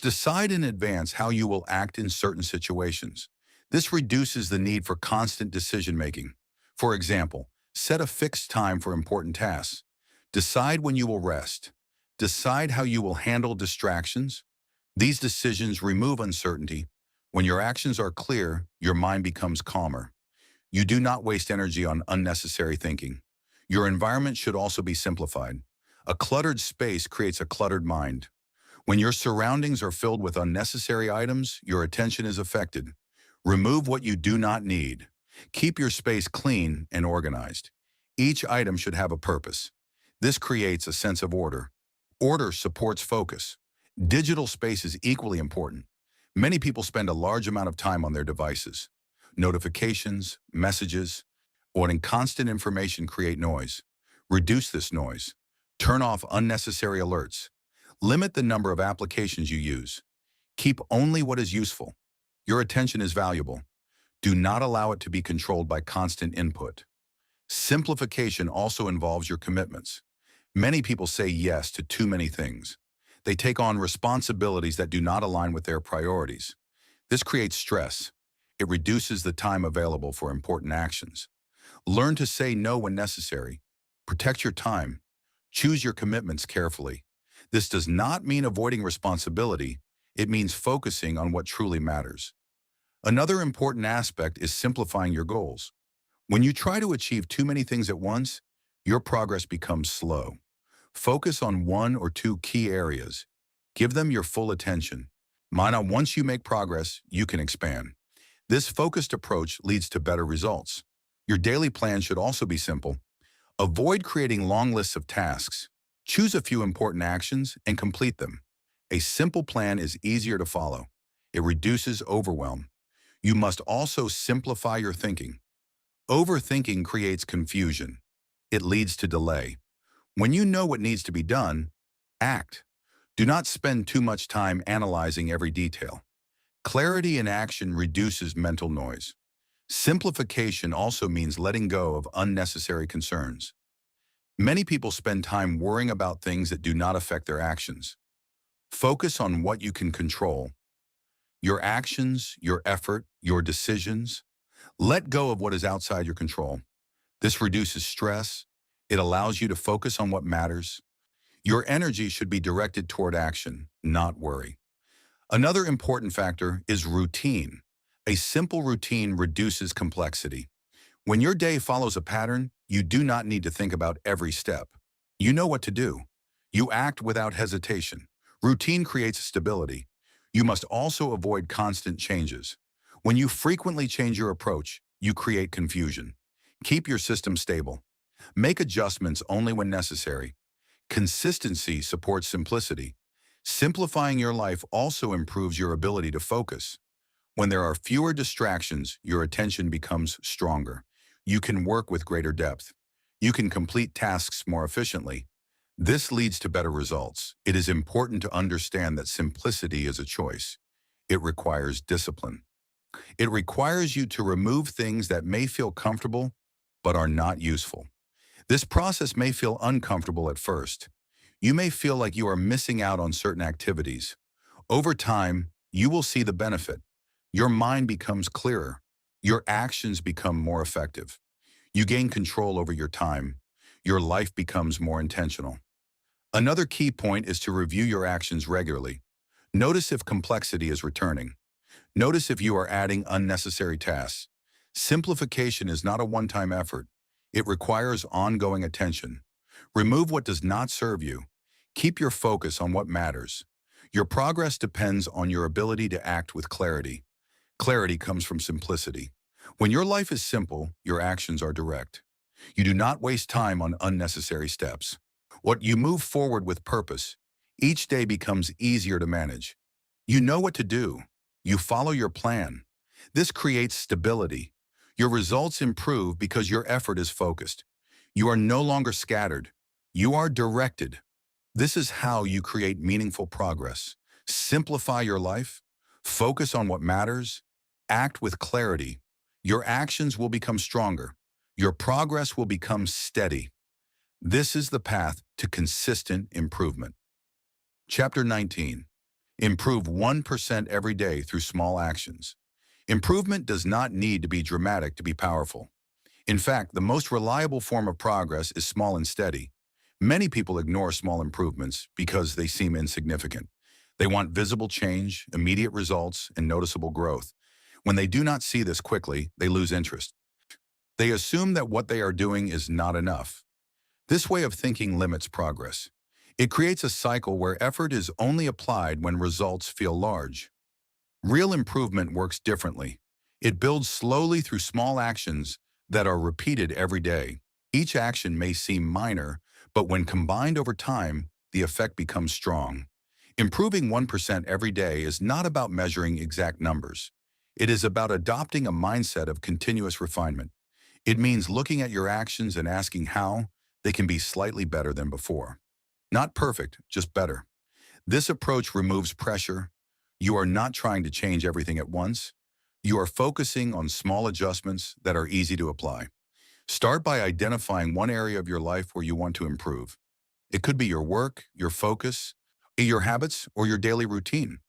Decide in advance how you will act in certain situations. This reduces the need for constant decision-making. For example, set a fixed time for important tasks. Decide when you will rest. Decide how you will handle distractions. These decisions remove uncertainty. When your actions are clear, your mind becomes calmer. You do not waste energy on unnecessary thinking. Your environment should also be simplified. A cluttered space creates a cluttered mind. When your surroundings are filled with unnecessary items, your attention is affected. Remove what you do not need. Keep your space clean and organized. Each item should have a purpose. This creates a sense of order. Order supports focus. Digital space is equally important. Many people spend a large amount of time on their devices. Notifications, messages, and constant information create noise. Reduce this noise. Turn off unnecessary alerts. Limit the number of applications you use. Keep only what is useful. Your attention is valuable. Do not allow it to be controlled by constant input. Simplification also involves your commitments. Many people say yes to too many things. They take on responsibilities that do not align with their priorities. This creates stress. It reduces the time available for important actions. Learn to say no when necessary. Protect your time. Choose your commitments carefully. This does not mean avoiding responsibility. It means focusing on what truly matters. Another important aspect is simplifying your goals. When you try to achieve too many things at once, your progress becomes slow. Focus on one or two key areas. Give them your full attention. Once you make progress, you can expand. This focused approach leads to better results. Your daily plan should also be simple. Avoid creating long lists of tasks. Choose a few important actions and complete them. A simple plan is easier to follow. It reduces overwhelm. You must also simplify your thinking. Overthinking creates confusion. It leads to delay. When you know what needs to be done, act. Do not spend too much time analyzing every detail. Clarity in action reduces mental noise. Simplification also means letting go of unnecessary concerns. Many people spend time worrying about things that do not affect their actions. Focus on what you can control. Your actions, your effort, your decisions. Let go of what is outside your control. This reduces stress. It allows you to focus on what matters. Your energy should be directed toward action, not worry. Another important factor is routine. A simple routine reduces complexity. When your day follows a pattern, you do not need to think about every step. You know what to do. You act without hesitation. Routine creates stability. You must also avoid constant changes. When you frequently change your approach, you create confusion. Keep your system stable. Make adjustments only when necessary. Consistency supports simplicity. Simplifying your life also improves your ability to focus. When there are fewer distractions, your attention becomes stronger. You can work with greater depth. You can complete tasks more efficiently. This leads to better results. It is important to understand that simplicity is a choice. It requires discipline. It requires you to remove things that may feel comfortable but are not useful. This process may feel uncomfortable at first. You may feel like you are missing out on certain activities. Over time, you will see the benefit. Your mind becomes clearer. Your actions become more effective. You gain control over your time. Your life becomes more intentional. Another key point is to review your actions regularly. Notice if complexity is returning. Notice if you are adding unnecessary tasks. Simplification is not a one-time effort. It requires ongoing attention. Remove what does not serve you. Keep your focus on what matters. Your progress depends on your ability to act with clarity. Clarity comes from simplicity. When your life is simple, your actions are direct. You do not waste time on unnecessary steps. What you move forward with purpose, each day becomes easier to manage. You know what to do. You follow your plan. This creates stability. Your results improve because your effort is focused. You are no longer scattered. You are directed. This is how you create meaningful progress. Simplify your life. Focus on what matters. Act with clarity. Your actions will become stronger. Your progress will become steady. This is the path to consistent improvement. Chapter 19. Improve 1% every day through small actions. Improvement does not need to be dramatic to be powerful. In fact, the most reliable form of progress is small and steady. Many people ignore small improvements because they seem insignificant. They want visible change, immediate results, and noticeable growth. When they do not see this quickly, they lose interest. They assume that what they are doing is not enough. This way of thinking limits progress. It creates a cycle where effort is only applied when results feel large. Real improvement works differently. It builds slowly through small actions that are repeated every day. Each action may seem minor, but when combined over time, the effect becomes strong. Improving 1% every day is not about measuring exact numbers. It is about adopting a mindset of continuous refinement. It means looking at your actions and asking how they can be slightly better than before. Not perfect, just better. This approach removes pressure. You are not trying to change everything at once. You are focusing on small adjustments that are easy to apply. Start by identifying one area of your life where you want to improve. It could be your work, your focus, your habits, or your daily routine.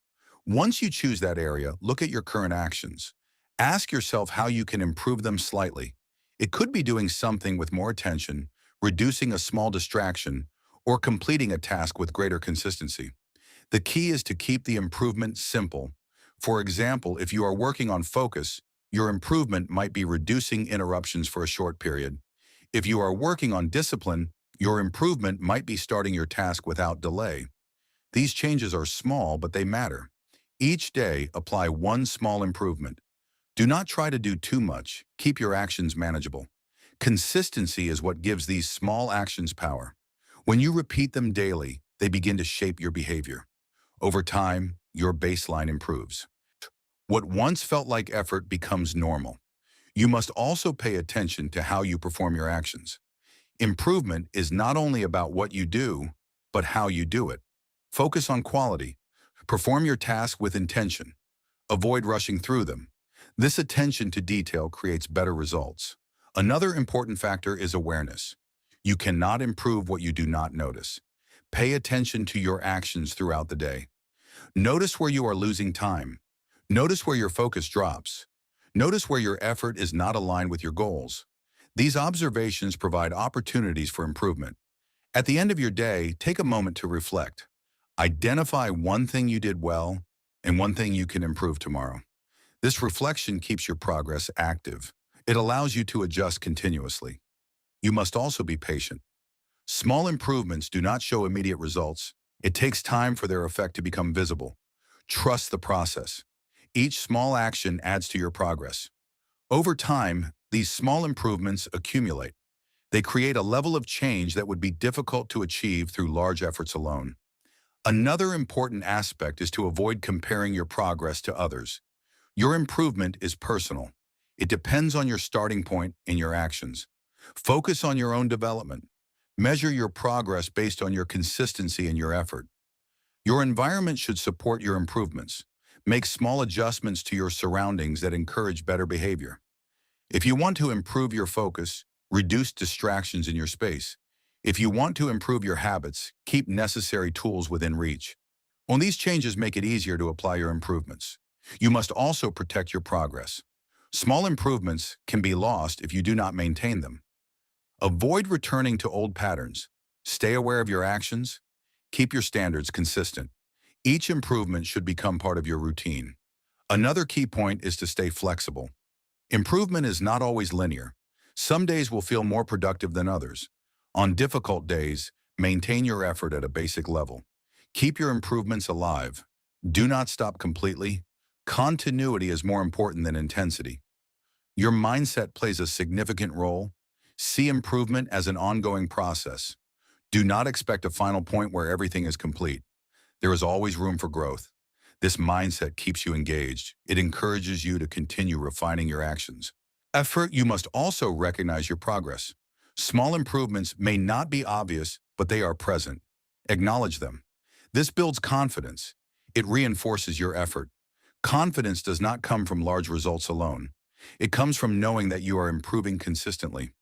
Once you choose that area, look at your current actions. Ask yourself how you can improve them slightly. It could be doing something with more attention, reducing a small distraction, or completing a task with greater consistency. The key is to keep the improvement simple. For example, if you are working on focus, Your improvement might be reducing interruptions for a short period. If you are working on discipline, your improvement might be starting your task without delay. These changes are small, but they matter. Each day, apply one small improvement. Do not try to do too much. Keep your actions manageable. Consistency is what gives these small actions power. When you repeat them daily, they begin to shape your behavior. Over time, your baseline improves. What once felt like effort becomes normal. You must also pay attention to how you perform your actions. Improvement is not only about what you do, but how you do it. Focus on quality. Perform your task with intention. Avoid rushing through them. This attention to detail creates better results. Another important factor is awareness. You cannot improve what you do not notice. Pay attention to your actions throughout the day. Notice where you are losing time. Notice where your focus drops. Notice where your effort is not aligned with your goals. These observations provide opportunities for improvement. At the end of your day, take a moment to reflect. Identify one thing you did well and one thing you can improve tomorrow. This reflection keeps your progress active. It allows you to adjust continuously. You must also be patient. Small improvements do not show immediate results. It takes time for their effect to become visible. Trust the process. Each small action adds to your progress. Over time, these small improvements accumulate. They create a level of change that would be difficult to achieve through large efforts alone. Another important aspect is to avoid comparing your progress to others. Your improvement is personal. It depends on your starting point and your actions. Focus on your own development. Measure your progress based on your consistency and your effort. Your environment should support your improvements. Make small adjustments to your surroundings that encourage better behavior. If you want to improve your focus, reduce distractions in your space. If you want to improve your habits, keep necessary tools within reach. When these changes make it easier to apply your improvements, you must also protect your progress. Small improvements can be lost if you do not maintain them. Avoid returning to old patterns. Stay aware of your actions. Keep your standards consistent. Each improvement should become part of your routine. Another key point is to stay flexible. Improvement is not always linear. Some days will feel more productive than others. On difficult days, maintain your effort at a basic level. Keep your improvements alive. Do not stop completely. Continuity is more important than intensity. Your mindset plays a significant role. See improvement as an ongoing process. Do not expect a final point where everything is complete. There is always room for growth. This mindset keeps you engaged. It encourages you to continue refining your actions. Effort, you must also recognize your progress. Small improvements may not be obvious, but they are present. Acknowledge them. This builds confidence. It reinforces your effort. Confidence does not come from large results alone. It comes from knowing that you are improving consistently.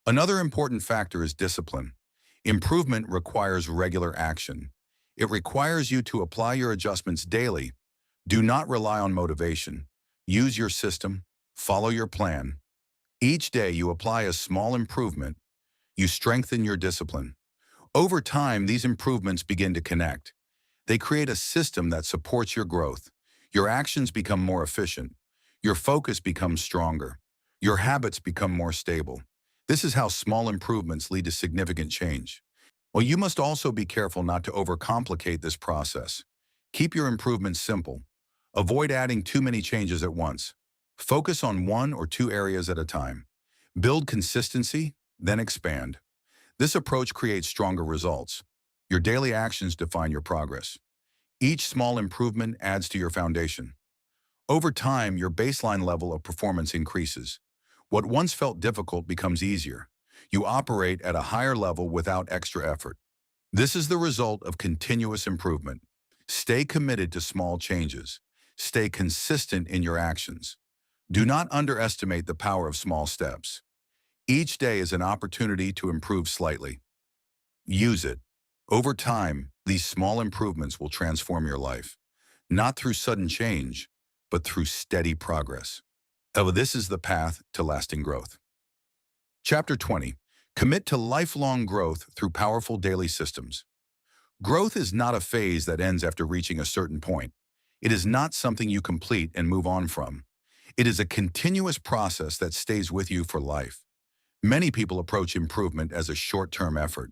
Another important factor is discipline. Improvement requires regular action. It requires you to apply your adjustments daily. Do not rely on motivation. Use your system. Follow your plan. Each day you apply a small improvement. You strengthen your discipline. Over time, these improvements begin to connect. They create a system that supports your growth. Your actions become more efficient. Your focus becomes stronger. Your habits become more stable. This is how small improvements lead to significant change. Well, you must also be careful not to overcomplicate this process. Keep your improvements simple. Avoid adding too many changes at once. Focus on one or two areas at a time. Build consistency, then expand. This approach creates stronger results. Your daily actions define your progress. Each small improvement adds to your foundation. Over time, your baseline level of performance increases. What once felt difficult becomes easier. You operate at a higher level without extra effort. This is the result of continuous improvement. Stay committed to small changes. Stay consistent in your actions. Do not underestimate the power of small steps. Each day is an opportunity to improve slightly. Use it. Over time, these small improvements will transform your life, not through sudden change, but through steady progress. Oh, this is the path to lasting growth. Chapter 20. Commit to lifelong growth through powerful daily systems. Growth is not a phase that ends after reaching a certain point. It is not something you complete and move on from. It is a continuous process that stays with you for life. Many people approach improvement as a short-term effort.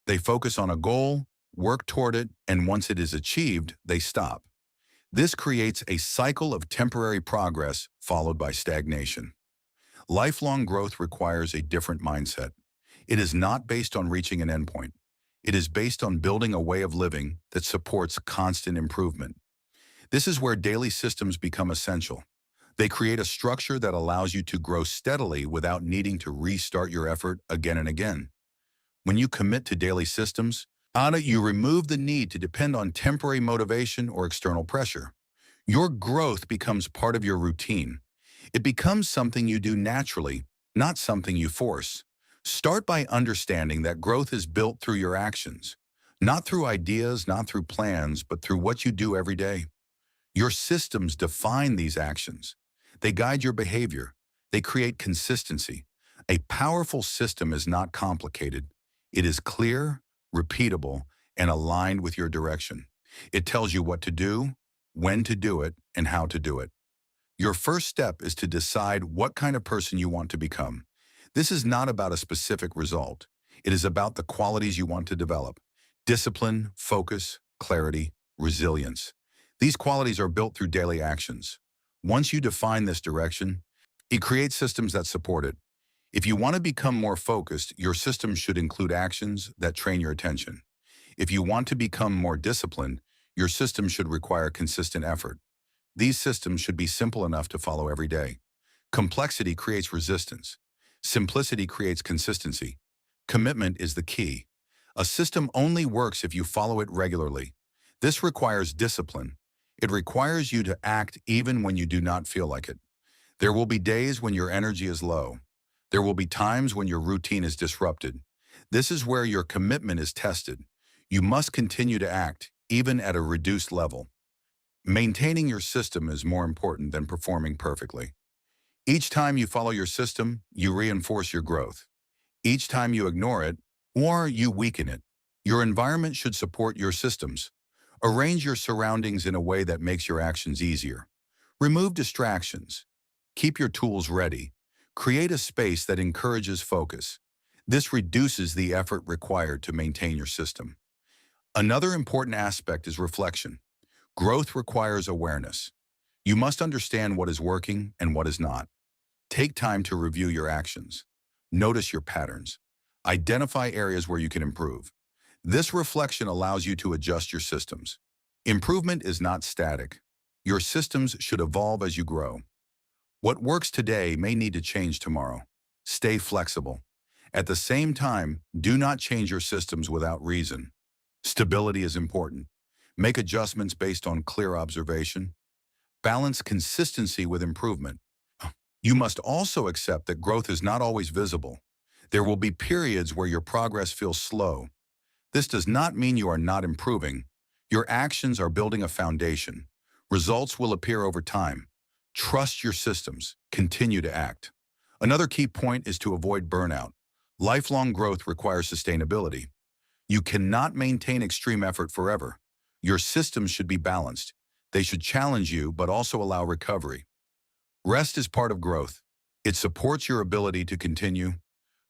They focus on a goal, work toward it, and once it is achieved, they stop. This creates a cycle of temporary progress followed by stagnation. Lifelong growth requires a different mindset. It is not based on reaching an endpoint. It is based on building a way of living that supports constant improvement. This is where daily systems become essential. They create a structure that allows you to grow steadily without needing to restart your effort again and again. When you commit to daily systems, you remove the need to depend on temporary motivation or external pressure. Your growth becomes part of your routine. It becomes something you do naturally, not something you force. Start by understanding that growth is built through your actions, not through ideas, not through plans, but through what you do every day. Your systems define these actions. They guide your behavior. They create consistency. A powerful system is not complicated. It is clear, repeatable, and aligned with your direction. It tells you what to do, when to do it, and how to do it. Your first step is to decide what kind of person you want to become. This is not about a specific result. It is about the qualities you want to develop: discipline, focus, clarity, resilience. These qualities are built through daily actions. Once you define this direction, it creates systems that support it. If you want to become more focused, your system should include actions that train your attention. If you want to become more disciplined, your system should require consistent effort. These systems should be simple enough to follow every day. Complexity creates resistance. Simplicity creates consistency. Commitment is the key. A system only works if you follow it regularly. This requires discipline. It requires you to act even when you do not feel like it. There will be days when your energy is low. There will be times when your routine is disrupted. This is where your commitment is tested. You must continue to act, even at a reduced level. Maintaining your system is more important than performing perfectly. Each time you follow your system, you reinforce your growth. Each time you ignore it, or you weaken it. Your environment should support your systems. Arrange your surroundings in a way that makes your actions easier. Remove distractions. Keep your tools ready. Create a space that encourages focus. This reduces the effort required to maintain your system. Another important aspect is reflection. Growth requires awareness. You must understand what is working and what is not. Take time to review your actions. Notice your patterns. Identify areas where you can improve. This reflection allows you to adjust your systems. Improvement is not static. Your systems should evolve as you grow. What works today may need to change tomorrow. Stay flexible. At the same time, do not change your systems without reason. Stability is important. Make adjustments based on clear observation. Balance consistency with improvement. You must also accept that growth is not always visible. There will be periods where your progress feels slow. This does not mean you are not improving. Your actions are building a foundation. Results will appear over time. Trust your systems. Continue to act. Another key point is to avoid burnout. Lifelong growth requires sustainability. You cannot maintain extreme effort forever. Your systems should be balanced. They should challenge you, but also allow recovery. Rest is part of growth. It supports your ability to continue.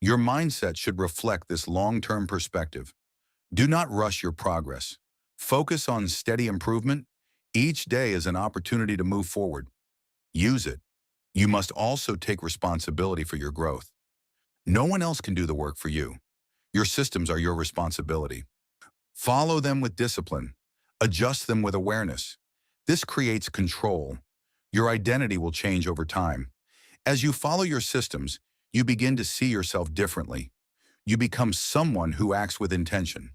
Your mindset should reflect this long-term perspective. Do not rush your progress. Focus on steady improvement. Each day is an opportunity to move forward. Use it. You must also take responsibility for your growth. No one else can do the work for you. Your systems are your responsibility. Follow them with discipline. Adjust them with awareness. This creates control. Your identity will change over time. As you follow your systems, you begin to see yourself differently. You become someone who acts with intention.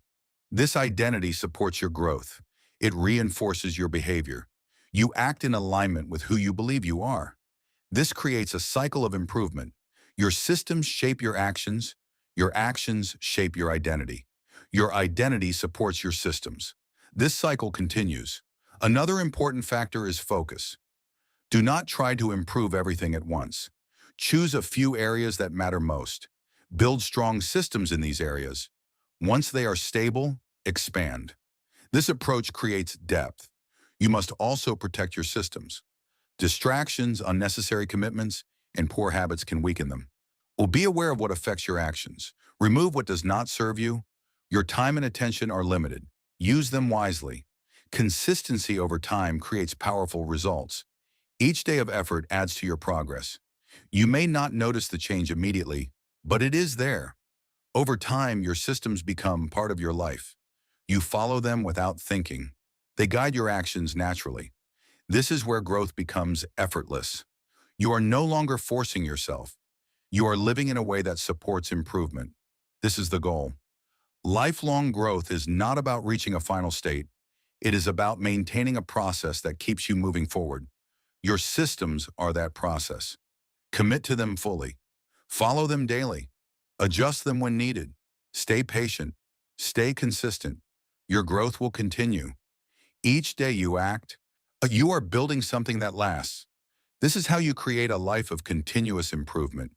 This identity supports your growth. It reinforces your behavior. You act in alignment with who you believe you are. This creates a cycle of improvement. Your systems shape your actions shape your identity. Your identity supports your systems. This cycle continues. Another important factor is focus. Do not try to improve everything at once. Choose a few areas that matter most. Build strong systems in these areas. Once they are stable, expand. This approach creates depth. You must also protect your systems. Distractions, unnecessary commitments, and poor habits can weaken them. Well, be aware of what affects your actions. Remove what does not serve you. Your time and attention are limited. Use them wisely. Consistency over time creates powerful results. Each day of effort adds to your progress. You may not notice the change immediately, but it is there. Over time, your systems become part of your life. You follow them without thinking. They guide your actions naturally. This is where growth becomes effortless. You are no longer forcing yourself. You are living in a way that supports improvement. This is the goal. Lifelong growth is not about reaching a final state. It is about maintaining a process that keeps you moving forward. Your systems are that process. Commit to them fully. Follow them daily. Adjust them when needed. Stay patient. Stay consistent. Your growth will continue. Each day you act, you are building something that lasts. This is how you create a life of continuous improvement.